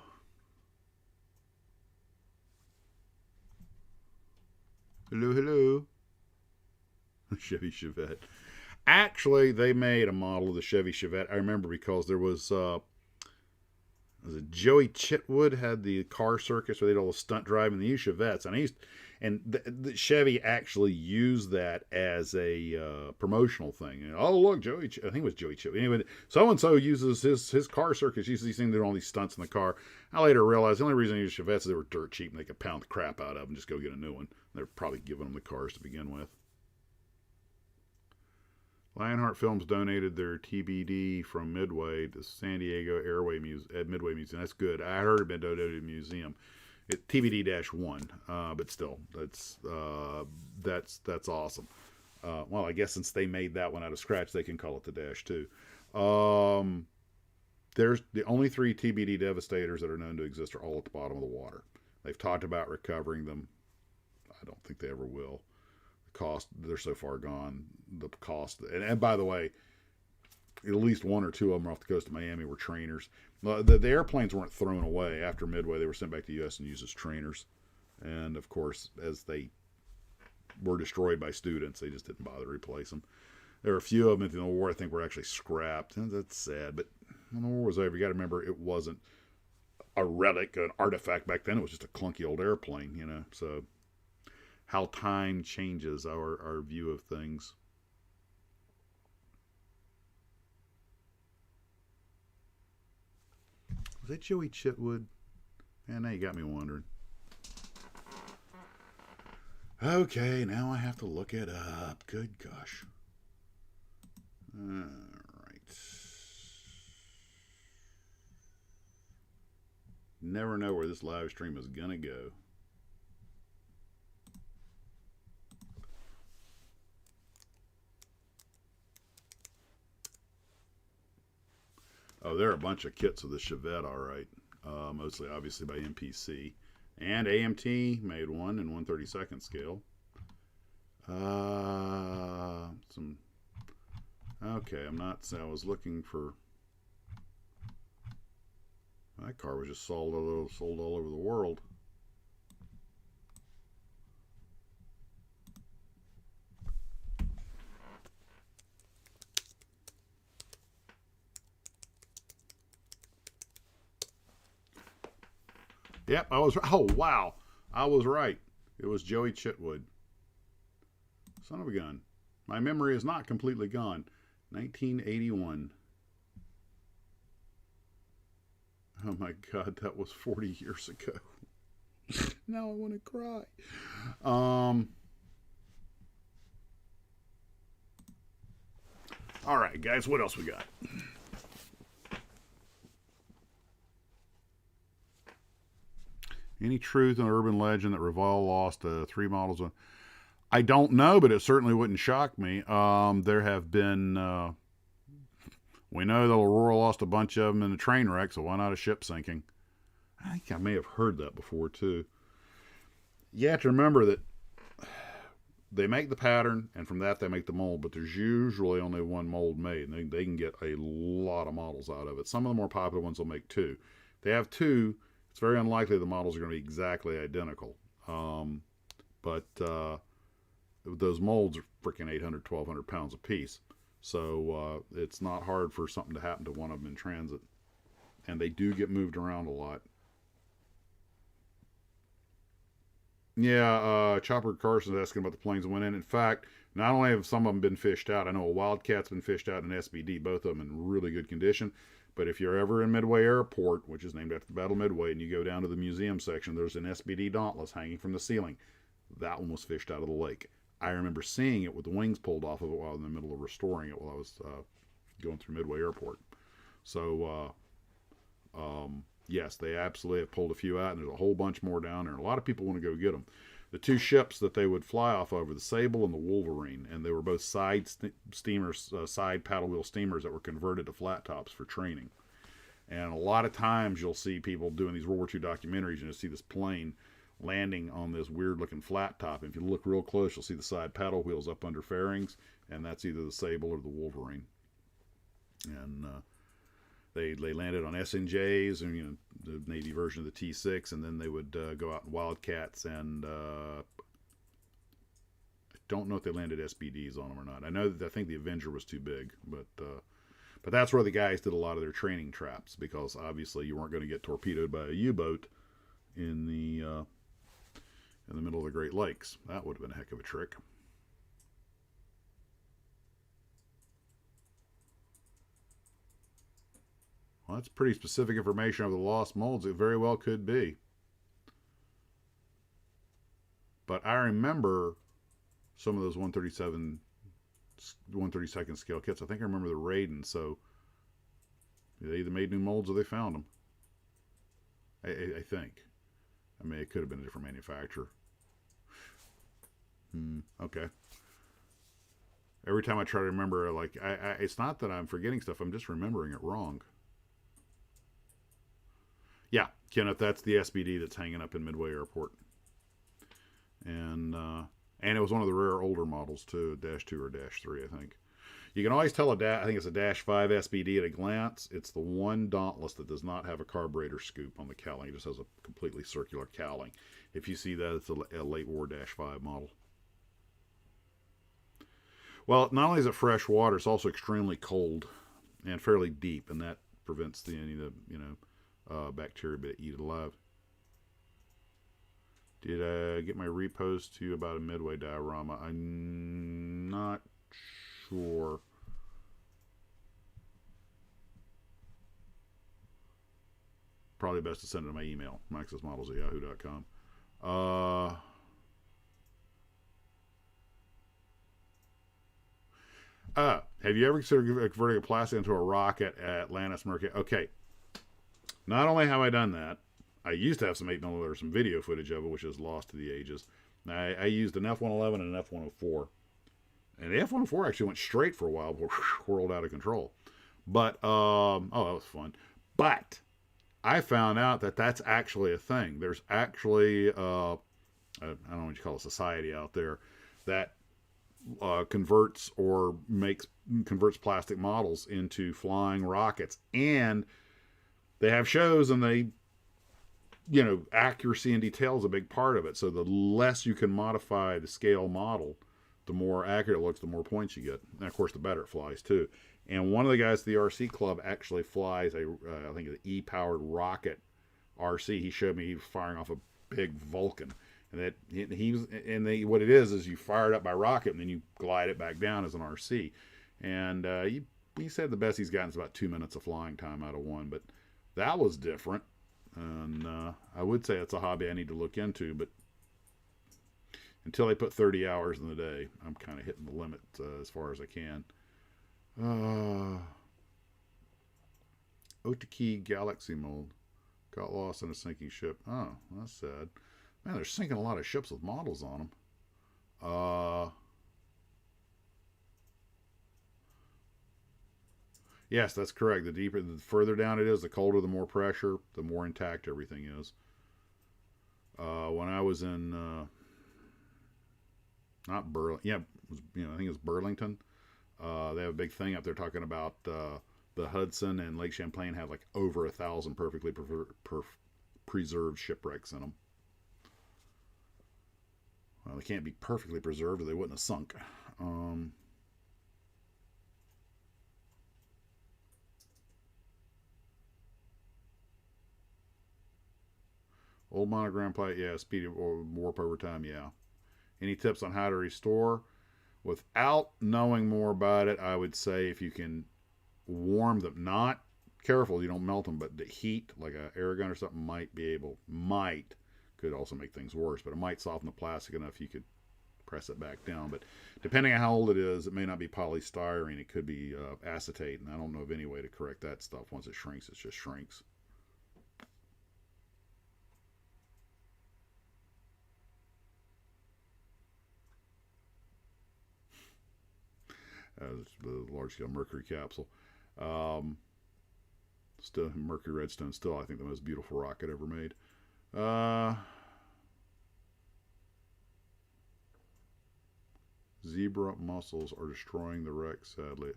Hello. Chevy Chevette. Actually, they made a model of the Chevy Chevette. I remember because there was Joey Chitwood had the car circus where they did all the stunt driving. They used Chevettes, and the Chevy actually used that as a promotional thing. Oh look, Joey! I think it was Joey Chitwood. Anyway, so and so uses his car circus. Uses these things, doing all these stunts in the car. I later realized the only reason they used Chevettes is they were dirt cheap and they could pound the crap out of them and just go get a new one. They're probably giving them the cars to begin with. Lionheart Films donated their TBD from Midway to San Diego Midway Museum. That's good. I heard it had been donated to the museum. TBD-1, but still, that's awesome. Well, I guess since they made that one out of scratch, they can call it the -2. There's the only 3 TBD Devastators that are known to exist are all at the bottom of the water. They've talked about recovering them. I don't think they ever will. Cost, they're so far gone. The cost, and by the way, at least 1 or 2 of them off the coast of Miami were trainers. The airplanes weren't thrown away after Midway. They were sent back to the U.S. and used as trainers. And of course, as they were destroyed by students, they just didn't bother to replace them. There were a few of them in the war I think were actually scrapped. And that's sad, but when the war was over, you got to remember it wasn't a relic, an artifact back then. It was just a clunky old airplane, So how time changes our view of things. Was that Joey Chitwood? Man, now you got me wondering. Okay, now I have to look it up. Good gosh. All right. Never know where this live stream is going to go. Oh, there are a bunch of kits of the Chevette, all right. Mostly, obviously, by MPC. And AMT made one in 1/32nd scale. Okay, I was looking for... That car was just sold all over the world. Yep, I was. Oh, wow. I was right. It was Joey Chitwood. Son of a gun. My memory is not completely gone. 1981. Oh my God, that was 40 years ago. Now I want to cry. All right, guys, what else we got? Any truth in the urban legend that Revol lost 3 models? I don't know, but it certainly wouldn't shock me. There have been, we know that Aurora lost a bunch of them in a train wreck, so why not a ship sinking? I think I may have heard that before, too. You have to remember that they make the pattern, and from that they make the mold, but there's usually only one mold made, and they can get a lot of models out of it. Some of the more popular ones will make 2. If they have 2, it's very unlikely the models are going to be exactly identical. But those molds are freaking 800, 1,200 pounds a piece. So it's not hard for something to happen to one of them in transit. And they do get moved around a lot. Yeah, Chopper Carson's asking about the planes that went in. In fact, not only have some of them been fished out, I know a Wildcat's been fished out in SBD, both of them in really good condition. But if you're ever in Midway Airport, which is named after the Battle of Midway, and you go down to the museum section, there's an SBD Dauntless hanging from the ceiling. That one was fished out of the lake. I remember seeing it with the wings pulled off of it while I was in the middle of restoring it while I was going through Midway Airport. So, yes, they absolutely have pulled a few out, and there's a whole bunch more down there. And a lot of people want to go get them. The 2 ships that they would fly off of were the Sable and the Wolverine, and they were both side steamers, side paddle wheel steamers that were converted to flat tops for training. And a lot of times you'll see people doing these World War II documentaries, and you'll see this plane landing on this weird-looking flat top. And if you look real close, you'll see the side paddle wheels up under fairings, and that's either the Sable or the Wolverine. And they landed on SNJs, and you know, the Navy version of the T6, and then they would go out in Wildcats, and I don't know if they landed SBDs on them or not. I think the Avenger was too big, but that's where the guys did a lot of their training traps, because obviously you weren't going to get torpedoed by a U-boat in the middle of the Great Lakes. That would have been a heck of a trick. Well, that's pretty specific information of the lost molds. It very well could be. But I remember some of those 132nd scale kits. I think I remember the Raiden, so they either made new molds or they found them. I think. I mean, it could have been a different manufacturer. Okay. Every time I try to remember, like, it's not that I'm forgetting stuff. I'm just remembering it wrong. Yeah, Kenneth, that's the SBD that's hanging up in Midway Airport. And it was one of the rare older models, too, -2 or -3, I think. You can always tell I think it's a -5 SBD at a glance. It's the one Dauntless that does not have a carburetor scoop on the cowling. It just has a completely circular cowling. If you see that, it's a late war -5 model. Well, not only is it fresh water, it's also extremely cold and fairly deep, and that prevents any of the, bacteria to eat it alive. Did I get my repost to you about a Midway diorama? I'm not sure. Probably best to send it to my email, maxsmodels@yahoo.com. Have you ever considered converting a plastic into a rocket at Atlantis Mercury? Okay. Not only have I done that, I used to have some 8mm, some video footage of it, which is lost to the ages. I used an F-111 and an F-104. And the F-104 actually went straight for a while before whirled out of control. But, that was fun. But I found out that that's actually a thing. There's actually, I don't know what you call a society out there that converts plastic models into flying rockets. And they have shows, and they, accuracy and detail is a big part of it. So the less you can modify the scale model, the more accurate it looks, the more points you get. And of course, the better it flies too. And one of the guys at the RC Club actually flies I think an E-powered rocket RC. He showed me he was firing off a big Vulcan, and that he was, and what it is you fire it up by rocket and then you glide it back down as an RC, and he said the best he's gotten is about 2 minutes of flying time out of one, but that was different, and I would say it's a hobby I need to look into, but until I put 30 hours in the day, I'm kind of hitting the limit as far as I can. Otaki Galaxy mold. Got lost in a sinking ship. Oh, that's sad. Man, they're sinking a lot of ships with models on them. Yes, that's correct. The further down it is, the colder, the more pressure, the more intact everything is. When I was in, not Burlington, yeah, I think it's Burlington. They have a big thing up there talking about the Hudson and Lake Champlain have like over 1,000 perfectly preserved shipwrecks in them. Well, they can't be perfectly preserved or they wouldn't have sunk. Old monogram plate, yeah. Speed or warp over time, yeah. Any tips on how to restore? Without knowing more about it, I would say if you can warm them, not careful you don't melt them, but the heat, like an air gun or something, could also make things worse, but it might soften the plastic enough you could press it back down. But depending on how old it is, it may not be polystyrene, it could be acetate, and I don't know of any way to correct that stuff. Once it shrinks, it just shrinks. The large-scale mercury capsule. Still, Mercury Redstone, still I think the most beautiful rocket ever made. Zebra mussels are destroying the wreck, sadly.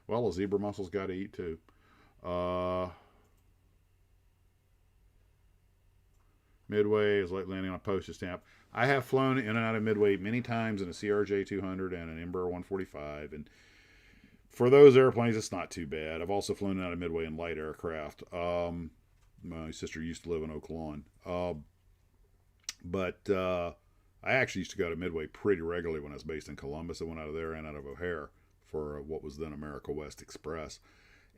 Well, a zebra mussel's got to eat too. Midway is like landing on a postage stamp. I have flown in and out of Midway many times in a CRJ 200 and an Embraer 145, and for those airplanes, it's not too bad. I've also flown in and out of Midway in light aircraft. My sister used to live in Oak Lawn, but I actually used to go to Midway pretty regularly when I was based in Columbus. I went out of there and out of O'Hare for what was then America West Express.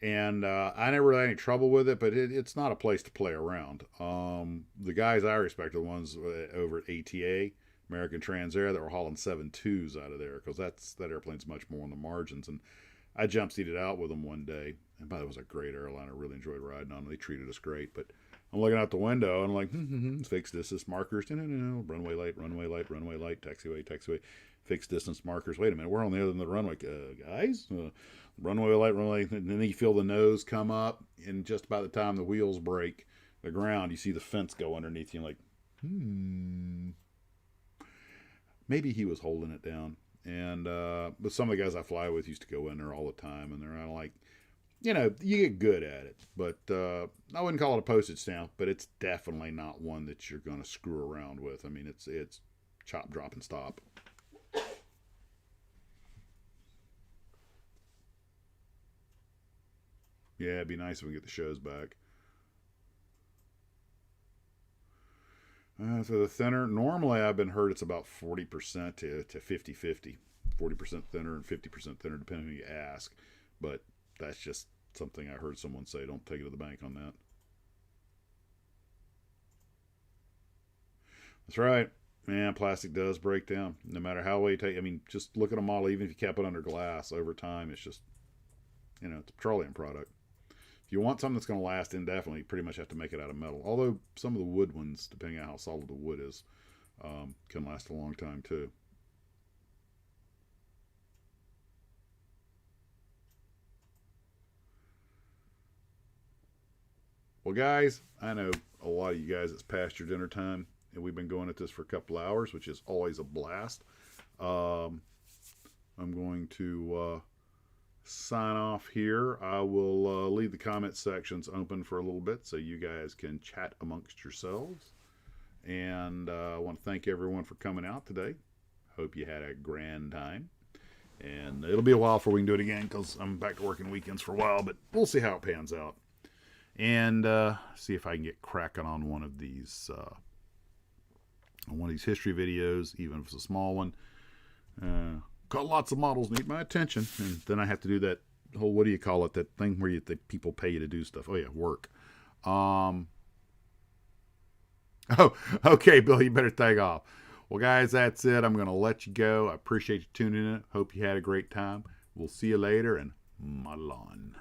And I never had any trouble with it, but it's not a place to play around. The guys I respect are the ones over at ATA, American Transair, that were hauling 7.2s out of there, because that airplane's much more on the margins. And I jump seated out with them one day, and by the way, it was a great airline. I really enjoyed riding on them. They treated us great, but I'm looking out the window, and I'm like, fixed distance markers, runway light, taxiway, fixed distance markers. Wait a minute, we're on the other end of the runway, guys. Runway light, and then you feel the nose come up, and just about the time the wheels break the ground, you see the fence go underneath you, and like, maybe he was holding it down. And but some of the guys I fly with used to go in there all the time, and they're kind of like, you get good at it. But I wouldn't call it a postage stamp, but it's definitely not one that you're going to screw around with. I mean, it's chop, drop, and stop. Yeah, it'd be nice if we get the shows back. So the thinner, normally I've been heard it's about 40% to 50-50. 40% thinner and 50% thinner, depending on who you ask. But that's just something I heard someone say. Don't take it to the bank on that. That's right. Man, plastic does break down. No matter how well you take, I mean, just look at a model, even if you kept it under glass over time, it's just, it's a petroleum product. If you want something that's going to last indefinitely, you pretty much have to make it out of metal. Although some of the wood ones, depending on how solid the wood is, can last a long time too. Well, guys, I know a lot of you guys, it's past your dinner time, and we've been going at this for a couple hours, which is always a blast. I'm going to sign off here. I will leave the comment sections open for a little bit so you guys can chat amongst yourselves. And I want to thank everyone for coming out today. Hope you had a grand time. And it'll be a while before we can do it again, because I'm back to working weekends for a while, but we'll see how it pans out. and see if I can get cracking on one of these history videos, even if it's a small one. Got lots of models need my attention, and then I have to do that whole, what do you call it, that thing where the people pay you to do stuff. Oh yeah, work. Oh, okay, Bill, you better take off. Well, guys, that's it. I'm going to let you go. I appreciate you tuning in. Hope you had a great time. We'll see you later, and model on.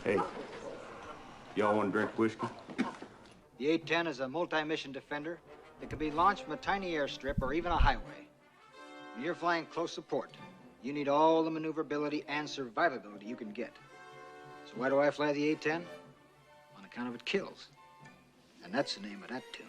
Hey, y'all want to drink whiskey? The A-10 is a multi-mission defender that can be launched from a tiny airstrip or even a highway. When you're flying close support, you need all the maneuverability and survivability you can get. So why do I fly the A-10? On account of it kills. And that's the name of that tune.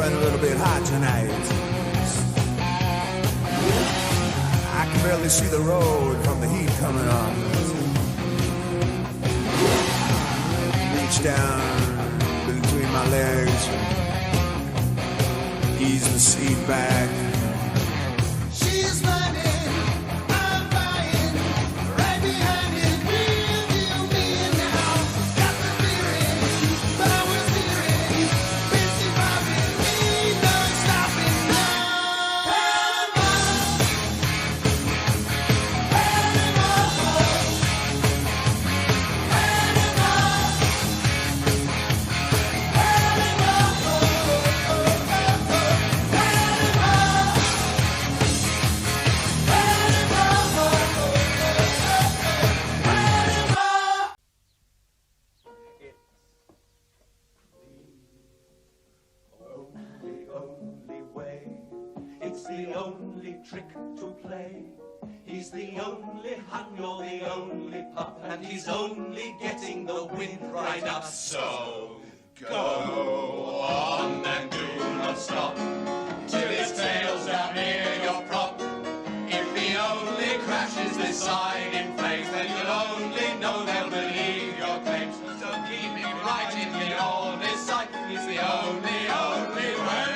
running a little bit hot tonight. I can barely see the road from the heat coming on. Reach down between my legs, ease the seat back. She's running, I'm flying, right behind it, will me now. Got the feeling, but I was fearing, busy robbing me, no stopping now. It's the only trick to play. He's the only hun, you're the only pup, and he's only getting the wind right up. So go on and do not stop till his tail's down near your prop. If he only crashes this side in flames, then you'll only know they'll believe your claims. So keep him right in the honest sight. He's the only way.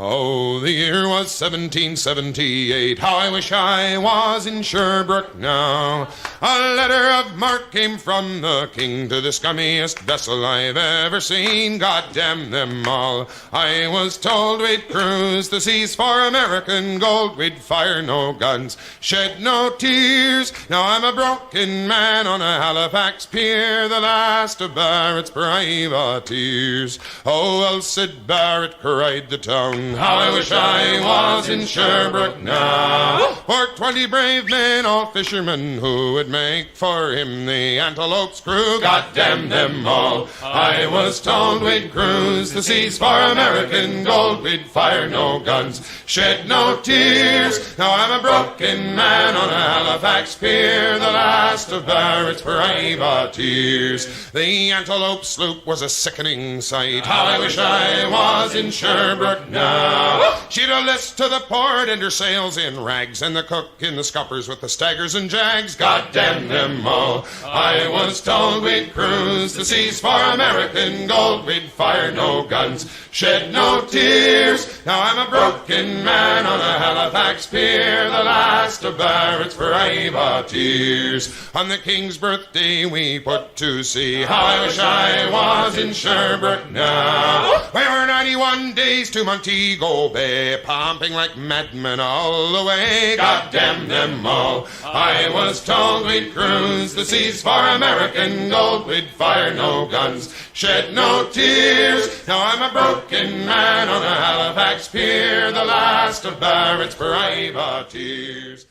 Oh, the year was 1778. How I wish I was in Sherbrooke now. A letter of marque came from the king to the scummiest vessel I've ever seen. God damn them all. I was told we'd cruise the seas for American gold. We'd fire no guns, shed no tears. Now I'm a broken man on a Halifax pier, the last of Barrett's privateers. Oh, well, said Barrett, cried the town, how I wish I was in Sherbrooke now. For 20 brave men, all fishermen, who would make for him the Antelope's crew. God damn them all. I was told we'd cruise the seas for American gold. We'd fire no guns, shed no tears. Now I'm a broken man on a Halifax pier, the last of Barrett's privateers. The Antelope sloop was a sickening sight. How I wish I was in Sherbrooke now. She'd a list to the port and her sails in rags, and the cook in the scuppers with the staggers and jags. God damn them all. I was told we'd cruise the seas for American gold. We'd fire no guns, shed no tears. Now I'm a broken man on a Halifax Halifax pier, the last of Barrett's privateers. On the King's birthday we put to sea. How I wish I was in Sherbrooke now. We were 91 days to Montego Bay, pumping like madmen all the way. God damn them all. I was told we'd cruise the seas for American gold. We'd fire no guns, shed no tears. Now I'm a broken man on a Halifax pier, the last of Barrett's privateers.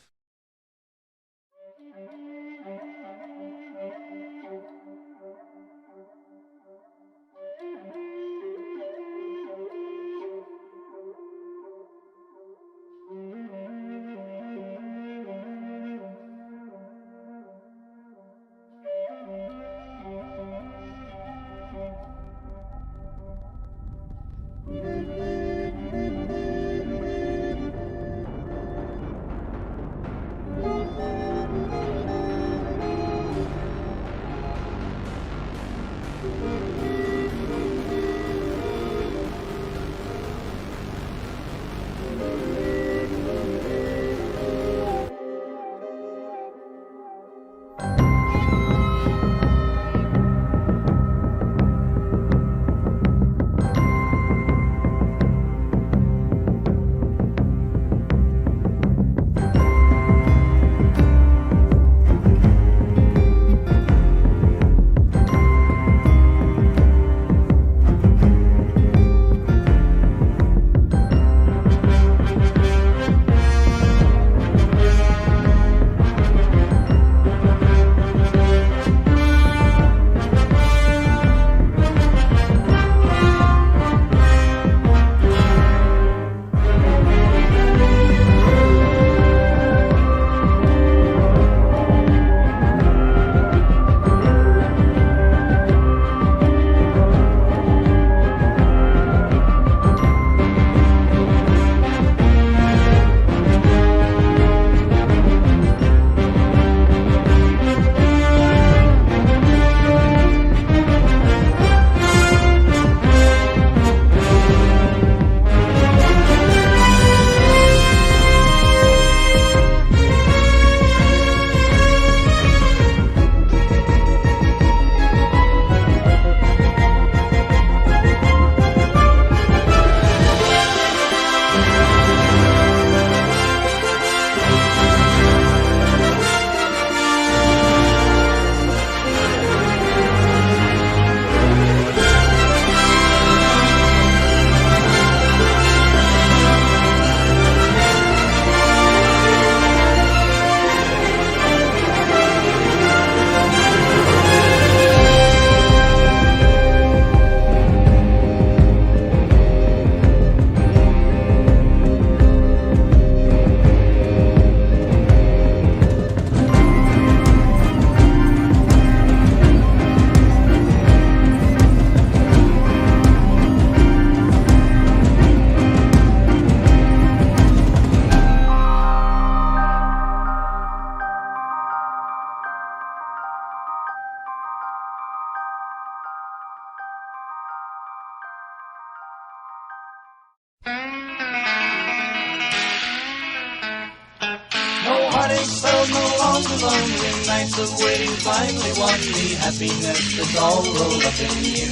Felt no longer lonely, nights of waiting finally won me happiness that's all rolled up in you.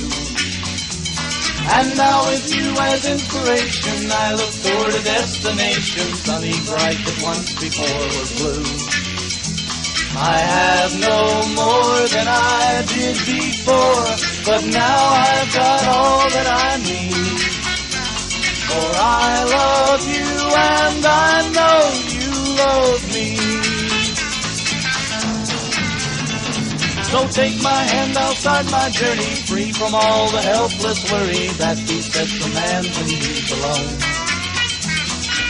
And now with you as inspiration, I look toward a destination, sunny bright that once before was blue. I have no more than I did before, but now I've got all that I need. For I love you and I know you love me. So take my hand, I'll start my journey, free from all the helpless worry that besets a man when he's alone.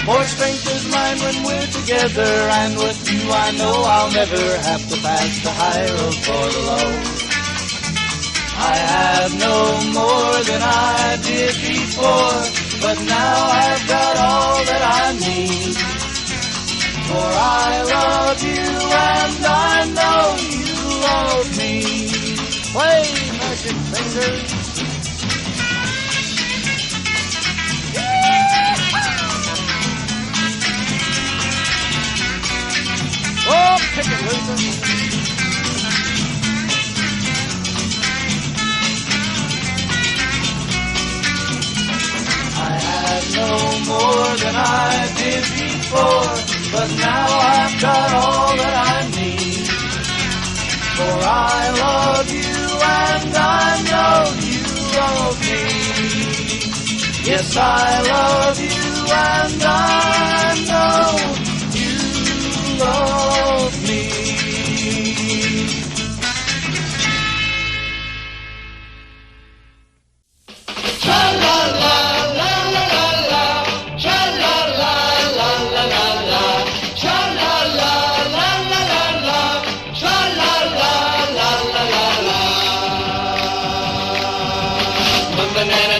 More strength is mine when we're together, and with you I know I'll never have to pass the high road for the low. I have no more than I did before, but now I've got all that I need. For I love you and I know you love me. Play, magic fingers. pick it loser. I had no more than I did before, but now I've got all that I need. For I love you and I know you love me. Yes, I love you and I know you love me.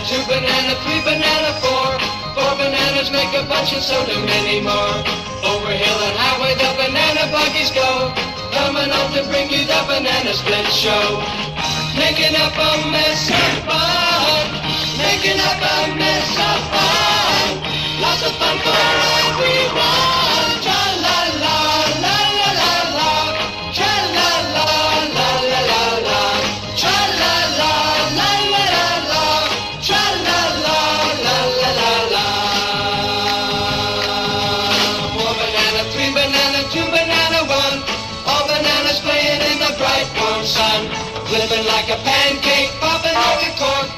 Two banana, three banana, four. Four bananas make a bunch and so do many more. Over hill and highway the banana buggies go, coming on to bring you the banana split show. Making up a mess of fun, making up a mess of fun. Lots of fun for everyone. Cha-la-la, la-la-la-la, cha-la-la, la-la-la-la, cha-la-la, la-la-la-la. Cha-la-la-la-la-la-la. Four banana, three banana, two banana, one. All bananas playing in the bright warm sun. Flipping like a pancake, popping like a cork.